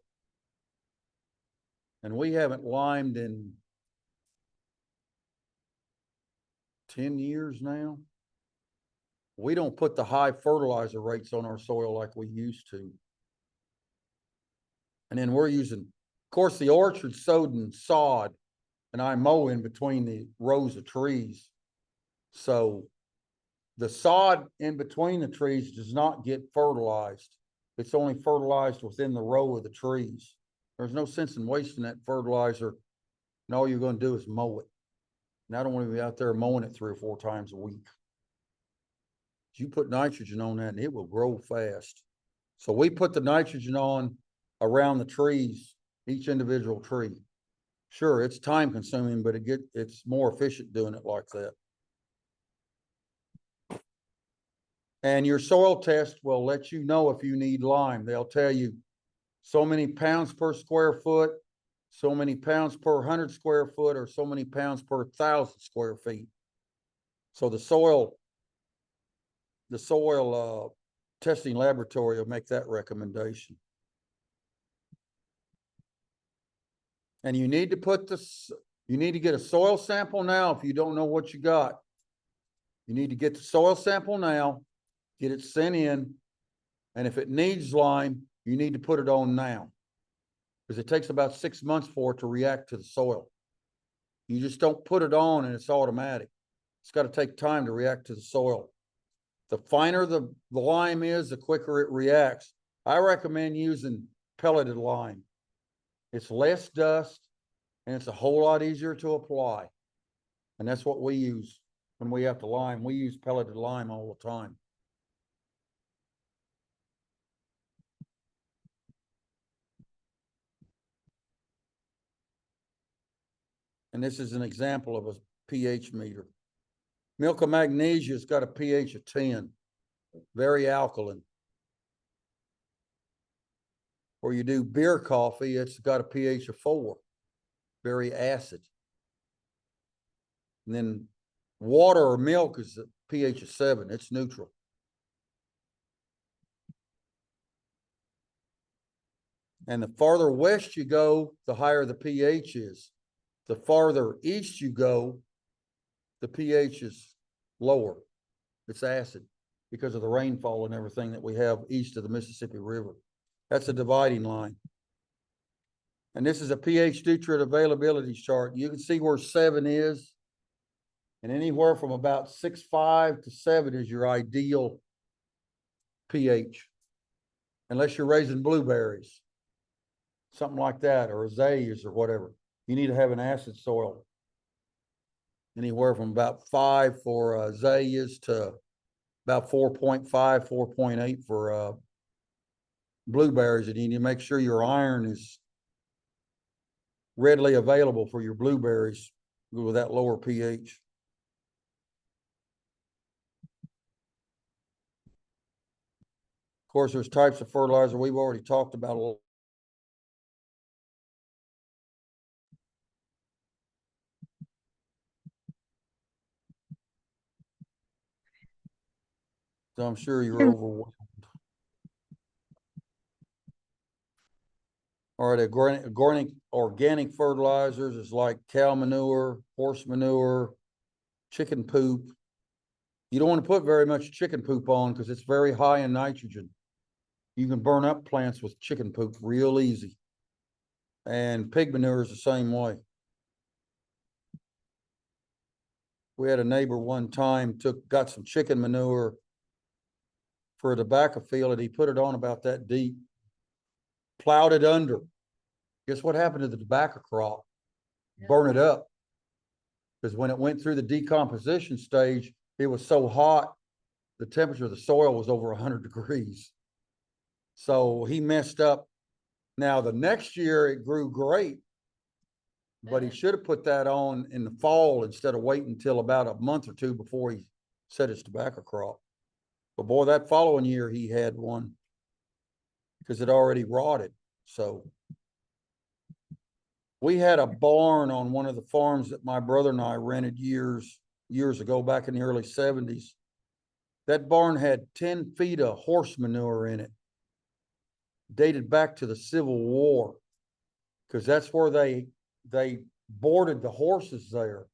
And we haven't limed in 10 years now. We don't put the high fertilizer rates on our soil like we used to. And then we're using, of course, the orchard sowed in sod, and I mow in between the rows of trees. So the sod in between the trees does not get fertilized. It's only fertilized within the row of the trees. There's no sense in wasting that fertilizer, and all you're gonna do is mow it. And I don't wanna be out there mowing it 3 or 4 times a week. You put nitrogen on that and it will grow fast. So we put the nitrogen on around the trees, each individual tree. Sure, it's time consuming, but it's more efficient doing it like that. And your soil test will let you know if you need lime. They'll tell you so many pounds per square foot, so many pounds per 100 square foot, or so many pounds per 1,000 square feet. So the soil testing laboratory will make that recommendation. And you need to get a soil sample now if you don't know what you got. You need to get the soil sample now, get it sent in, and if it needs lime, you need to put it on now. Because it takes about 6 months for it to react to the soil. You just don't put it on and it's automatic. It's got to take time to react to the soil. The finer the lime is, the quicker it reacts. I recommend using pelleted lime. It's less dust and it's a whole lot easier to apply. And that's what we use when we have to lime. We use pelleted lime all the time. And this is an example of a pH meter. Milk of magnesia's got a pH of 10, very alkaline. Or you do beer coffee, it's got a pH of 4, very acid. And then water or milk is a pH of 7, it's neutral. And the farther west you go, the higher the pH is. The farther east you go, the pH is lower. It's acid because of the rainfall and everything that we have east of the Mississippi River. That's a dividing line. And this is a pH nutrient availability chart. You can see where 7 is. And anywhere from about 6.5 to 7 is your ideal pH. Unless you're raising blueberries, something like that, or azaleas or whatever. You need to have an acid soil. Anywhere from about 5 for azaleas to about 4.5, 4.8 for blueberries. And you need to make sure your iron is readily available for your blueberries with that lower pH. Of course, there's types of fertilizer we've already talked about a little. So I'm sure you're overwhelmed. All right, organic fertilizers is like cow manure, horse manure, chicken poop. You don't want to put very much chicken poop on because it's very high in nitrogen. You can burn up plants with chicken poop real easy. And pig manure is the same way. We had a neighbor one time got some chicken manure for a tobacco field, and he put it on about that deep, plowed it under. Guess what happened to the tobacco crop? Burn it up. Because when it went through the decomposition stage, it was so hot, the temperature of the soil was over 100 degrees. So he messed up. Now, the next year it grew great, but he should have put that on in the fall instead of waiting until about a month or two before he set his tobacco crop. But boy, that following year he had one because it already rotted. So we had a barn on one of the farms that my brother and I rented years ago, back in the early 70s. That barn had 10 feet of horse manure in it, dated back to the Civil War, because that's where they boarded the horses there.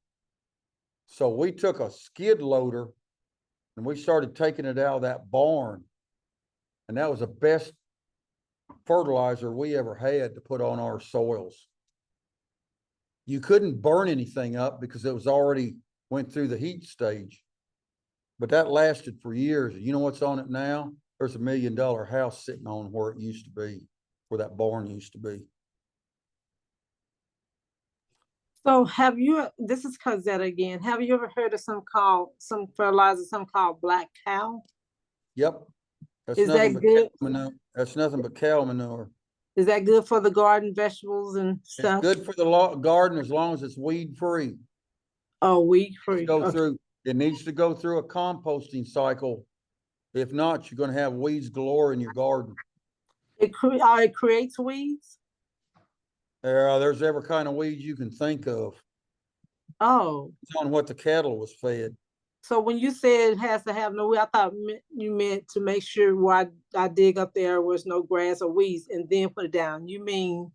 So we took a skid loader and we started taking it out of that barn. And that was the best fertilizer we ever had to put on our soils. You couldn't burn anything up because it was already went through the heat stage. But that lasted for years. You know what's on it now? There's $1 million house sitting on where it used to be, where that barn used to be. So have you, this is Cosetta again, have you ever heard of some fertilizer, called black cow? Yep. That's Is nothing that but good? cow manure. That's nothing but cow manure. Is that good for the garden vegetables and It's stuff? good for the garden as long as it's weed free. Oh, weed free. Okay. It needs to go through a composting cycle. If not, you're going to have weeds galore in your garden. It creates weeds? There's every kind of weeds you can think of. Oh, It's on what the cattle was fed. so when you said it has to have no weed, I thought you meant to make sure where I dig up there was no grass or weeds and then put it down. You mean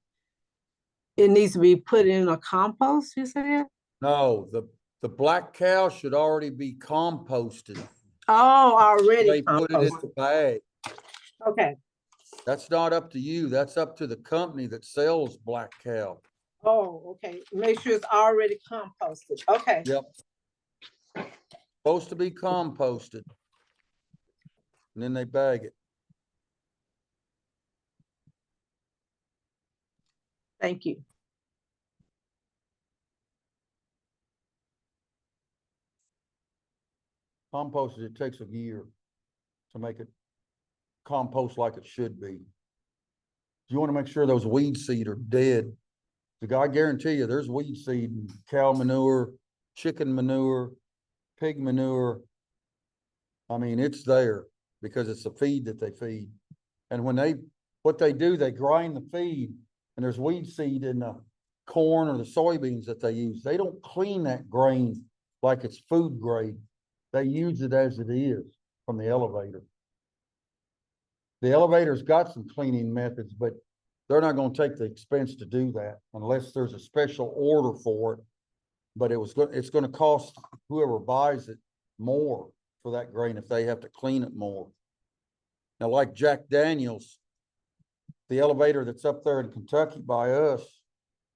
it needs to be put in a compost, you said? No, the black cow should already be composted. Oh, already They put it in composted. the bag. Okay. That's not up to you. That's up to the company that sells black cow. Oh, okay. Make sure it's already composted. Okay. Yep. Supposed to be composted. And then they bag it. Thank you. Composted, it takes a year to make it compost like it should be. You want to make sure those weed seed are dead. I guarantee you there's weed seed in cow manure, chicken manure, pig manure. I mean, it's there because it's the feed that they feed. And what they do, they grind the feed and there's weed seed in the corn or the soybeans that they use. They don't clean that grain like it's food grade. They use it as it is from the elevator. The elevator's got some cleaning methods, but they're not going to take the expense to do that unless there's a special order for it. But it's going to cost whoever buys it more for that grain if they have to clean it more. Now, like Jack Daniels, the elevator that's up there in Kentucky by us,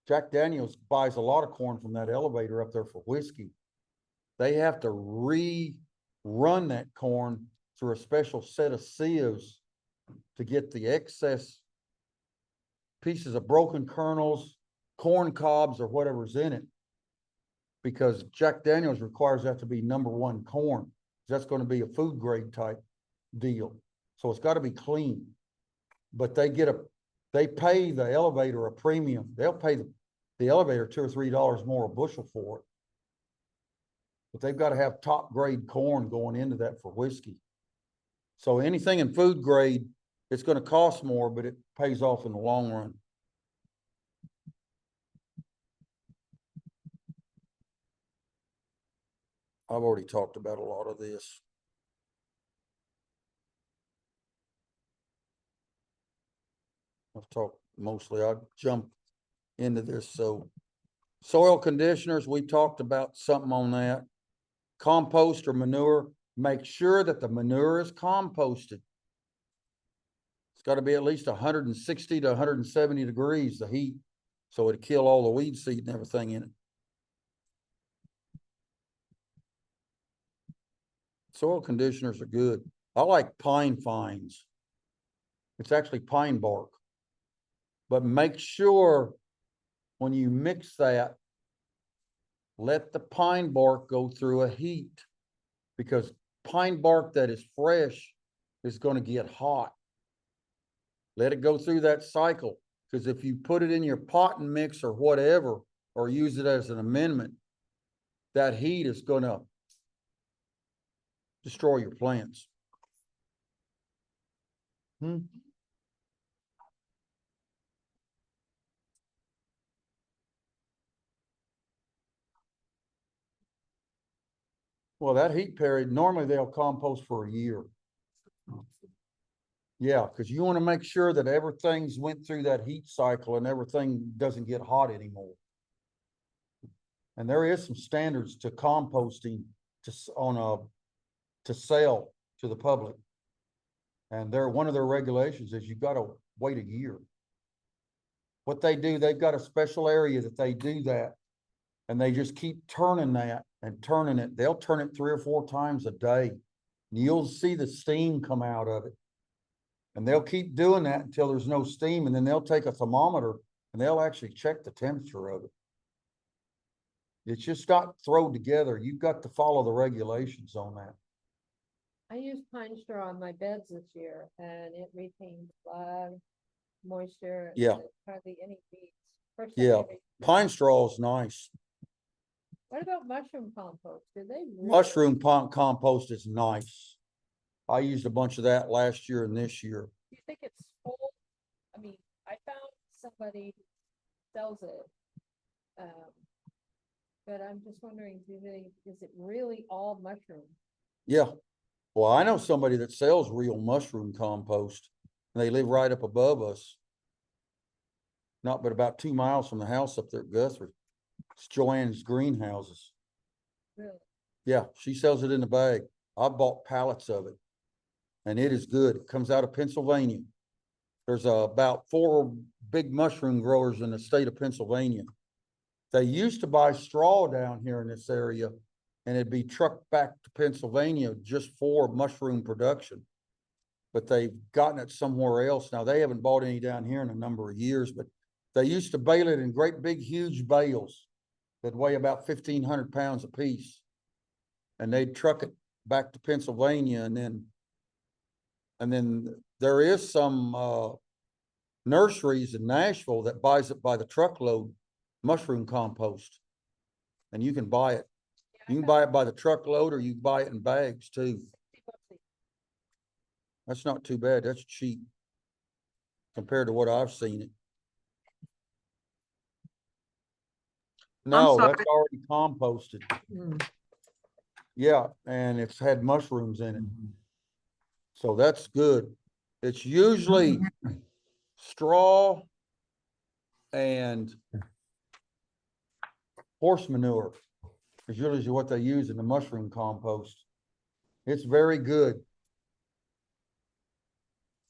Jack Daniels buys a lot of corn from that elevator up there for whiskey. they have to rerun that corn through a special set of sieves to get the excess pieces of broken kernels, corn cobs, or whatever's in it. Because Jack Daniels requires that to be #1 corn. That's going to be a food grade type deal. So it's got to be clean. But they pay the elevator a premium. They'll pay the elevator $2 or $3 more a bushel for it. But they've got to have top grade corn going into that for whiskey. So anything in food grade, it's going to cost more, but it pays off in the long run. I've already talked about a lot of this. I've talked mostly, I've jumped into this. So soil conditioners, we talked about something on that. Compost or manure, make sure that the manure is composted. It's got to be at least 160 to 170 degrees, the heat, so it'll kill all the weed seed and everything in it. Soil conditioners are good. I like pine fines. It's actually pine bark. But make sure when you mix that, let the pine bark go through a heat, because pine bark that is fresh is going to get hot. Let it go through that cycle, because if you put it in your pot and mix or whatever, or use it as an amendment, that heat is going to destroy your plants. Well, that heat period, normally they'll compost for a year. Yeah, because you want to make sure that everything's went through that heat cycle and everything doesn't get hot anymore. And there is some standards to composting to sell to the public. And one of their regulations is you've got to wait a year. What they do, they've got a special area that they do that, and they just keep turning that and turning it. They'll turn it 3 or 4 times a day. And you'll see the steam come out of it. And they'll keep doing that until there's no steam, and then they'll take a thermometer and they'll actually check the temperature of it. It's just not thrown together. You've got to follow the regulations on that. I used pine straw on my beds this year and it retained a lot of moisture. Yeah. Hardly any weeds. First time Yeah, ever. pine straw is nice. What about mushroom compost? Do they? really- Mushroom compost is nice. I used a bunch of that last year and this year. Do you think it's full? I mean, I found somebody who sells it. But I'm just wondering, is it really all mushroom? Yeah. Well, I know somebody that sells real mushroom compost. And they live right up above us. Not but about 2 miles from the house up there at Guthrie. It's Joanne's Greenhouses. Really? Yeah, she sells it in a bag. I bought pallets of it. And it is good. It comes out of Pennsylvania. There's about 4 big mushroom growers in the state of Pennsylvania. They used to buy straw down here in this area, and it'd be trucked back to Pennsylvania just for mushroom production. But they've gotten it somewhere else. Now, they haven't bought any down here in a number of years, but they used to bale it in great big, huge bales that weigh about 1,500 pounds apiece. And they'd truck it back to Pennsylvania, and then there is some nurseries in Nashville that buys it by the truckload, mushroom compost. And you can buy it. You can buy it by the truckload, or you can buy it in bags too. That's not too bad. That's cheap compared to what I've seen it. No, sorry. that's already composted. Mm. Yeah, and it's had mushrooms in it. So that's good. It's usually straw and horse manure is usually what they use in the mushroom compost. It's very good.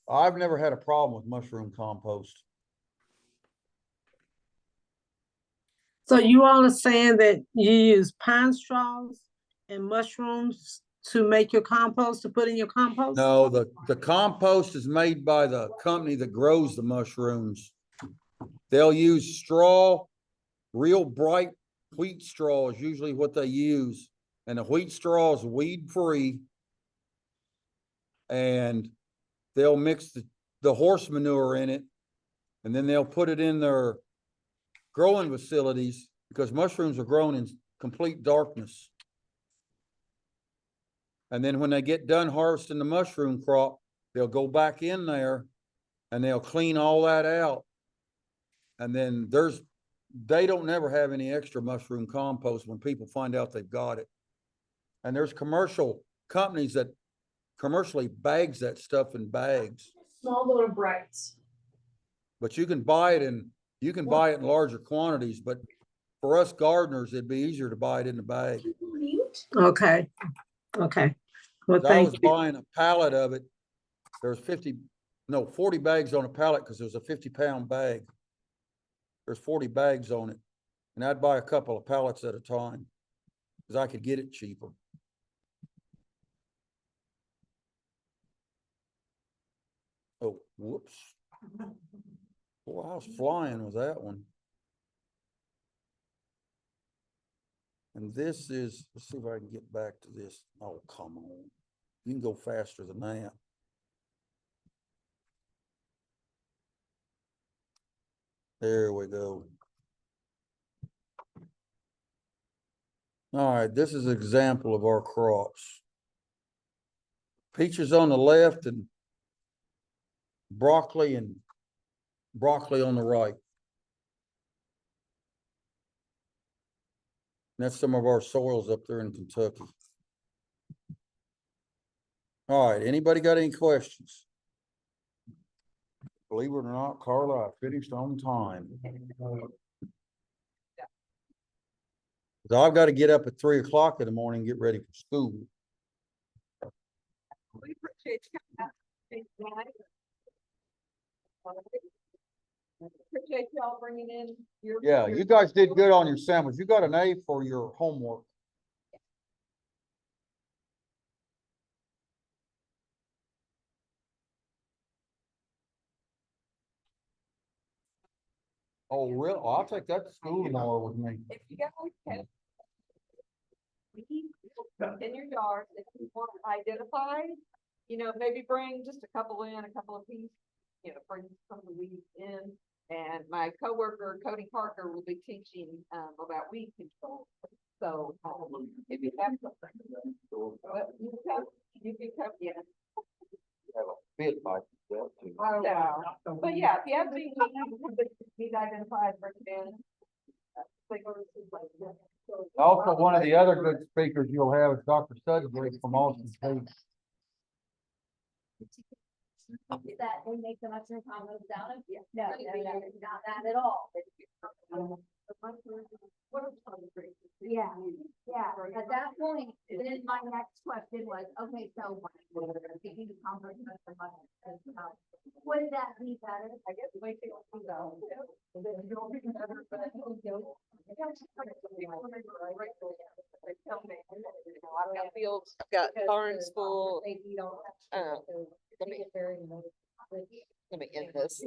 I've never had a problem with mushroom compost. So you all are saying that you use pine straws and mushrooms to make your compost, to put in your compost? No, the compost is made by the company that grows the mushrooms. They'll use straw, real bright wheat straw is usually what they use. And the wheat straw is weed free. And they'll mix the horse manure in it. And then they'll put it in their growing facilities because mushrooms are grown in complete darkness. And then when they get done harvesting the mushroom crop, they'll go back in there and they'll clean all that out. And then they don't never have any extra mushroom compost when people find out they've got it. And there's commercial companies that commercially bags that stuff in bags. Small little brights. But you can buy it in larger quantities, but for us gardeners, it'd be easier to buy it in the bag. Okay, okay. Well, 'Cause I was thank you. buying a pallet of it. There was 40 bags on a pallet because it was a 50-pound bag. There's 40 bags on it. And I'd buy a couple of pallets at a time because I could get it cheaper. Oh, whoops. Boy, I was flying with that one. And this is, let's see if I can get back to this. Oh, come on. You can go faster than that. There we go. All right, this is an example of our crops. Peaches on the left and broccoli on the right. That's some of our soils up there in Kentucky. All right, anybody got any questions? Believe it or not, Carla, I finished on time. So I've got to get up at 3 o'clock in the morning and get ready for school. We appreciate you coming out. Thanks, guys. Appreciate y'all bringing in your. Yeah, you guys did good on your sandwich. You got an A for your homework. Oh, really? Oh, I'll take that to school tomorrow with me. If you guys have. In your yard, if you want identified, maybe bring just a couple of pieces, bring some of the weeds in. And my coworker, Cody Parker, will be teaching, about weed control. So, if you have something. You can come, yeah. Fit like that too. So, but yeah, if you have any need identified, bring it in. Also, one of the other good speakers you'll have is Dr. Sudbury from Austin State. That they make the mushroom combos down of? No, not that at all. Yeah, at that point, then my next question was, okay, so speaking of compost, would that be better? I guess we can go. I've got fields, I've got barns full. Let me end this.